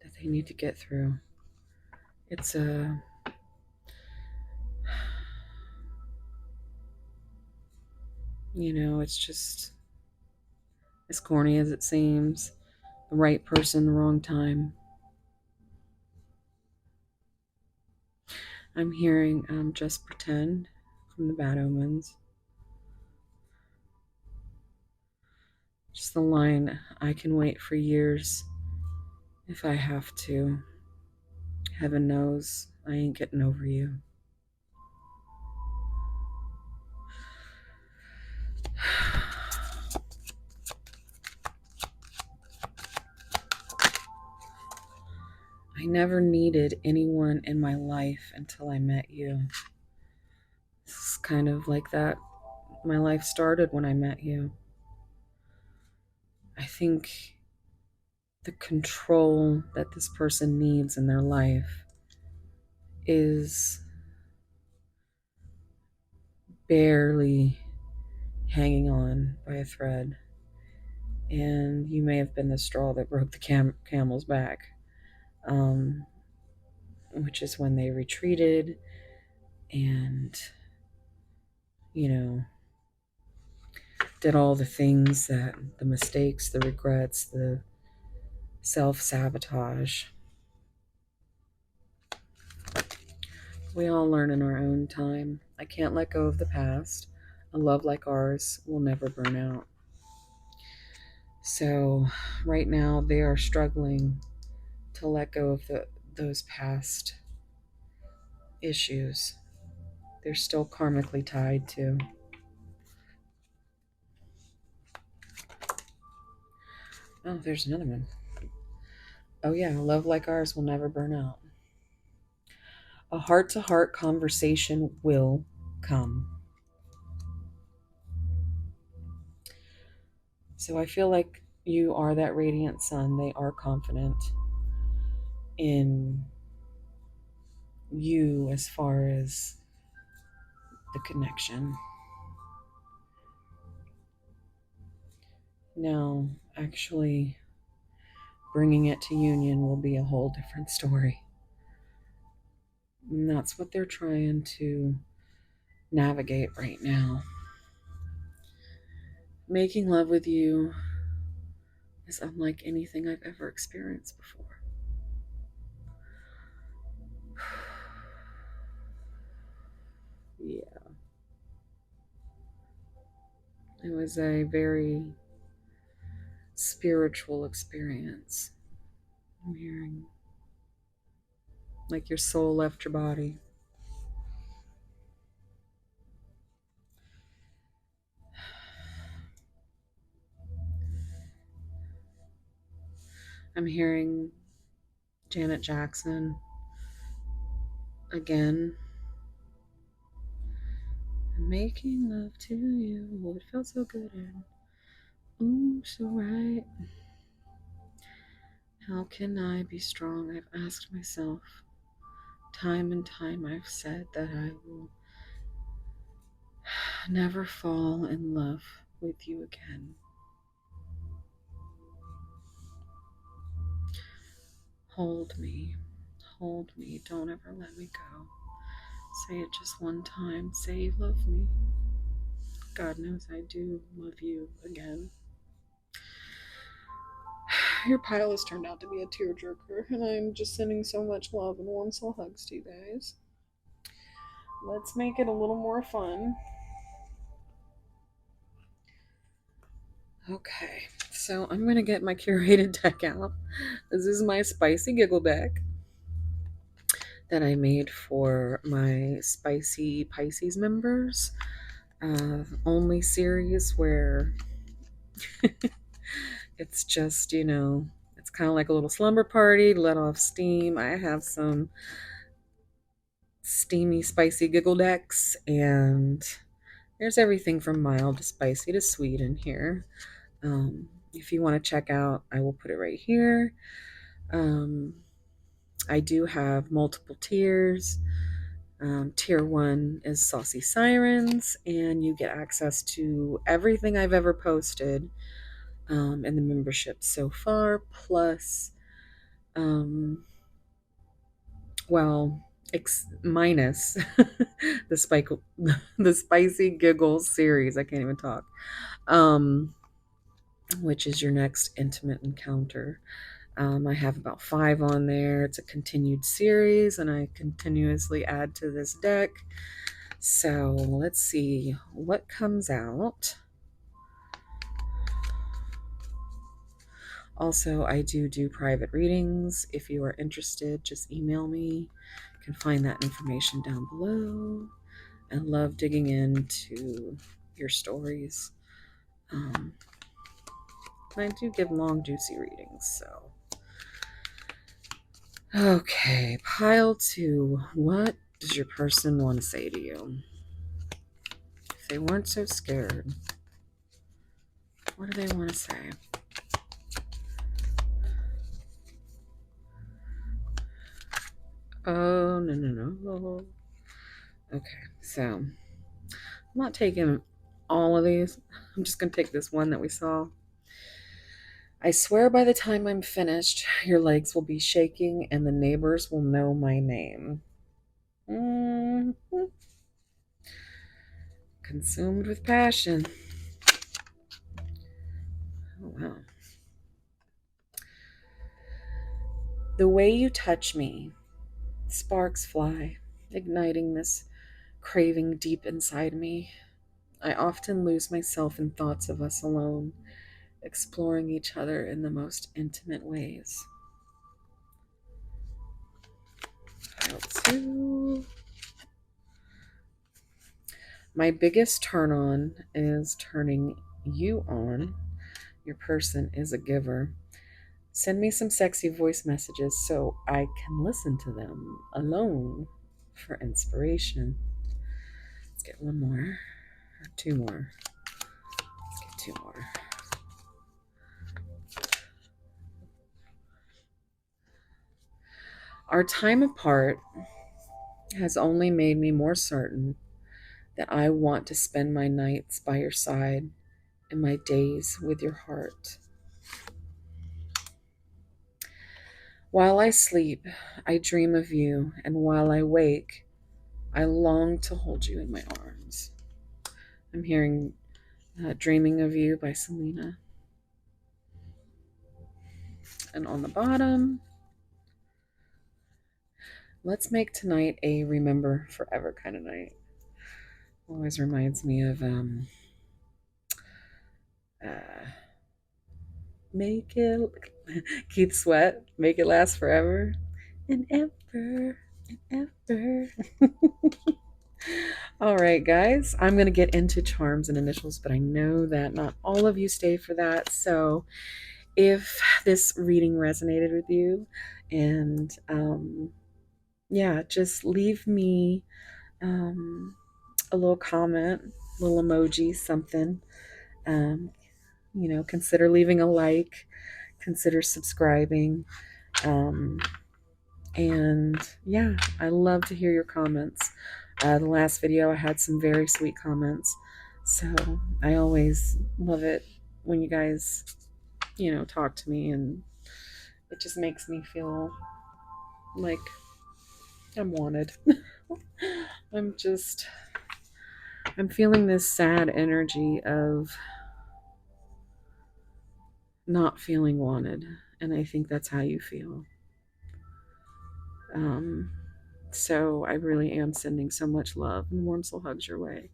that they need to get through. It's it's just as corny as it seems. The right person, the wrong time. I'm hearing just pretend from the bad omens. Just the line, I can wait for years if I have to. Heaven knows I ain't getting over you. I never needed anyone in my life until I met you. It's kind of like that. My life started when I met you. I think the control that this person needs in their life is barely hanging on by a thread. And you may have been the straw that broke the camel's back, which is when they retreated and, did all the things the mistakes, the regrets, the self-sabotage. We all learn in our own time. I can't let go of the past. A love like ours will never burn out. So right now they are struggling to let go of those past issues. They're still karmically tied to. Oh, there's another one. Oh yeah, a love like ours will never burn out. A heart-to-heart conversation will come. So I feel like you are that radiant sun. They are confident in you as far as the connection. Now, actually, bringing it to union will be a whole different story. And that's what they're trying to navigate right now. Making love with you is unlike anything I've ever experienced before. Yeah. It was a very spiritual experience. I'm hearing like your soul left your body. I'm hearing Janet Jackson again. Making love to you, oh, it felt so good and ooh, so right. How can I be strong? I've asked myself time and time. I've said that I will never fall in love with you again. Hold me, don't ever let me go. Say it just one time. Say you love me. God knows I do love you again. Your pile has turned out to be a tearjerker, and I'm just sending so much love and warm soul hugs to you guys. Let's make it a little more fun. Okay, so I'm going to get my curated deck out. This is my spicy giggle deck that I made for my spicy Pisces members. Only series where it's just, it's kind of like a little slumber party, let off steam. I have some steamy, spicy giggle decks, and there's everything from mild to spicy to sweet in here. If you want to check out, I will put it right here. I do have multiple tiers. Tier 1 is Saucy Sirens, and you get access to everything I've ever posted in the membership so far, plus, minus the Spicy Giggles series. I can't even talk. Which is your next intimate encounter. I have about 5 on there. It's a continued series, and I continuously add to this deck. So let's see what comes out. Also, I do private readings. If you are interested, just email me. You can find that information down below. I love digging into your stories. I do give long, juicy readings, so. Okay, pile 2. What does your person want to say to you? If they weren't so scared, what do they want to say? Oh, no. Okay, so I'm not taking all of these. I'm just going to take this one that we saw. I swear by the time I'm finished, your legs will be shaking and the neighbors will know my name. Consumed with passion. Oh, wow. The way you touch me, sparks fly, igniting this craving deep inside me. I often lose myself in thoughts of us alone, exploring each other in the most intimate ways. Pile 2. My biggest turn on is turning you on. Your person is a giver. Send me some sexy voice messages so I can listen to them alone for inspiration. Let's get one more, or 2 more. Let's get 2 more. Our time apart has only made me more certain that I want to spend my nights by your side and my days with your heart. While I sleep, I dream of you, and while I wake, I long to hold you in my arms. I'm hearing Dreaming of You by Selena. And on the bottom, let's make tonight a remember forever kind of night. Always reminds me of make it Keith Sweat, make it last forever and ever and ever. All right, guys, I'm going to get into charms and initials, but I know that not all of you stay for that. So if this reading resonated with you, and yeah, just leave me a little comment, little emoji, something. Consider leaving a like, consider subscribing. And yeah, I love to hear your comments. The last video, I had some very sweet comments. So I always love it when you guys, talk to me, and it just makes me feel like I'm wanted. I'm feeling this sad energy of not feeling wanted. And I think that's how you feel. So I really am sending so much love and warm soul hugs your way.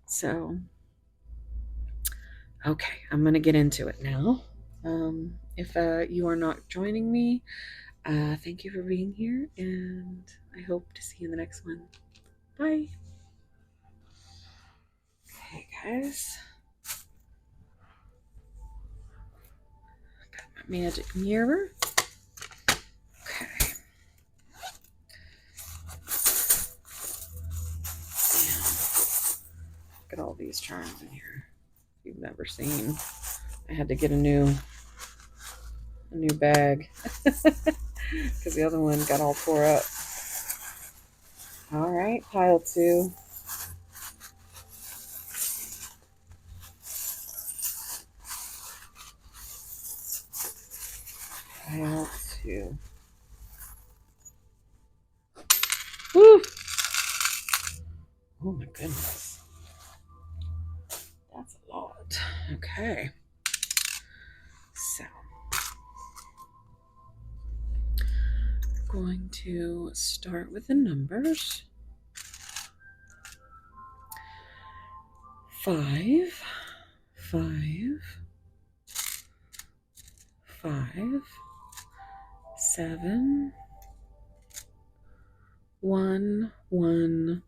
So Okay, I'm going to get into it now. If you are not joining me, thank you for being here, and I hope to see you in the next one. Bye. Okay, guys. Got my magic mirror. Okay. Look at all these charms in here you've never seen. I had to get a new bag because the other one got all tore up. All right, pile 2. Pile 2. Woo! Oh my goodness. That's a lot. Okay. So, I'm going to start with the numbers. 5, 5, 5, 7, 1, 1,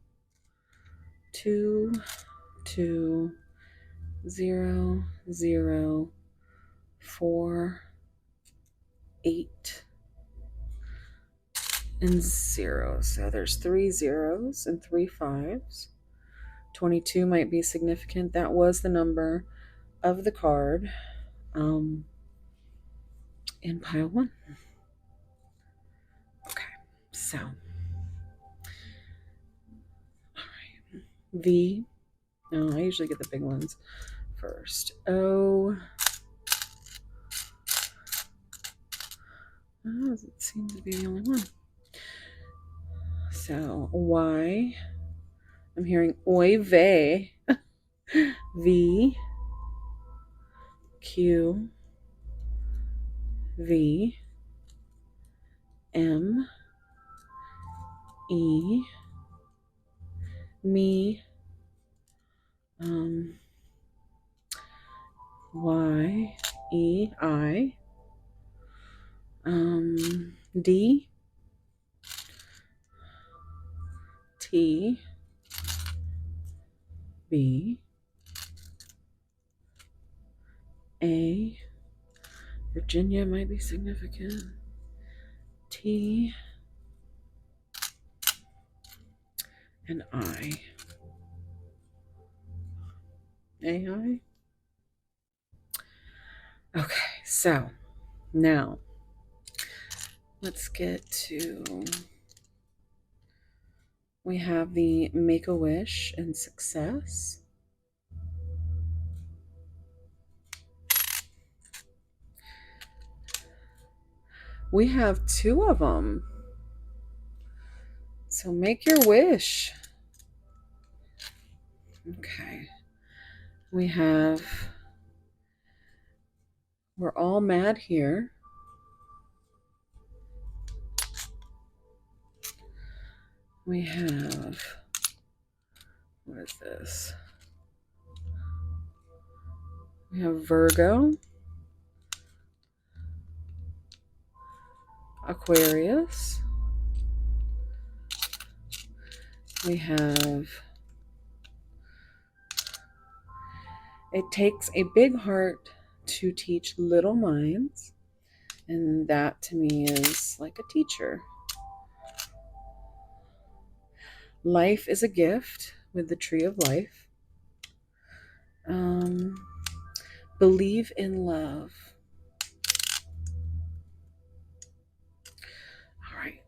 2, 2, 0, 0, 4, 8, and 0. So there's 3 zeros and 3 5s. 22 might be significant. That was the number of the card in pile 1. Okay, so all right. V. No, I usually get the big ones first. O. Oh, it seems to be the only one. So Y. I'm hearing oy vey. V. Q. V. M. E. Me. Y. E. I. D. T. B. A. Virginia might be significant. T. And I. AI. Okay, so now let's get to, we have the Make-A-Wish and Success. We have 2 of them. So make your wish. Okay. We have, we're all mad here. We have, what is this? We have Virgo, Aquarius. We have, it takes a big heart to teach little minds. And that to me is like a teacher. Life is a gift with the Tree of Life. Believe in love. All right.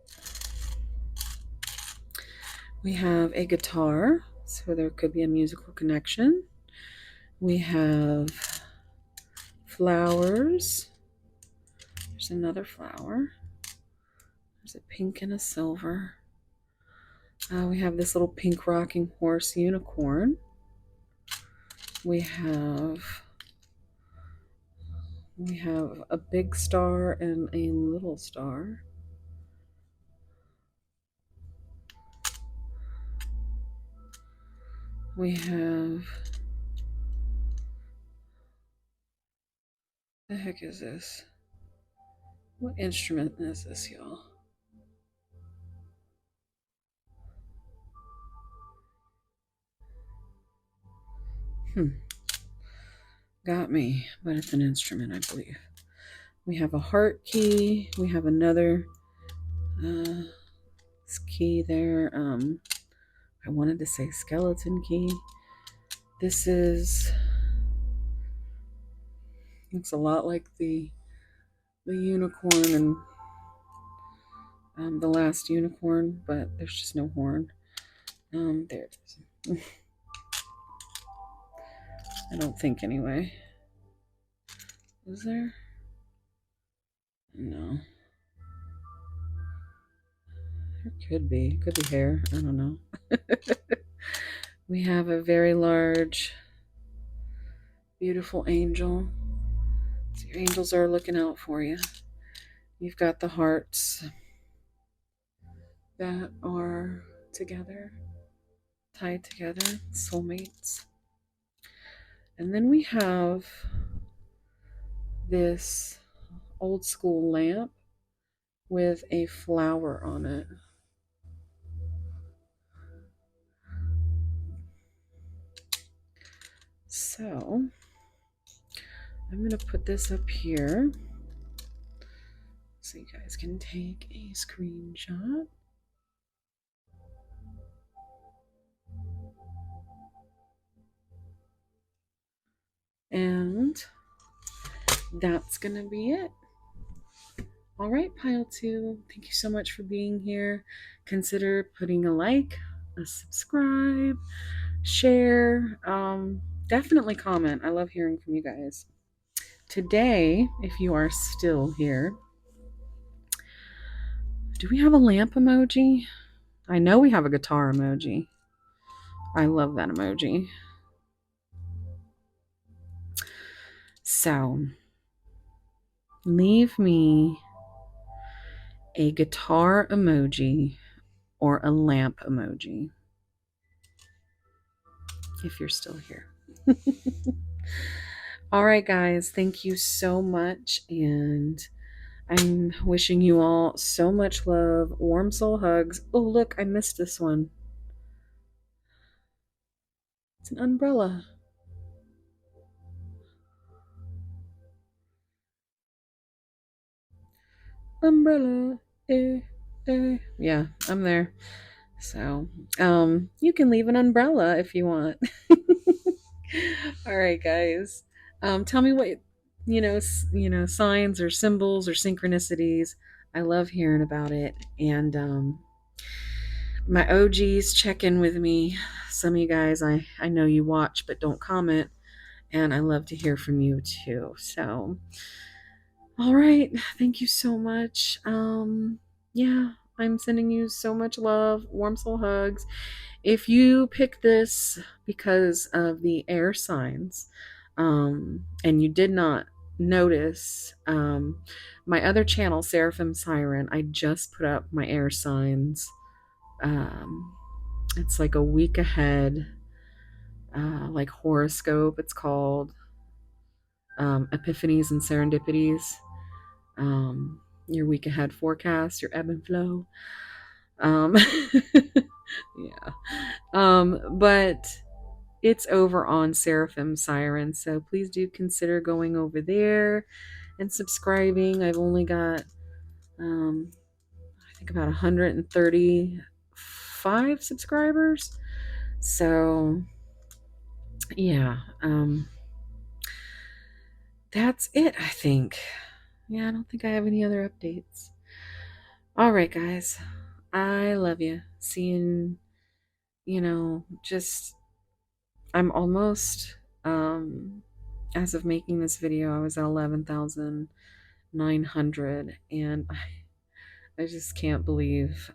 We have a guitar, so there could be a musical connection. We have flowers. There's another flower. There's a pink and a silver. We have this little pink rocking horse unicorn. We have a big star and a little star. We have The heck is this? What instrument is this, y'all? Got me, but it's an instrument, I believe. We have a heart key. We have another key there. I wanted to say skeleton key. This looks a lot like the unicorn and the last unicorn, but there's just no horn. There it is. I don't think anyway. Is there? No. There could be. Could be hair. I don't know. We have a very large, beautiful angel. So your angels are looking out for you. You've got the hearts that are together, tied together, soulmates. And then we have this old school lamp with a flower on it. So I'm going to put this up here so you guys can take a screenshot. And that's going to be it. All right, pile 2, thank you so much for being here. Consider putting a like, a subscribe, share, definitely comment. I love hearing from you guys. Today, if you are still here, do we have a lamp emoji? I know we have a guitar emoji. I love that emoji. So, leave me a guitar emoji or a lamp emoji if you're still here. All right, guys, thank you so much. And I'm wishing you all so much love, warm soul hugs. Oh, look, I missed this one. It's an umbrella. Umbrella. Yeah, I'm there. So, you can leave an umbrella if you want. All right, guys. Tell me what signs or symbols or synchronicities. I love hearing about it. And my OGs check in with me. Some of you guys, I know you watch but don't comment, and I love to hear from you too. So, all right, thank you so much. Yeah, I'm sending you so much love, warm soul hugs. If you pick this because of the air signs, and you did not notice, my other channel, Seraphim Siren, I just put up my air signs. It's like a week ahead, like horoscope, it's called, Epiphanies and Serendipities. Your week ahead forecast, your ebb and flow. Yeah. But it's over on Seraphim Siren, so please do consider going over there and subscribing. I've only got I think about 135 subscribers. So yeah, that's it, I think. Yeah, I don't think I have any other updates. All right, guys. I love you. Seeing, just I'm almost as of making this video, I was at 11,900, and I just can't believe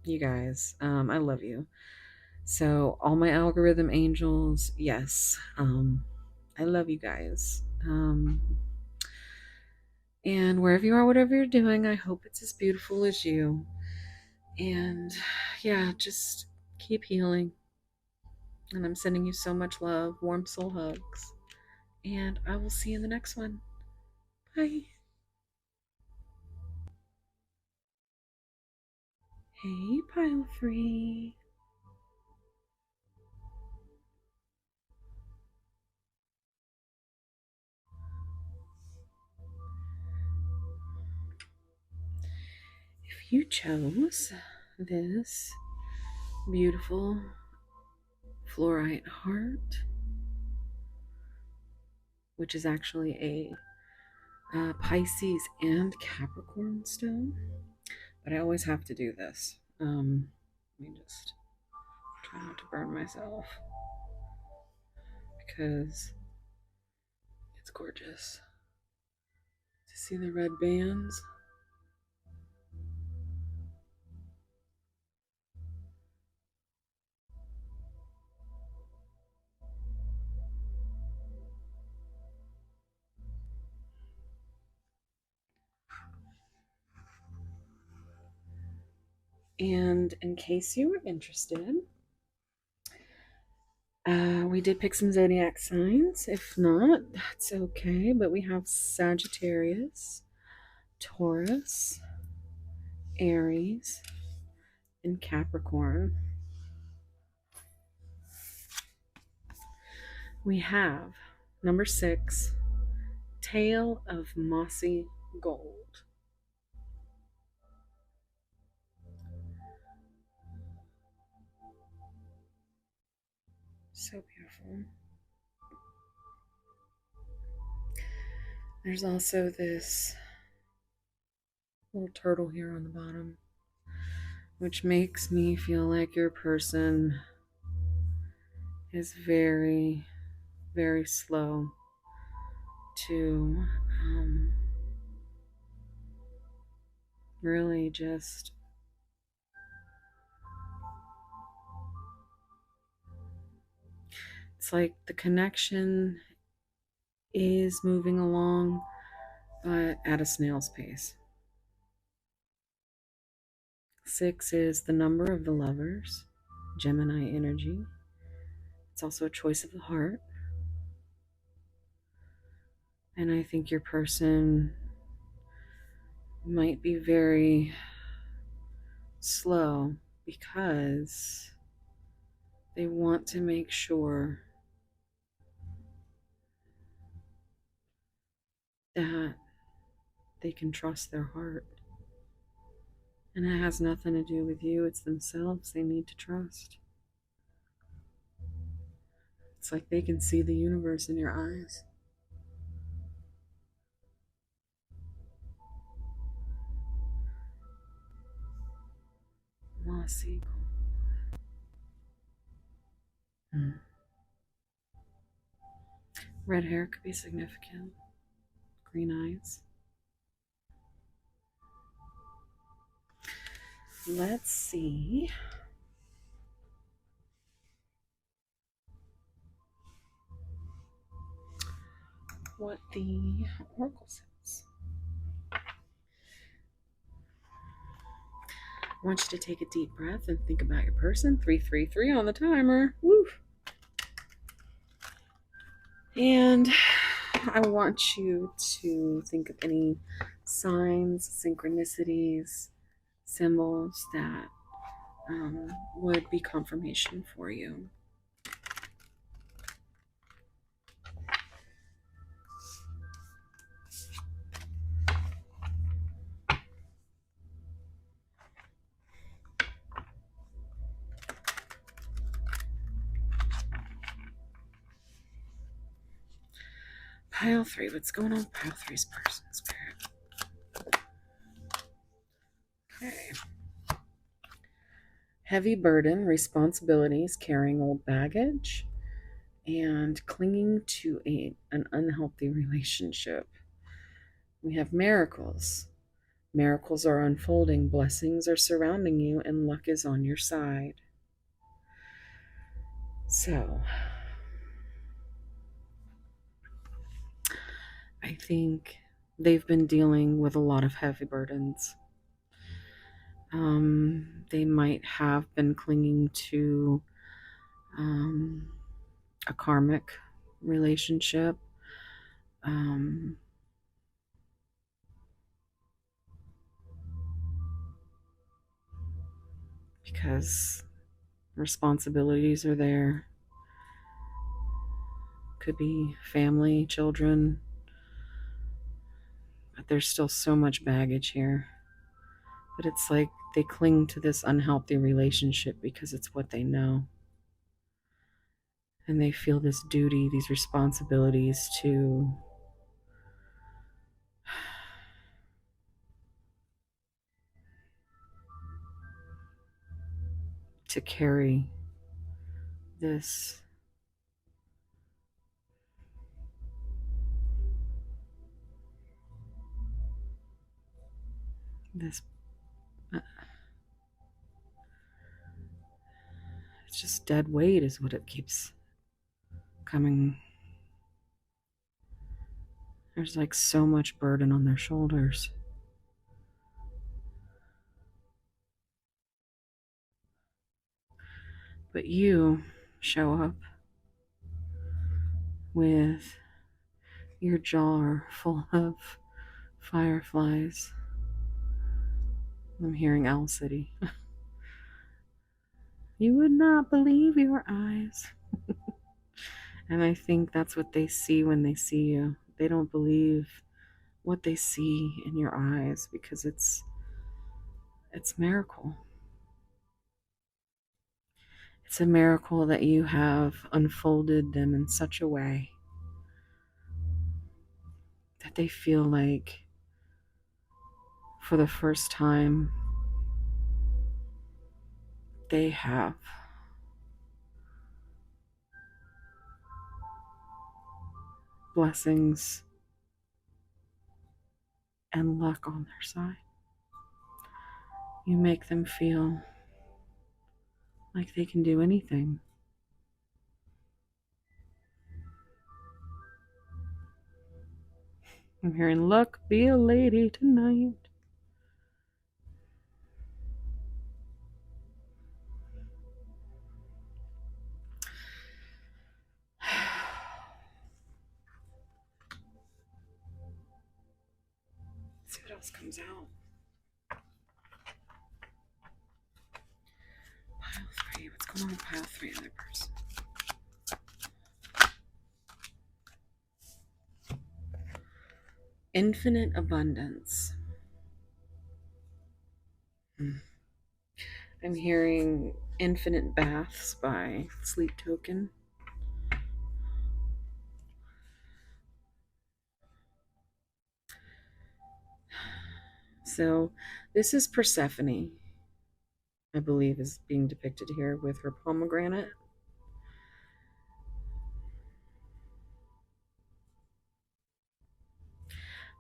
you guys. I love you. So all my algorithm angels, yes. I love you guys. And wherever you are, whatever you're doing, I hope it's as beautiful as you. And yeah, just keep healing. And I'm sending you so much love, warm soul hugs. And I will see you in the next one. Bye. Hey, pile 3. If you chose this beautiful fluorite heart, which is actually a Pisces and Capricorn stone, but I always have to do this. Let me just try not to burn myself because it's gorgeous to see the red bands. And in case you were interested, we did pick some zodiac signs. If not, that's okay. But we have Sagittarius, Taurus, Aries, and Capricorn. We have number 6, Tail of Mossy Gold. So beautiful. There's also this little turtle here on the bottom, which makes me feel like your person is very, very slow to really just it's like the connection is moving along, but at a snail's pace. 6 is the number of the lovers, Gemini energy. It's also a choice of the heart. And I think your person might be very slow because they want to make sure that they can trust their heart. And it has nothing to do with you, it's themselves they need to trust. It's like they can see the universe in your eyes. Mossy gold. Red hair could be significant. Green eyes. Let's see what the oracle says. I want you to take a deep breath and think about your person. 333 on the timer. Woo! And I want you to think of any signs, synchronicities, symbols that would be confirmation for you. Pile 3, what's going on with Pile 3's person, spirit? Okay. Heavy burden, responsibilities, carrying old baggage, and clinging to an unhealthy relationship. We have miracles. Miracles are unfolding, blessings are surrounding you, and luck is on your side. So, I think they've been dealing with a lot of heavy burdens. They might have been clinging to a karmic relationship, Um, because responsibilities are there. Could be family, children, but there's still so much baggage here. But it's like they cling to this unhealthy relationship because it's what they know. And they feel this duty, these responsibilities to carry this this it's just dead weight is what it keeps coming. There's like so much burden on their shoulders. But you show up with your jar full of fireflies. I'm hearing Owl City. You would not believe your eyes. And I think that's what they see when they see you. They don't believe what they see in your eyes because it's miracle. It's a miracle that you have unfolded them in such a way that they feel like for the first time they have blessings and luck on their side. You make them feel like they can do anything. I'm hearing luck, be a lady tonight. Let's see what else comes out. Pile 3. What's going on with pile 3 other person? Infinite abundance. I'm hearing Infinite Baths by Sleep Token. So this is Persephone, I believe, is being depicted here with her pomegranate.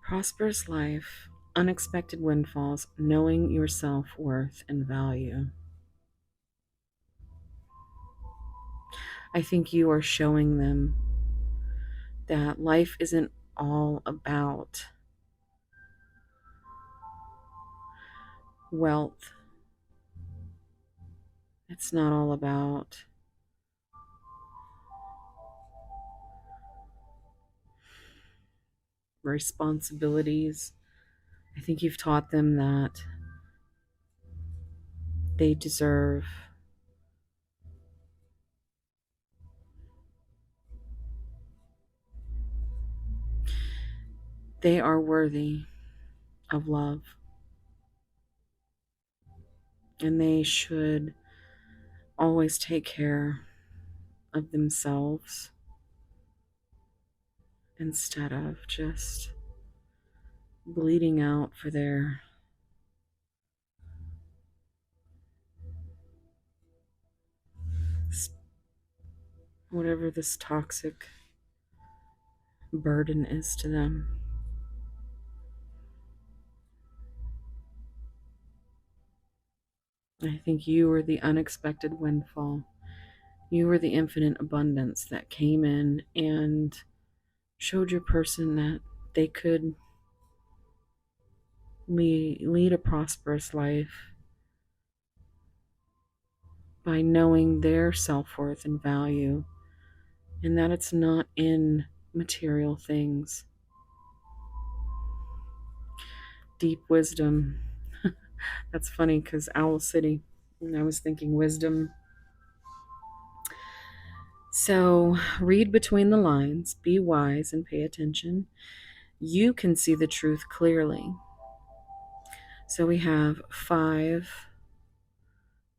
Prosperous life, unexpected windfalls, knowing your self-worth and value. I think you are showing them that life isn't all about wealth. It's not all about responsibilities. I think you've taught them that they deserve they are worthy of love, and they should always take care of themselves instead of just bleeding out for their whatever this toxic burden is to them. I think you were the unexpected windfall. You were the infinite abundance that came in and showed your person that they could lead a prosperous life by knowing their self-worth and value, and that it's not in material things. deep wisdom. That's funny because Owl City, and I was thinking wisdom. So read between the lines, be wise, and pay attention. You can see the truth clearly. So we have 5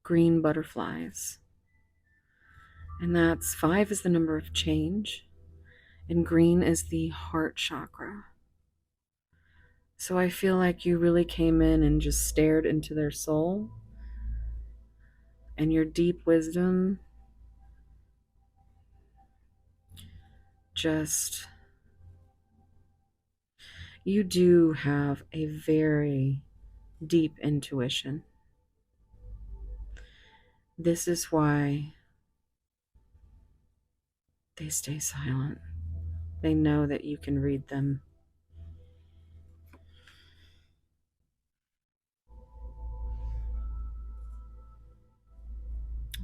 green butterflies. And that's 5 is the number of change, and green is the heart chakra. So I feel like you really came in and just stared into their soul, and your deep wisdom just, you do have a very deep intuition. This is why they stay silent. They know that you can read them.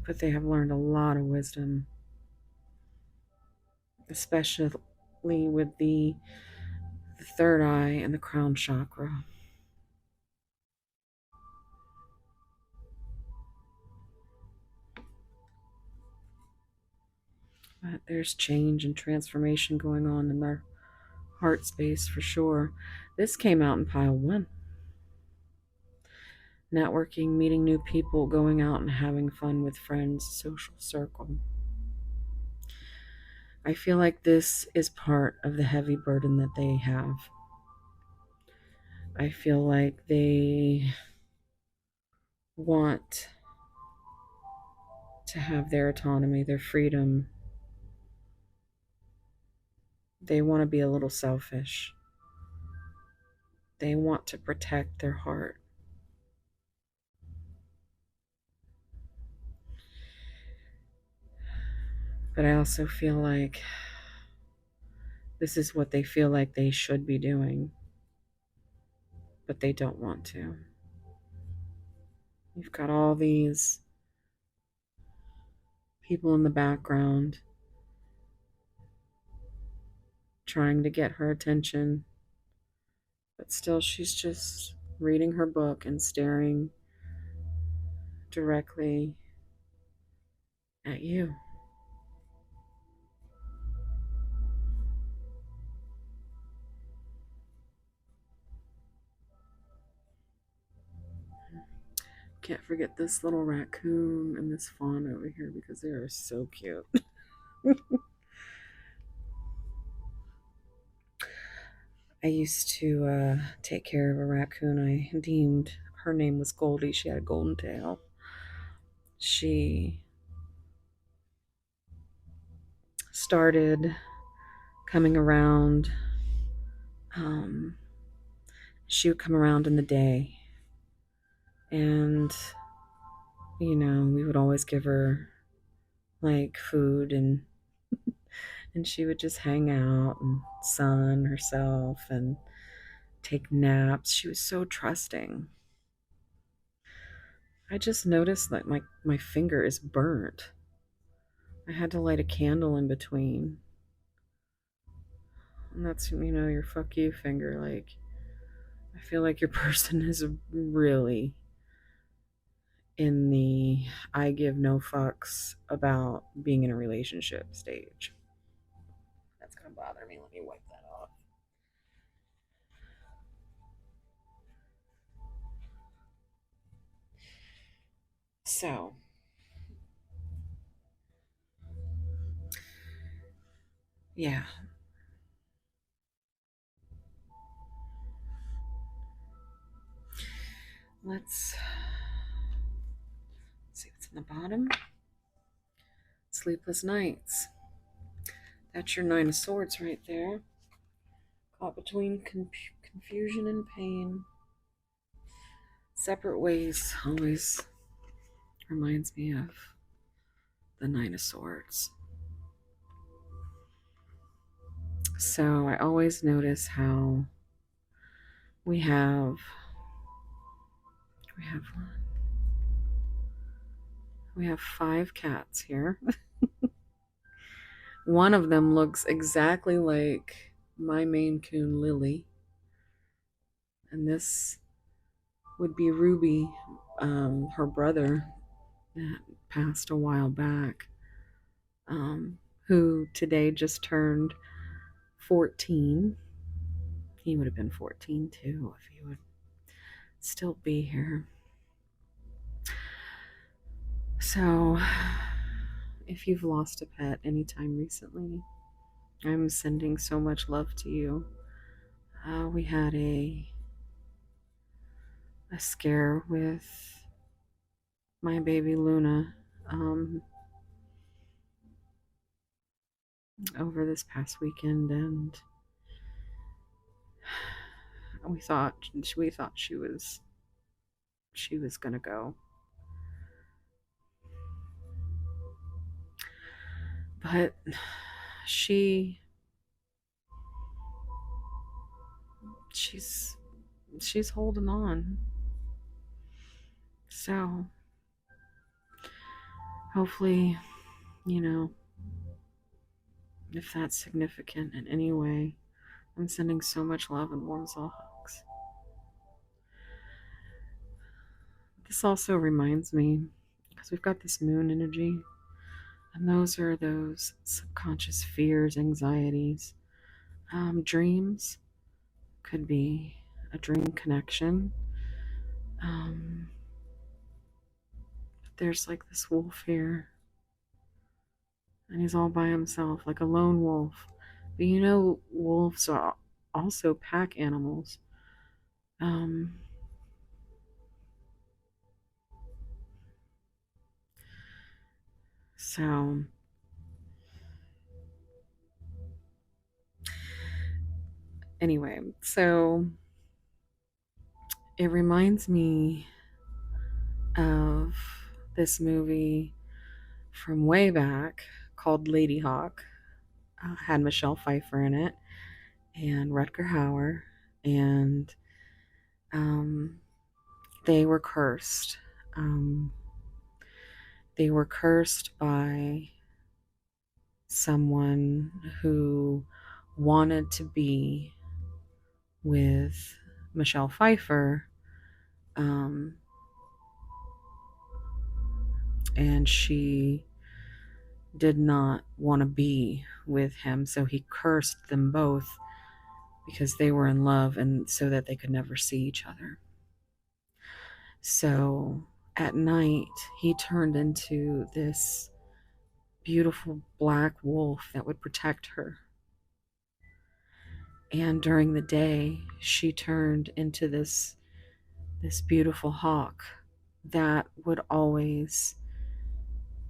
But they have learned a lot of wisdom, especially with the third eye and the crown chakra. But there's change and transformation going on in their heart space for sure. This came out in pile 1. Networking, meeting new people, going out and having fun with friends, social circle. I feel like this is part of the heavy burden that they have. I feel like they want to have their autonomy, their freedom. They want to be a little selfish. They want to protect their heart. But I also feel like this is what they feel like they should be doing, but they don't want to. You've got all these people in the background trying to get her attention, but still she's just reading her book and staring directly at you. Can't forget this little raccoon and this fawn over here because they are so cute. I used to take care of a raccoon. I deemed her name was Goldie. She had a golden tail. She started coming around. She would come around in the day, and we would always give her like food, and she would just hang out and sun herself and take naps. She was so trusting. I just noticed that my finger is burnt. I had to light a candle in between. And that's, your fuck you finger. Like, I feel like your person is really in the I give no fucks about being in a relationship stage. That's going to bother me. Let me wipe that off. So, yeah. Let's see what's in the bottom. Sleepless nights. That's your 9 of Swords right there. Caught between confusion and pain. Separate ways always reminds me of the 9 of Swords. So I always notice how we have one. We have 5 cats here. One of them looks exactly like my Maine Coon Lily. And this would be Ruby, her brother that passed a while back, who today just turned 14. He would have been 14 too if he would still be here. So, if you've lost a pet anytime recently, I'm sending so much love to you. We had a scare with my baby Luna over this past weekend, and we thought she was gonna go, but she's holding on. So hopefully, if that's significant in any way, I'm sending so much love and warm soul hugs. This also reminds me, because we've got this moon energy, and those are those subconscious fears, anxieties, dreams. Could be a dream connection. There's like this wolf here, and he's all by himself, like a lone wolf. But wolves are also pack animals. So anyway, so it reminds me of this movie from way back called Lady Hawk. Had Michelle Pfeiffer in it and Rutger Hauer, and they were cursed. They were cursed by someone who wanted to be with Michelle Pfeiffer, and she did not want to be with him, so he cursed them both because they were in love and so that they could never see each other. So at night, he turned into this beautiful black wolf that would protect her. And during the day, she turned into this beautiful hawk that would always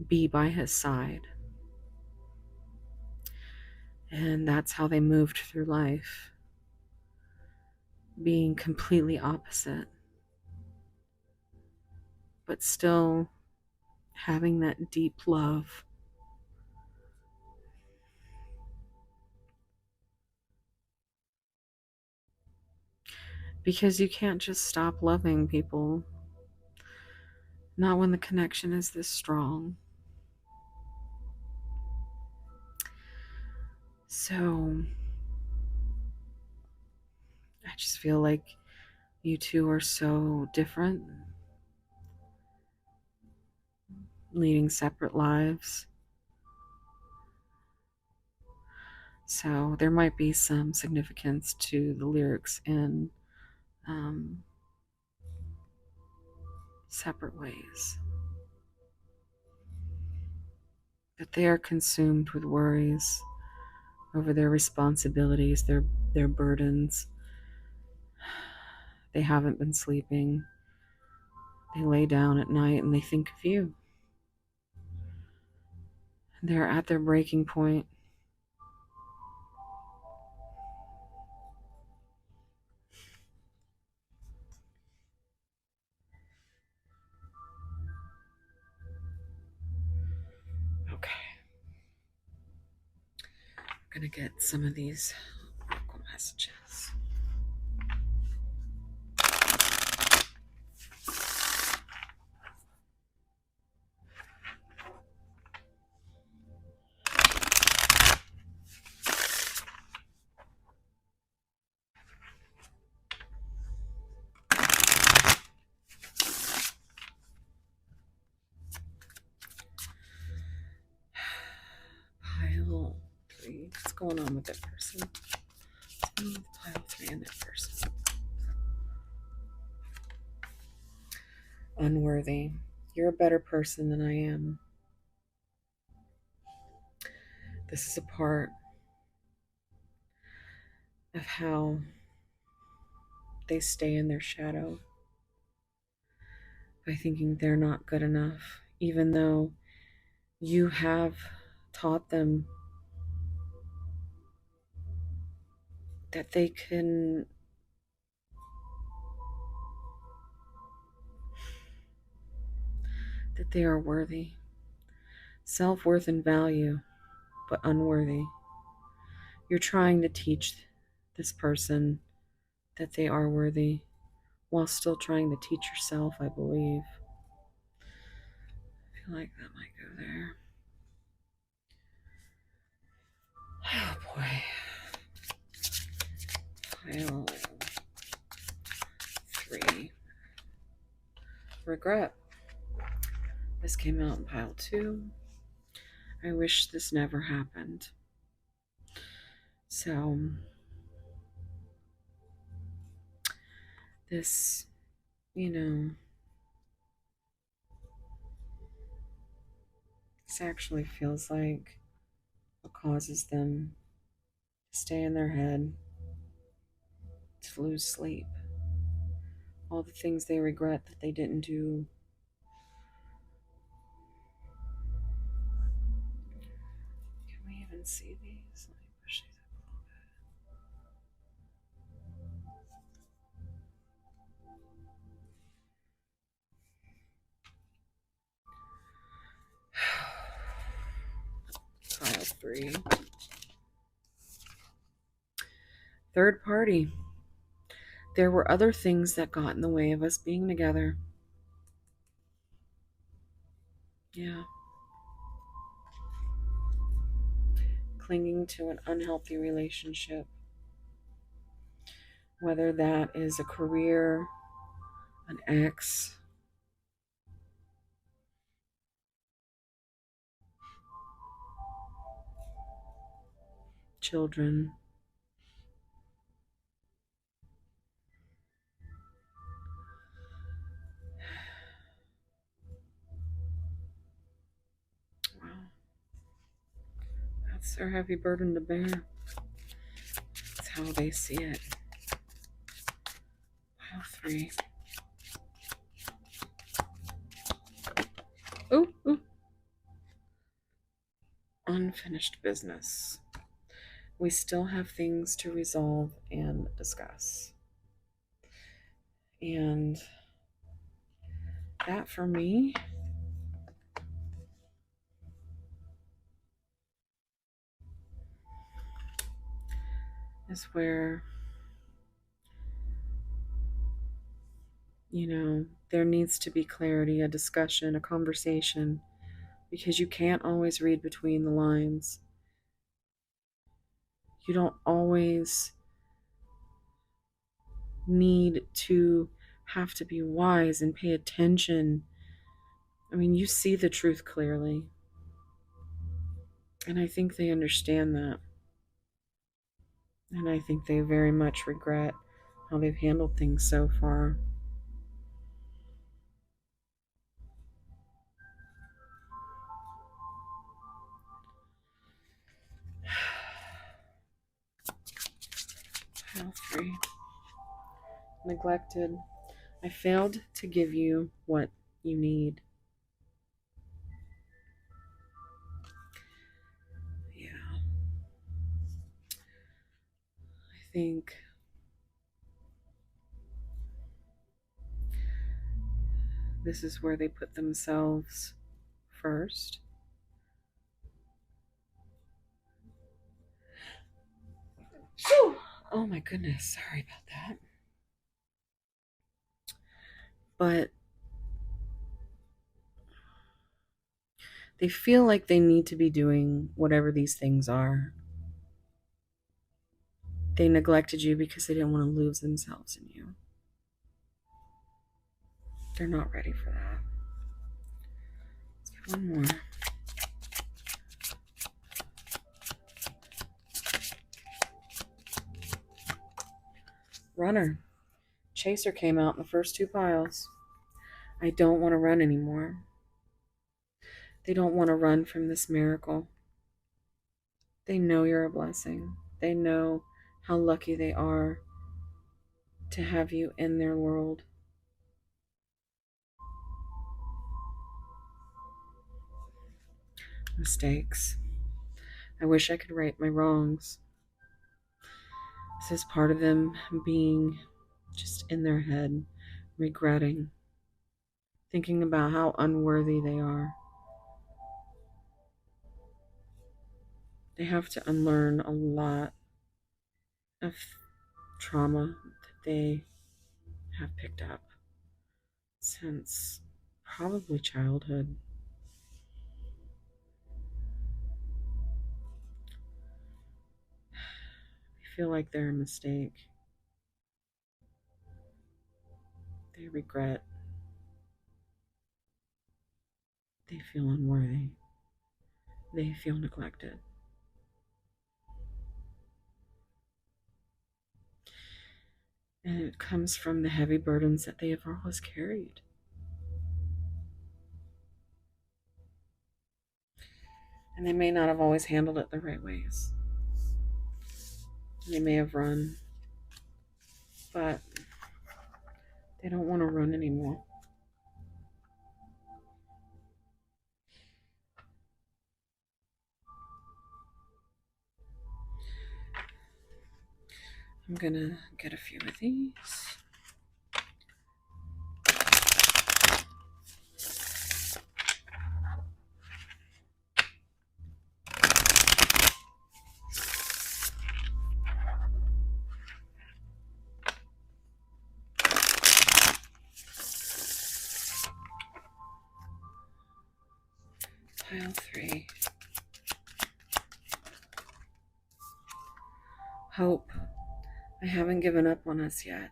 be by his side. And that's how they moved through life, being completely opposite, but still having that deep love. Because you can't just stop loving people, not when the connection is this strong. So I just feel like you two are so different, leading separate lives. So there might be some significance to the lyrics in separate ways. But they are consumed with worries over their responsibilities, their burdens. They haven't been sleeping. They lay down at night and they think of you. They're at their breaking point. Okay. I'm going to get some of these messages. going on with that person? What's going on with pile 3 and that person? Unworthy. You're a better person than I am. This is a part of how they stay in their shadow by thinking they're not good enough, even though you have taught them that they can that they are worthy. Self-worth and value, but unworthy. You're trying to teach this person that they are worthy while still trying to teach yourself, I believe. I feel like that might go there. Oh boy. Pile 3. Regret. This came out in pile 2. I wish this never happened. So, this, this actually feels like what causes them to stay in their head, to lose sleep. All the things they regret that they didn't do. Can we even see these? Let me push these up a little bit. Pile 3. Third party. There were other things that got in the way of us being together. Yeah. Clinging to an unhealthy relationship. Whether that is a career, an ex, children. Wow. That's their heavy burden to bear. That's how they see it. Pile 3. Ooh. Unfinished business. We still have things to resolve and discuss. And that for me is where, there needs to be clarity, a discussion, a conversation, because you can't always read between the lines. You don't always need to have to be wise and pay attention. I mean, you see the truth clearly. And I think they understand that. And I think they very much regret how they've handled things so far. Pile 3. Neglected. I failed to give you what you need. Yeah. I think this is where they put themselves first. Whew. Oh my goodness, sorry about that. But they feel like they need to be doing whatever these things are. They neglected you because they didn't want to lose themselves in you. They're not ready for that. Let's get one more. Runner. Chaser came out in the first two piles. I don't want to run anymore. They don't want to run from this miracle. They know you're a blessing. They know how lucky they are to have you in their world. Mistakes. I wish I could right my wrongs. This is part of them being just in their head, regretting, thinking about how unworthy they are. They have to unlearn a lot of trauma that they have picked up since probably childhood. They feel like they're a mistake. They regret. They feel unworthy. They feel neglected. And it comes from the heavy burdens that they have always carried. And they may not have always handled it the right ways. They may have run, but they don't want to run anymore. I'm going to get a few of these. Pile 3. Hope. I haven't given up on us yet.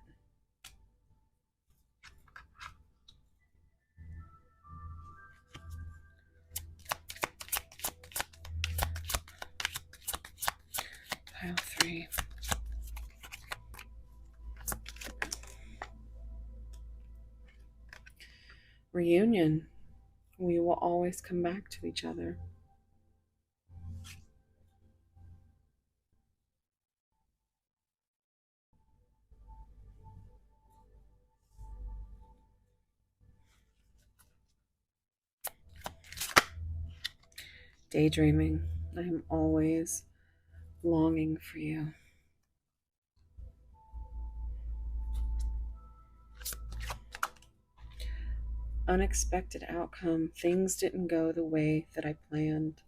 Pile 3. Reunion. We will always come back to each other. Daydreaming. I am always longing for you. Unexpected outcome. Things didn't go the way that I planned.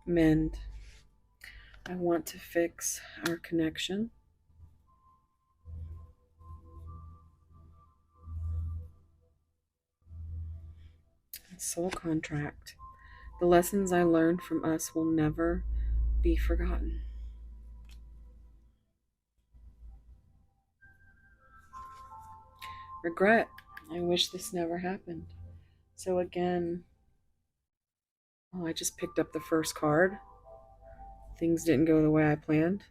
Mend. I want to fix our connection. Soul contract. The lessons I learned from us will never be forgotten. Regret. I wish this never happened. So again, oh, I just picked up the first card. Things didn't go the way I planned.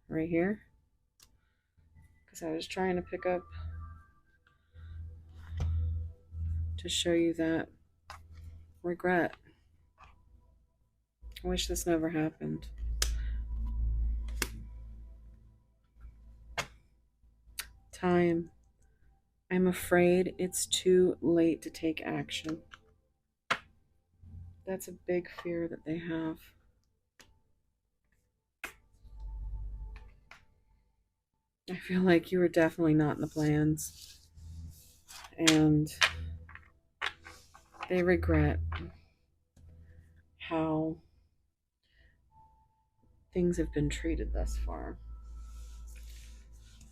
Right here. Because I was trying to pick up to show you that regret. I wish this never happened. Time. I'm afraid it's too late to take action. That's a big fear that they have. I feel like you were definitely not in the plans. And they regret how things have been treated thus far,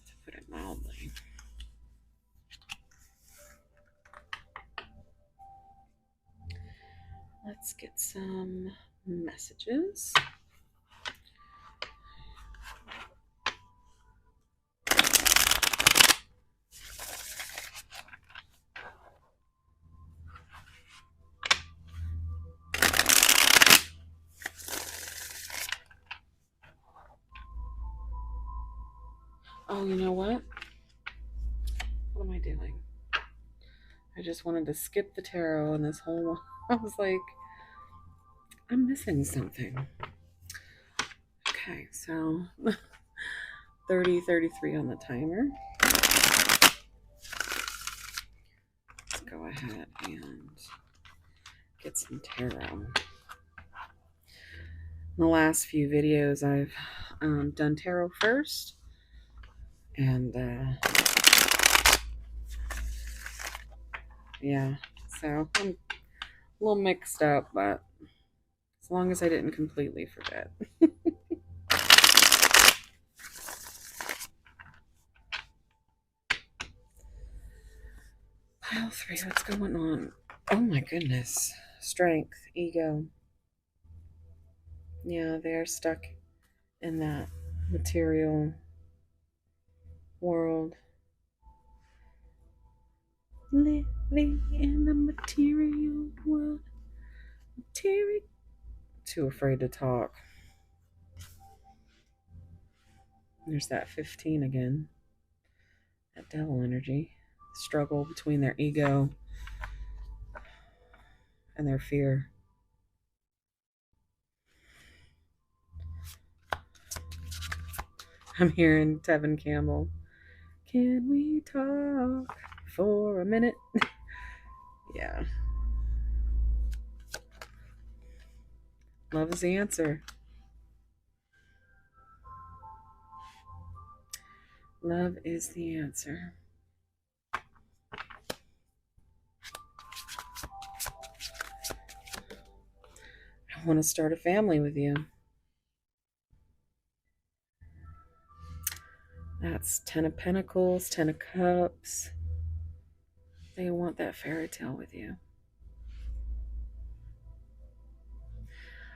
to put it mildly. Let's get some messages. Oh, you know what? What am I doing? I just wanted to skip the tarot and this whole... I was like, I'm missing something. Okay, so 33 on the timer. Let's go ahead and get some tarot. In the last few videos, I've done tarot first, and yeah, so I'm a little mixed up, but as long as I didn't completely forget. Pile 3, what's going on? Oh my goodness. Strength, ego. Yeah, they're stuck in that material world. Living in the material world. Material. Too afraid to talk. There's that 15 again. That devil energy. Struggle between their ego and their fear. I'm hearing Tevin Campbell. Can we talk for a minute? Yeah. Love is the answer. Love is the answer. I want to start a family with you. That's 10 of Pentacles, 10 of Cups. They want that fairy tale with you.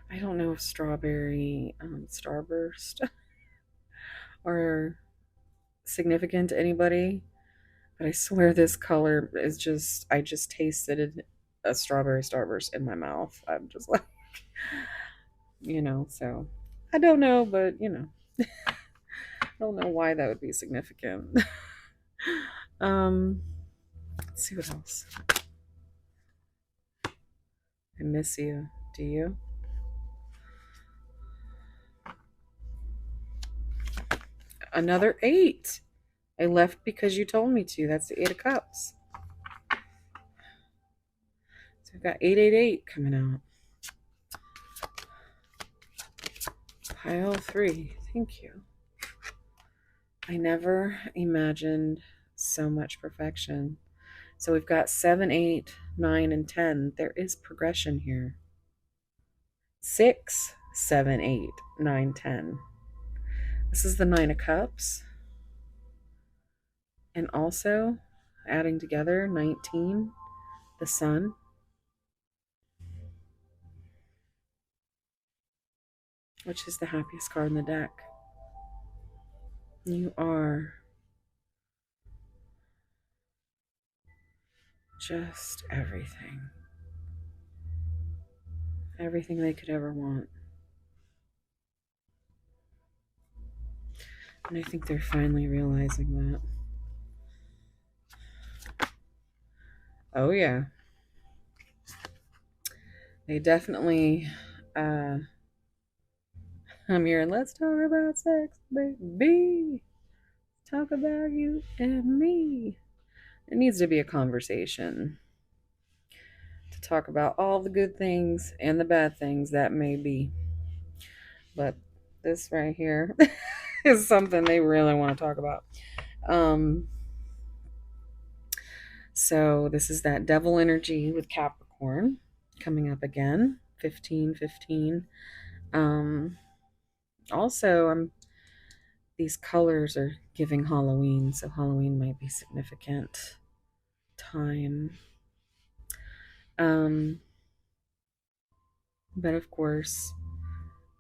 I don't know if strawberry starburst are significant to anybody, but I swear this color is just, I just tasted a strawberry starburst in my mouth. I'm just like, you know, so I don't know, but you know, I don't know why that would be significant. Let's see what else. I miss you. Do you? Another 8. I left because you told me to. That's the 8 of Cups. So I've got 888 coming out. Pile 3. Thank you. I never imagined so much perfection. So we've got 7, 8, 9, and 10. There is progression here. 6, 7, 8, 9, 10. This is the 9 of Cups. And also, adding together, 19, the Sun. Which is the happiest card in the deck. You are just everything. Everything they could ever want. And I think they're finally realizing that. Oh yeah. They definitely, I'm hearing, let's talk about sex, baby. Talk about you and me. It needs to be a conversation to talk about all the good things and the bad things that may be. But this right here is something they really want to talk about. So this is that devil energy with Capricorn coming up again. 15, 15. Also, these colors are giving Halloween, so Halloween might be significant time. But of course,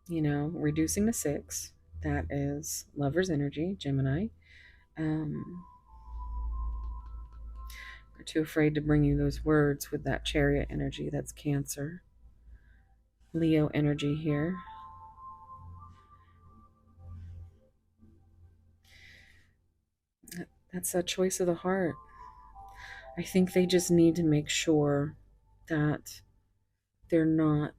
you know, reducing to 6, that is Lover's energy, Gemini. They're too afraid to bring you those words with that Chariot energy, that's Cancer. Leo energy here. That's a choice of the heart. I think they just need to make sure that they're not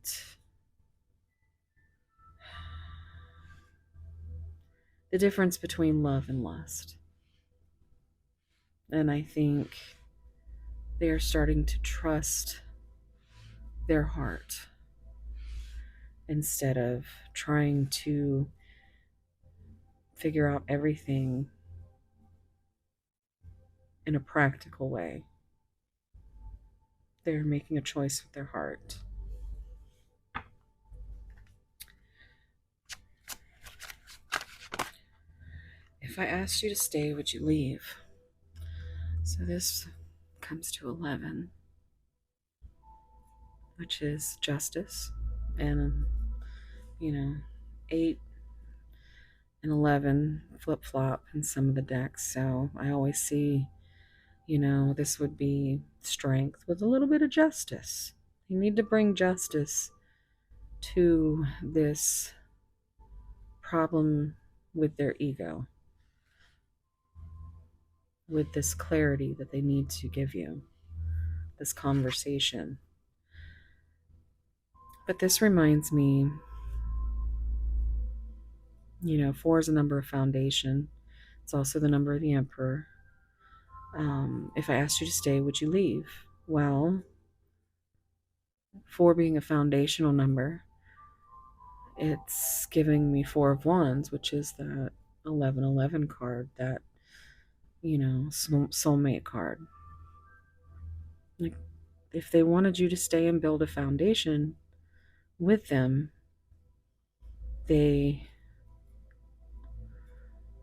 the difference between love and lust. And I think they are starting to trust their heart instead of trying to figure out everything in a practical way. They're making a choice with their heart. If I asked you to stay, would you leave? So this comes to 11, which is justice. And, 8 and 11 flip-flop in some of the decks. So I always see, this would be strength with a little bit of justice. You need to bring justice to this problem with their ego, with this clarity that they need to give you, this conversation. But this reminds me, 4 is a number of foundation. It's also the number of the emperor. If I asked you to stay, would you leave? Well, 4 being a foundational number, it's giving me 4 of wands, which is that 1111 card, that, soulmate card. Like, if they wanted you to stay and build a foundation with them, they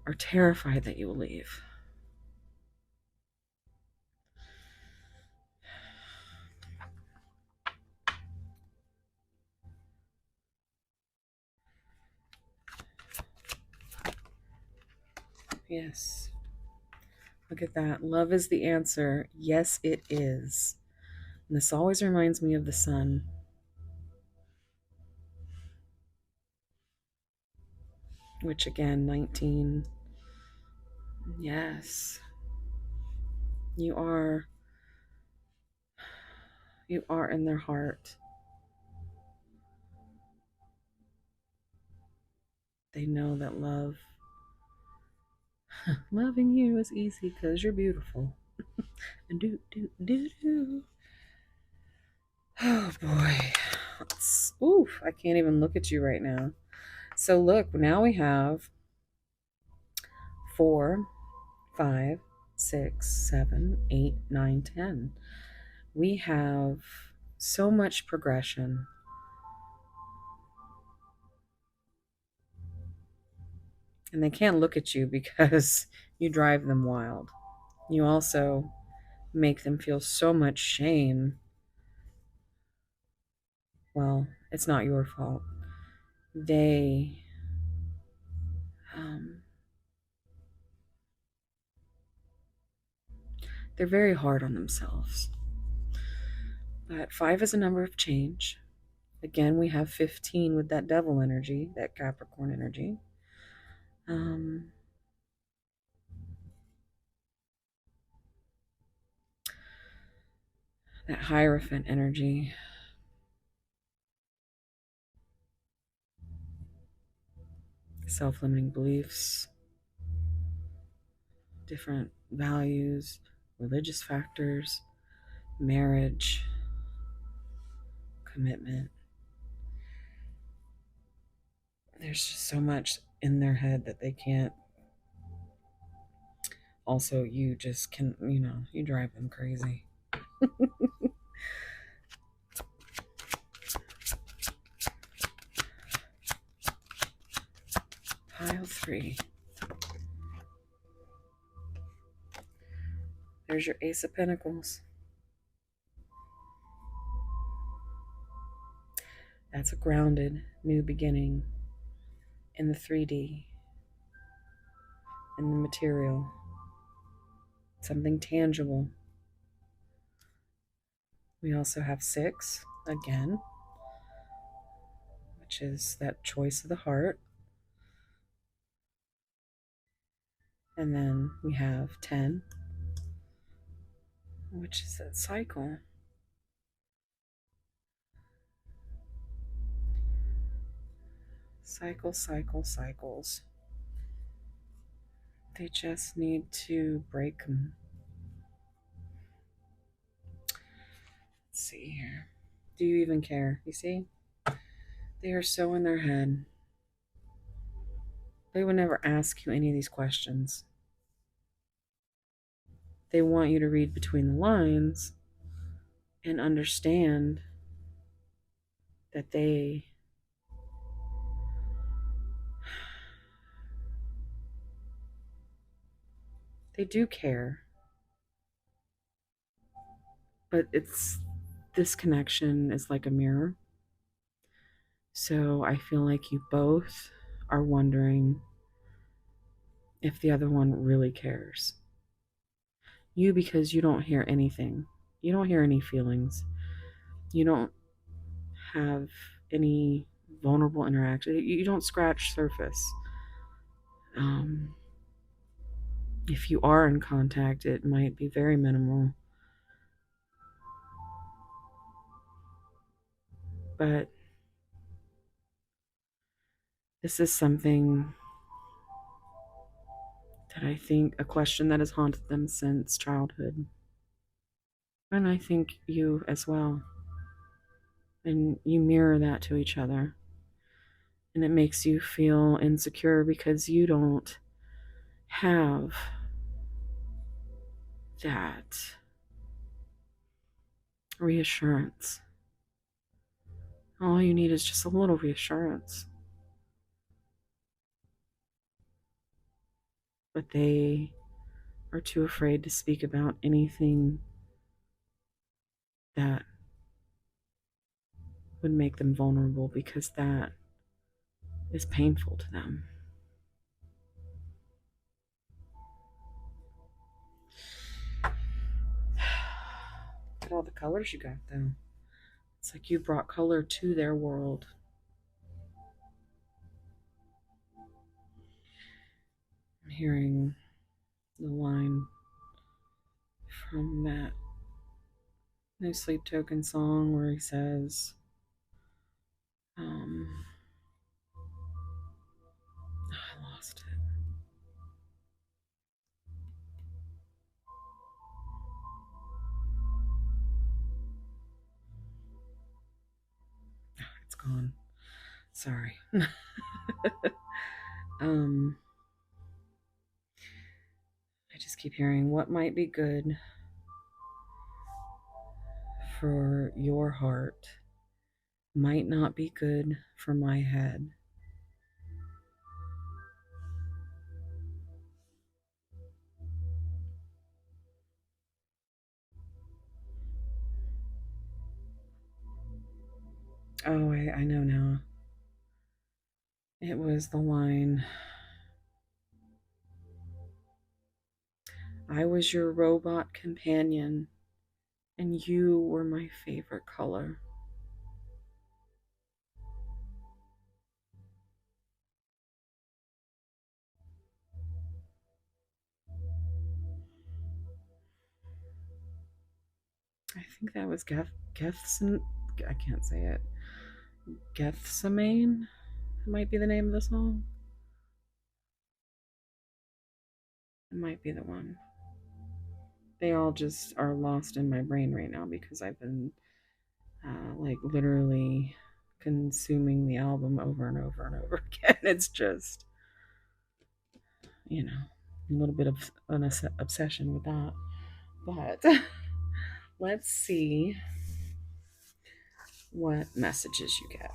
are terrified that you will leave. Yes. Look at that. Love is the answer. Yes, it is. And this always reminds me of the sun. Which again, 19. Yes. You are in their heart. They know that loving you is easy because you're beautiful. And do. Oh boy. Oof, I can't even look at you right now. So look, now we have 4, 5, 6, 7, 8, 9, 10. We have so much progression. And they can't look at you because you drive them wild. You also make them feel so much shame. Well, it's not your fault. They're very hard on themselves. But 5 is a number of change. Again, we have 15 with that devil energy, that Capricorn energy. That Hierophant energy. Self-limiting beliefs, different values, religious factors, marriage, commitment. There's just so much in their head that they can't. Also, you just can, you drive them crazy. Pile 3. There's your Ace of Pentacles. That's a grounded new beginning in the 3D, in the material, something tangible. We also have 6 again, which is that choice of the heart. And then we have 10, which is that cycle. Cycles. They just need to break them. Let's see here. Do you even care? You see? They are so in their head. They would never ask you any of these questions. They want you to read between the lines and understand that they do care. But this connection is like a mirror. So I feel like you both are wondering if the other one really cares. You, because you don't hear anything. You don't hear any feelings. You don't have any vulnerable interaction. You don't scratch surface. If you are in contact, it might be very minimal. But this is something that I think, a question that has haunted them since childhood. And I think you as well. And you mirror that to each other. And it makes you feel insecure because you don't have that reassurance. All you need is just a little reassurance. But they are too afraid to speak about anything that would make them vulnerable because that is painful to them. Look at all the colors you got, though. It's like you brought color to their world. I'm hearing the line from that No Sleep Token song where he says, I lost it. Oh, it's gone. Sorry. I just keep hearing what might be good for your heart might not be good for my head. Oh, I know now. It was the line, I was your robot companion, and you were my favorite color. I think that was Gethsemane. I can't say it. Gethsemane might be the name of the song. It might be the one. They all just are lost in my brain right now because I've been like literally consuming the album over and over and over again. It's just, a little bit of an obsession with that. But let's see what messages you get.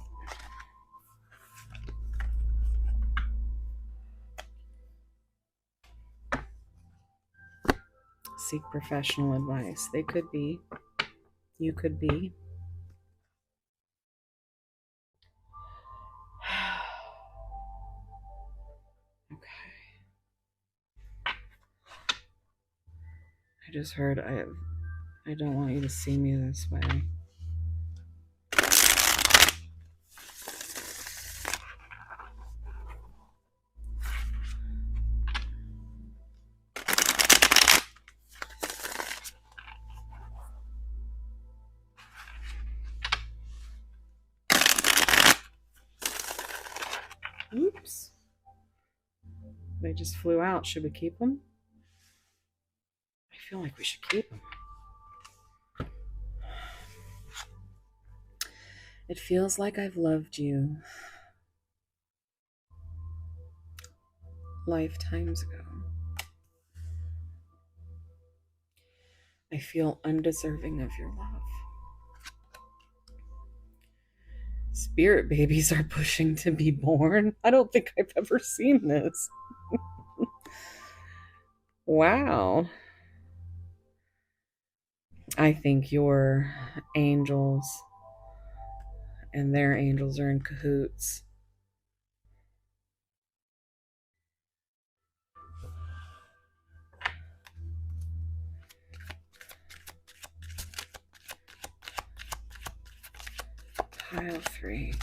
Seek professional advice. They could be. You could be. Okay. I just heard I don't want you to see me this way. Oops. They just flew out. Should we keep them? I feel like we should keep them. It feels like I've loved you lifetimes ago. I feel undeserving of your love. Spirit babies are pushing to be born. I don't think I've ever seen this. Wow. I think your angels and their angels are in cahoots. Pile 3.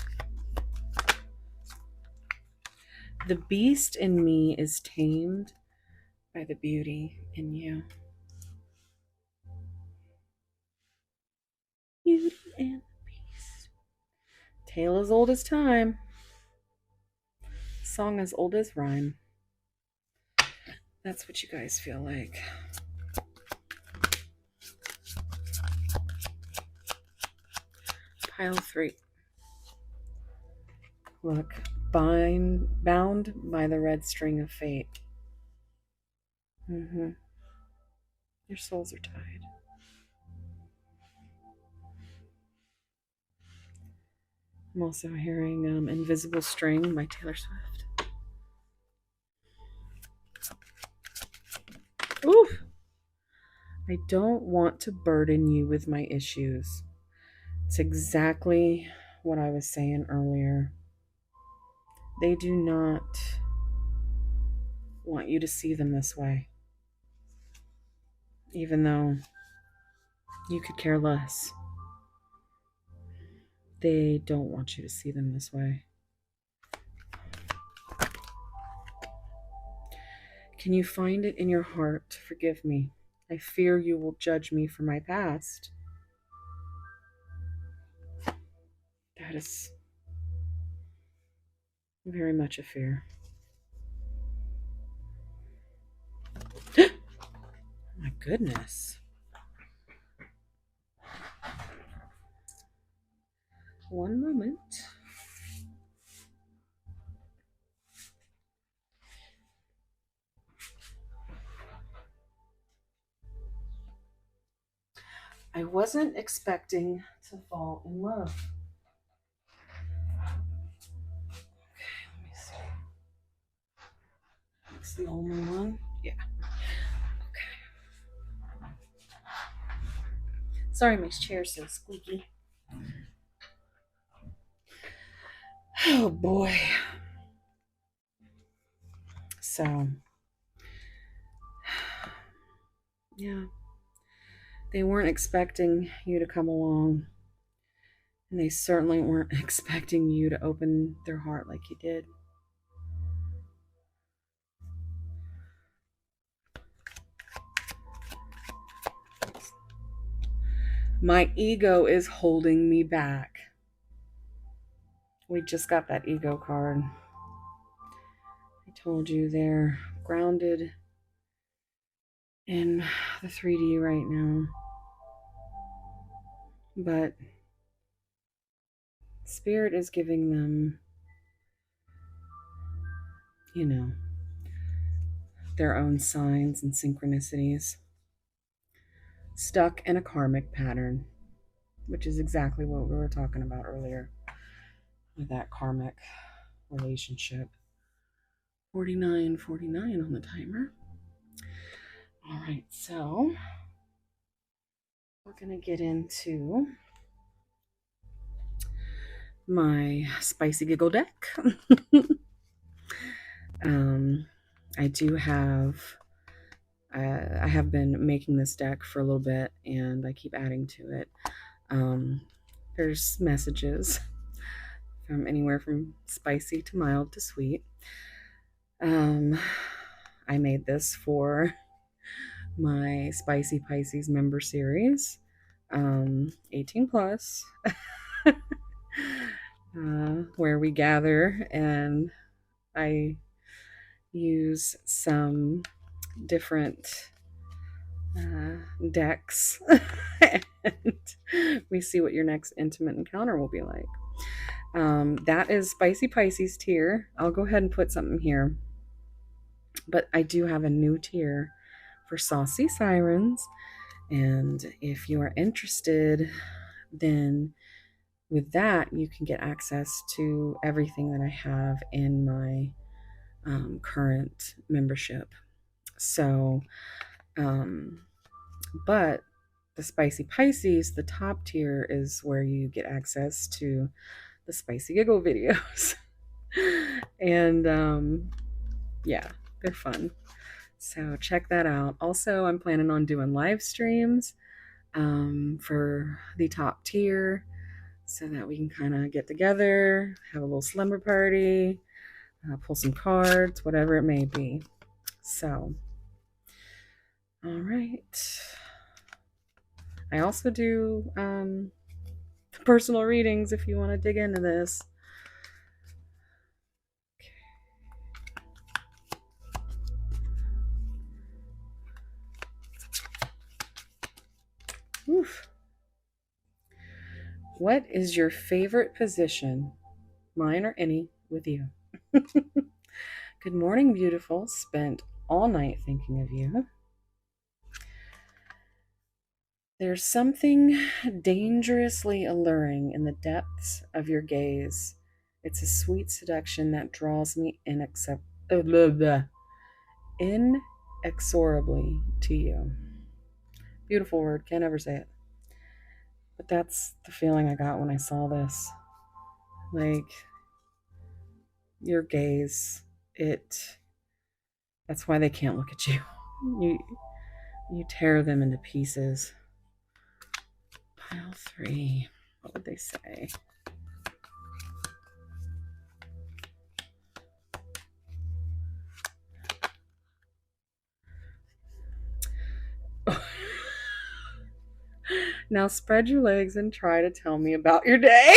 The beast in me is tamed by the beauty in you. Beauty and the beast. Tale as old as time. Song as old as rhyme. That's what you guys feel like. Pile 3. Look, bound by the red string of fate. Your souls are tied. I'm also hearing Invisible String by Taylor Swift. Ooh! I don't want to burden you with my issues. It's exactly what I was saying earlier. They do not want you to see them this way. Even though you could care less. They don't want you to see them this way. Can you find it in your heart to forgive me? I fear you will judge me for my past. That is very much a fear. My goodness. One moment. I wasn't expecting to fall in love. Okay, let me see. It's the only one? Yeah. Okay. Sorry, my chair's so squeaky. Oh boy. So, yeah. They weren't expecting you to come along. And they certainly weren't expecting you to open their heart like you did. My ego is holding me back. We just got that ego card. I told you they're grounded in the 3D right now. But Spirit is giving them, their own signs and synchronicities. Stuck in a karmic pattern, which is exactly what we were talking about earlier with that karmic relationship. 49:49 on the timer. All right, so we're going to get into my spicy giggle deck. I have been making this deck for a little bit, and I keep adding to it. There's messages from anywhere from spicy to mild to sweet. I made this for my Spicy Pisces member series, 18 plus, where we gather and I use some different decks and we see what your next intimate encounter will be like. That is Spicy Pisces tier. I'll go ahead and put something here, but I do have a new tier for Saucy Sirens, and if you are interested, then with that you can get access to everything that I have in my current membership. So but the Spicy Pisces, the top tier, is where you get access to the spicy giggle videos. And yeah, they're fun. So check that out. Also, I'm planning on doing live streams for the top tier so that we can kind of get together, have a little slumber party, pull some cards, whatever it may be. So, all right. I also do personal readings if you want to dig into this. Oof. What is your favorite position, mine or any, with you? Good morning, beautiful. Spent all night thinking of you. There's something dangerously alluring in the depths of your gaze. It's a sweet seduction that draws me inexorably to you. Beautiful word, can't ever say it. But that's the feeling I got when I saw this. Like, your gaze, that's why they can't look at you. You tear them into pieces. Pile 3. What would they say? Now spread your legs and try to tell me about your day.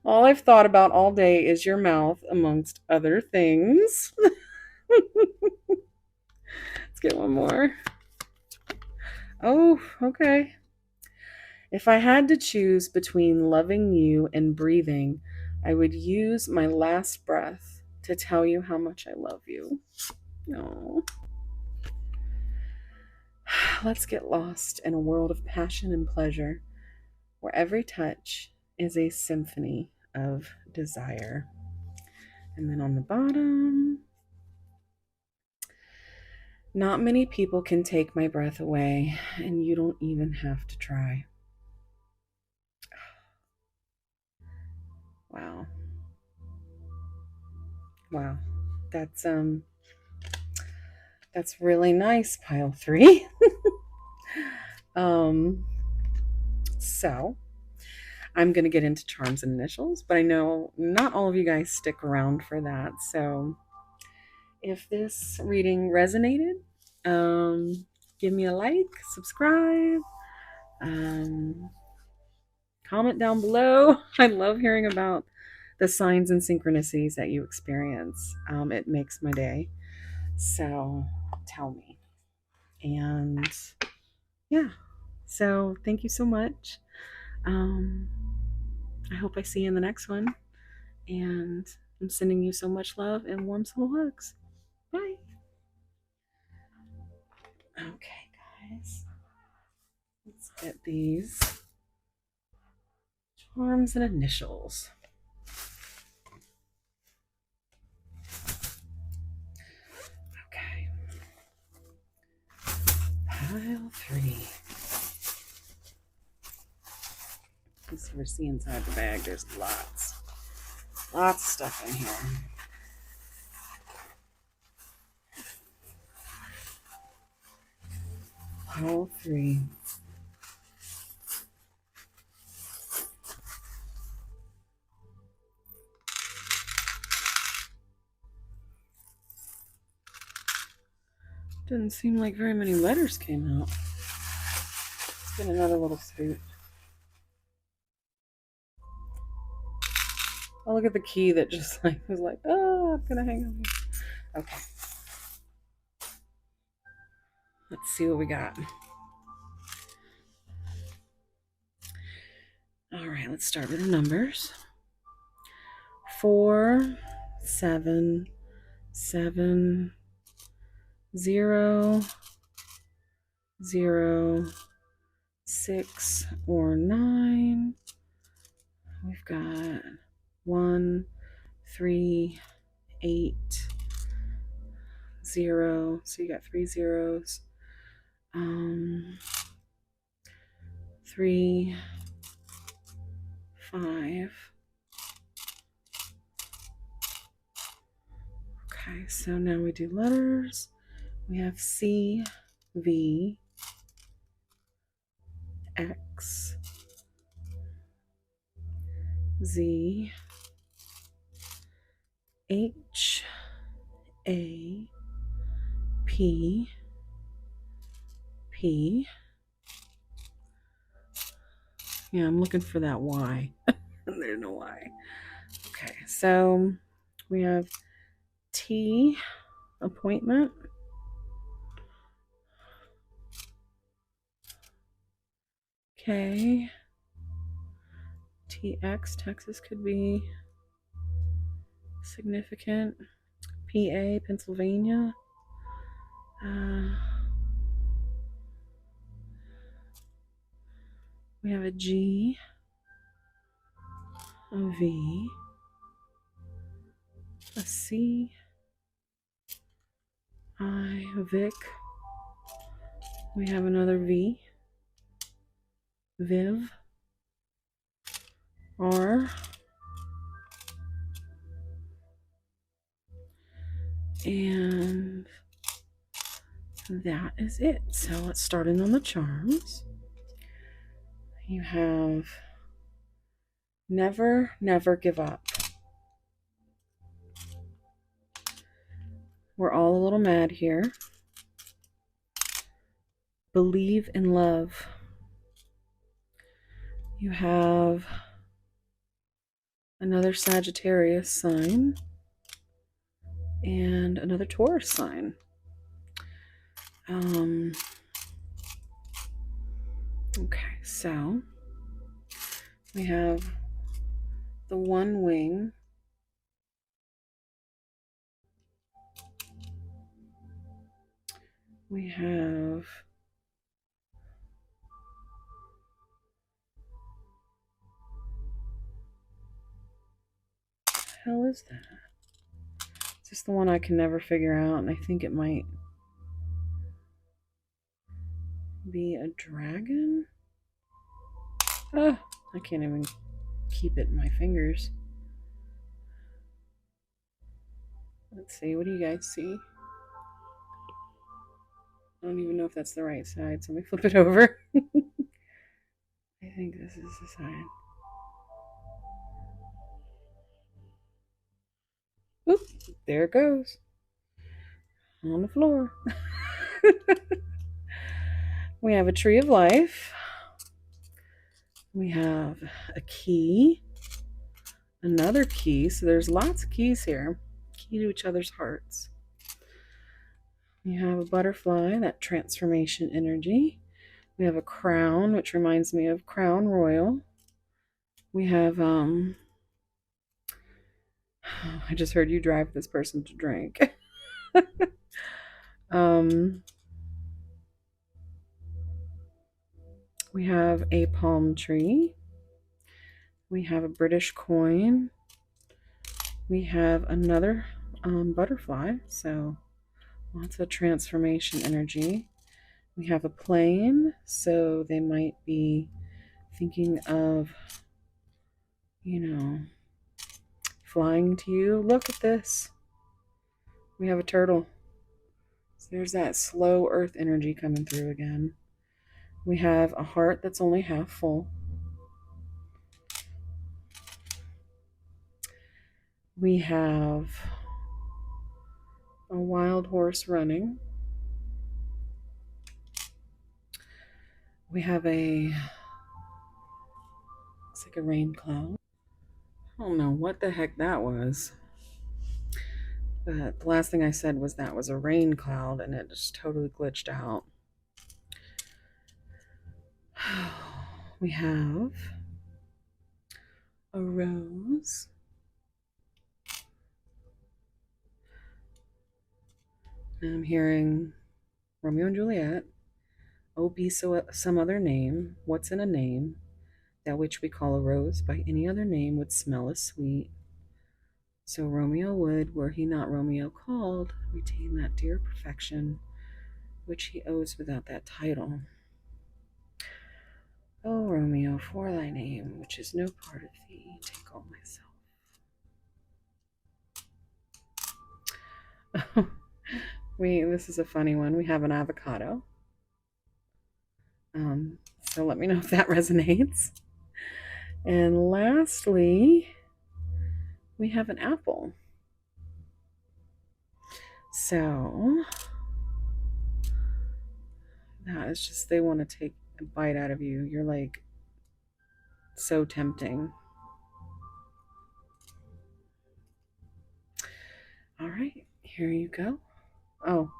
All I've thought about all day is your mouth, amongst other things. Let's get one more. Oh, okay. If I had to choose between loving you and breathing, I would use my last breath to tell you how much I love you. Oh. Let's get lost in a world of passion and pleasure, where every touch is a symphony of desire. And then on the bottom, not many people can take my breath away, and you don't even have to try. Wow. Wow. That's really nice, pile 3. So I'm going to get into charms and initials, but I know not all of you guys stick around for that. So if this reading resonated, give me a like, subscribe, comment down below. I love hearing about the signs and synchronicities that you experience. It makes my day. So tell me. And yeah, so thank you so much. I hope I see you in the next one. And I'm sending you so much love and warm soul hugs. Bye. Okay, guys. Let's get these charms and initials. Okay. Pile 3. Let's see, we're seeing inside the bag. There's lots of stuff in here. Pile 3. Doesn't seem like very many letters came out. Let's get another little spoot. Oh, look at the key that just like was like, oh, I'm gonna hang on here. Okay. Let's see what we got. All right, let's start with the numbers. 4, 7, 7, 0, 0, 6, or 9. We've got 1, 3, 8, 0. So you got 3 zeros. 3, 5. Okay, so now we do letters. We have C, V, X, Z, H, A, P, P. Yeah, I'm looking for that Y. There's no Y. Okay, so we have T, appointment. K, TX, Texas could be significant. PA, Pennsylvania. We have a G, a V, a C, I, Vic. We have another V, Viv, R, and that is it. So let's start in on the charms. You have never, never give up. We're all a little mad here. Believe in love. You have another Sagittarius sign and another Taurus sign. Okay, so we have the one wing. We have what the hell is that? Is this the one I can never figure out? And I think it might be a dragon. Ah, I can't even keep it in my fingers. Let's see, what do you guys see? I don't even know if that's the right side, so let me flip it over. I think this is the side. Oop, there it goes. On the floor. We have a tree of life. We have a key. Another key. So there's lots of keys here. Key to each other's hearts. You have a butterfly, that transformation energy. We have a crown, which reminds me of Crown Royal. We have, I just heard you drive this person to drink. We have a palm tree. We have a British coin. We have another butterfly, so lots of transformation energy. We have a plane, so they might be thinking of, flying to you. Look at this. We have a turtle. So there's that slow earth energy coming through again. We have a heart that's only half full. We have a wild horse running. We have looks like a rain cloud. I don't know what the heck that was. But the last thing I said was that was a rain cloud, and it just totally glitched out. We have a rose. And I'm hearing Romeo and Juliet. Oh, be so some other name. What's in a name? That which we call a rose by any other name would smell as sweet. So Romeo would, were he not Romeo called, retain that dear perfection which he owes without that title. O Romeo, for thy name, which is no part of thee, take all myself. This is a funny one. We have an avocado. So let me know if that resonates. And lastly, we have an apple. So that is just, they want to take a bite out of you. You're like so tempting. All right, here you go. Oh,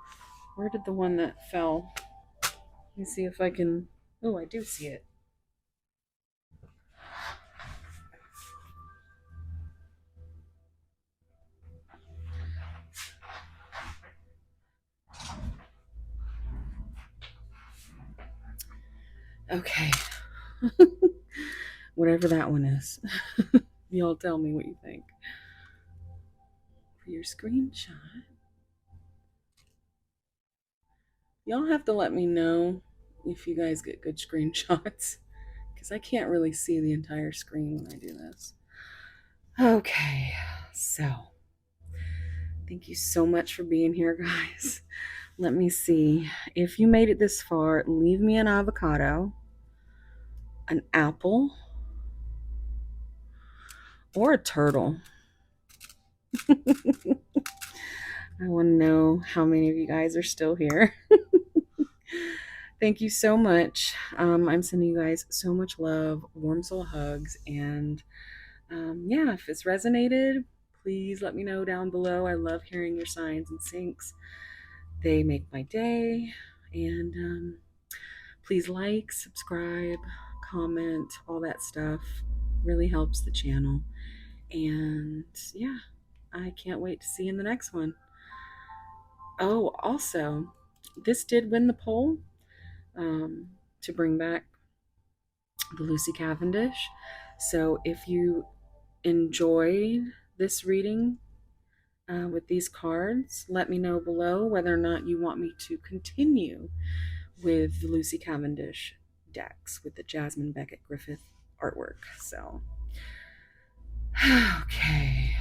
where did the one that fell? Let me see if I can. Oh, I do see it. Okay. Whatever that one is. Y'all tell me what you think. For your screenshot, y'all have to let me know if you guys get good screenshots, because I can't really see the entire screen when I do this. Okay, so thank you so much for being here, guys. Let me see. If you made it this far, leave me an avocado, an apple, or a turtle. I want to know how many of you guys are still here. Thank you so much. I'm sending you guys so much love, warm soul hugs, and yeah, if it's resonated, please let me know down below. I love hearing your signs and syncs. They make my day. And please like, subscribe, comment, all that stuff. Really helps the channel. And yeah, I can't wait to see you in the next one. Oh, also, this did win the poll to bring back the Lucy Cavendish. So if you enjoyed this reading with these cards, let me know below whether or not you want me to continue with the Lucy Cavendish decks with the Jasmine Beckett Griffith artwork. So, okay.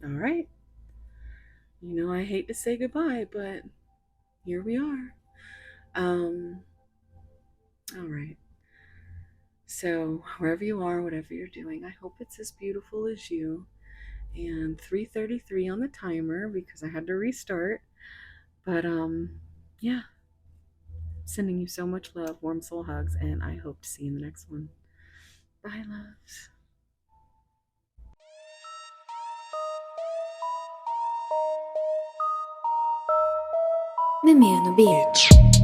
All right. You know, I hate to say goodbye, but here we are. All right. So, wherever you are, whatever you're doing, I hope it's as beautiful as you. And 3:33 on the timer because I had to restart. But yeah. Sending you so much love, warm soul hugs, and I hope to see you in the next one. Bye, loves. Mimiano Beach.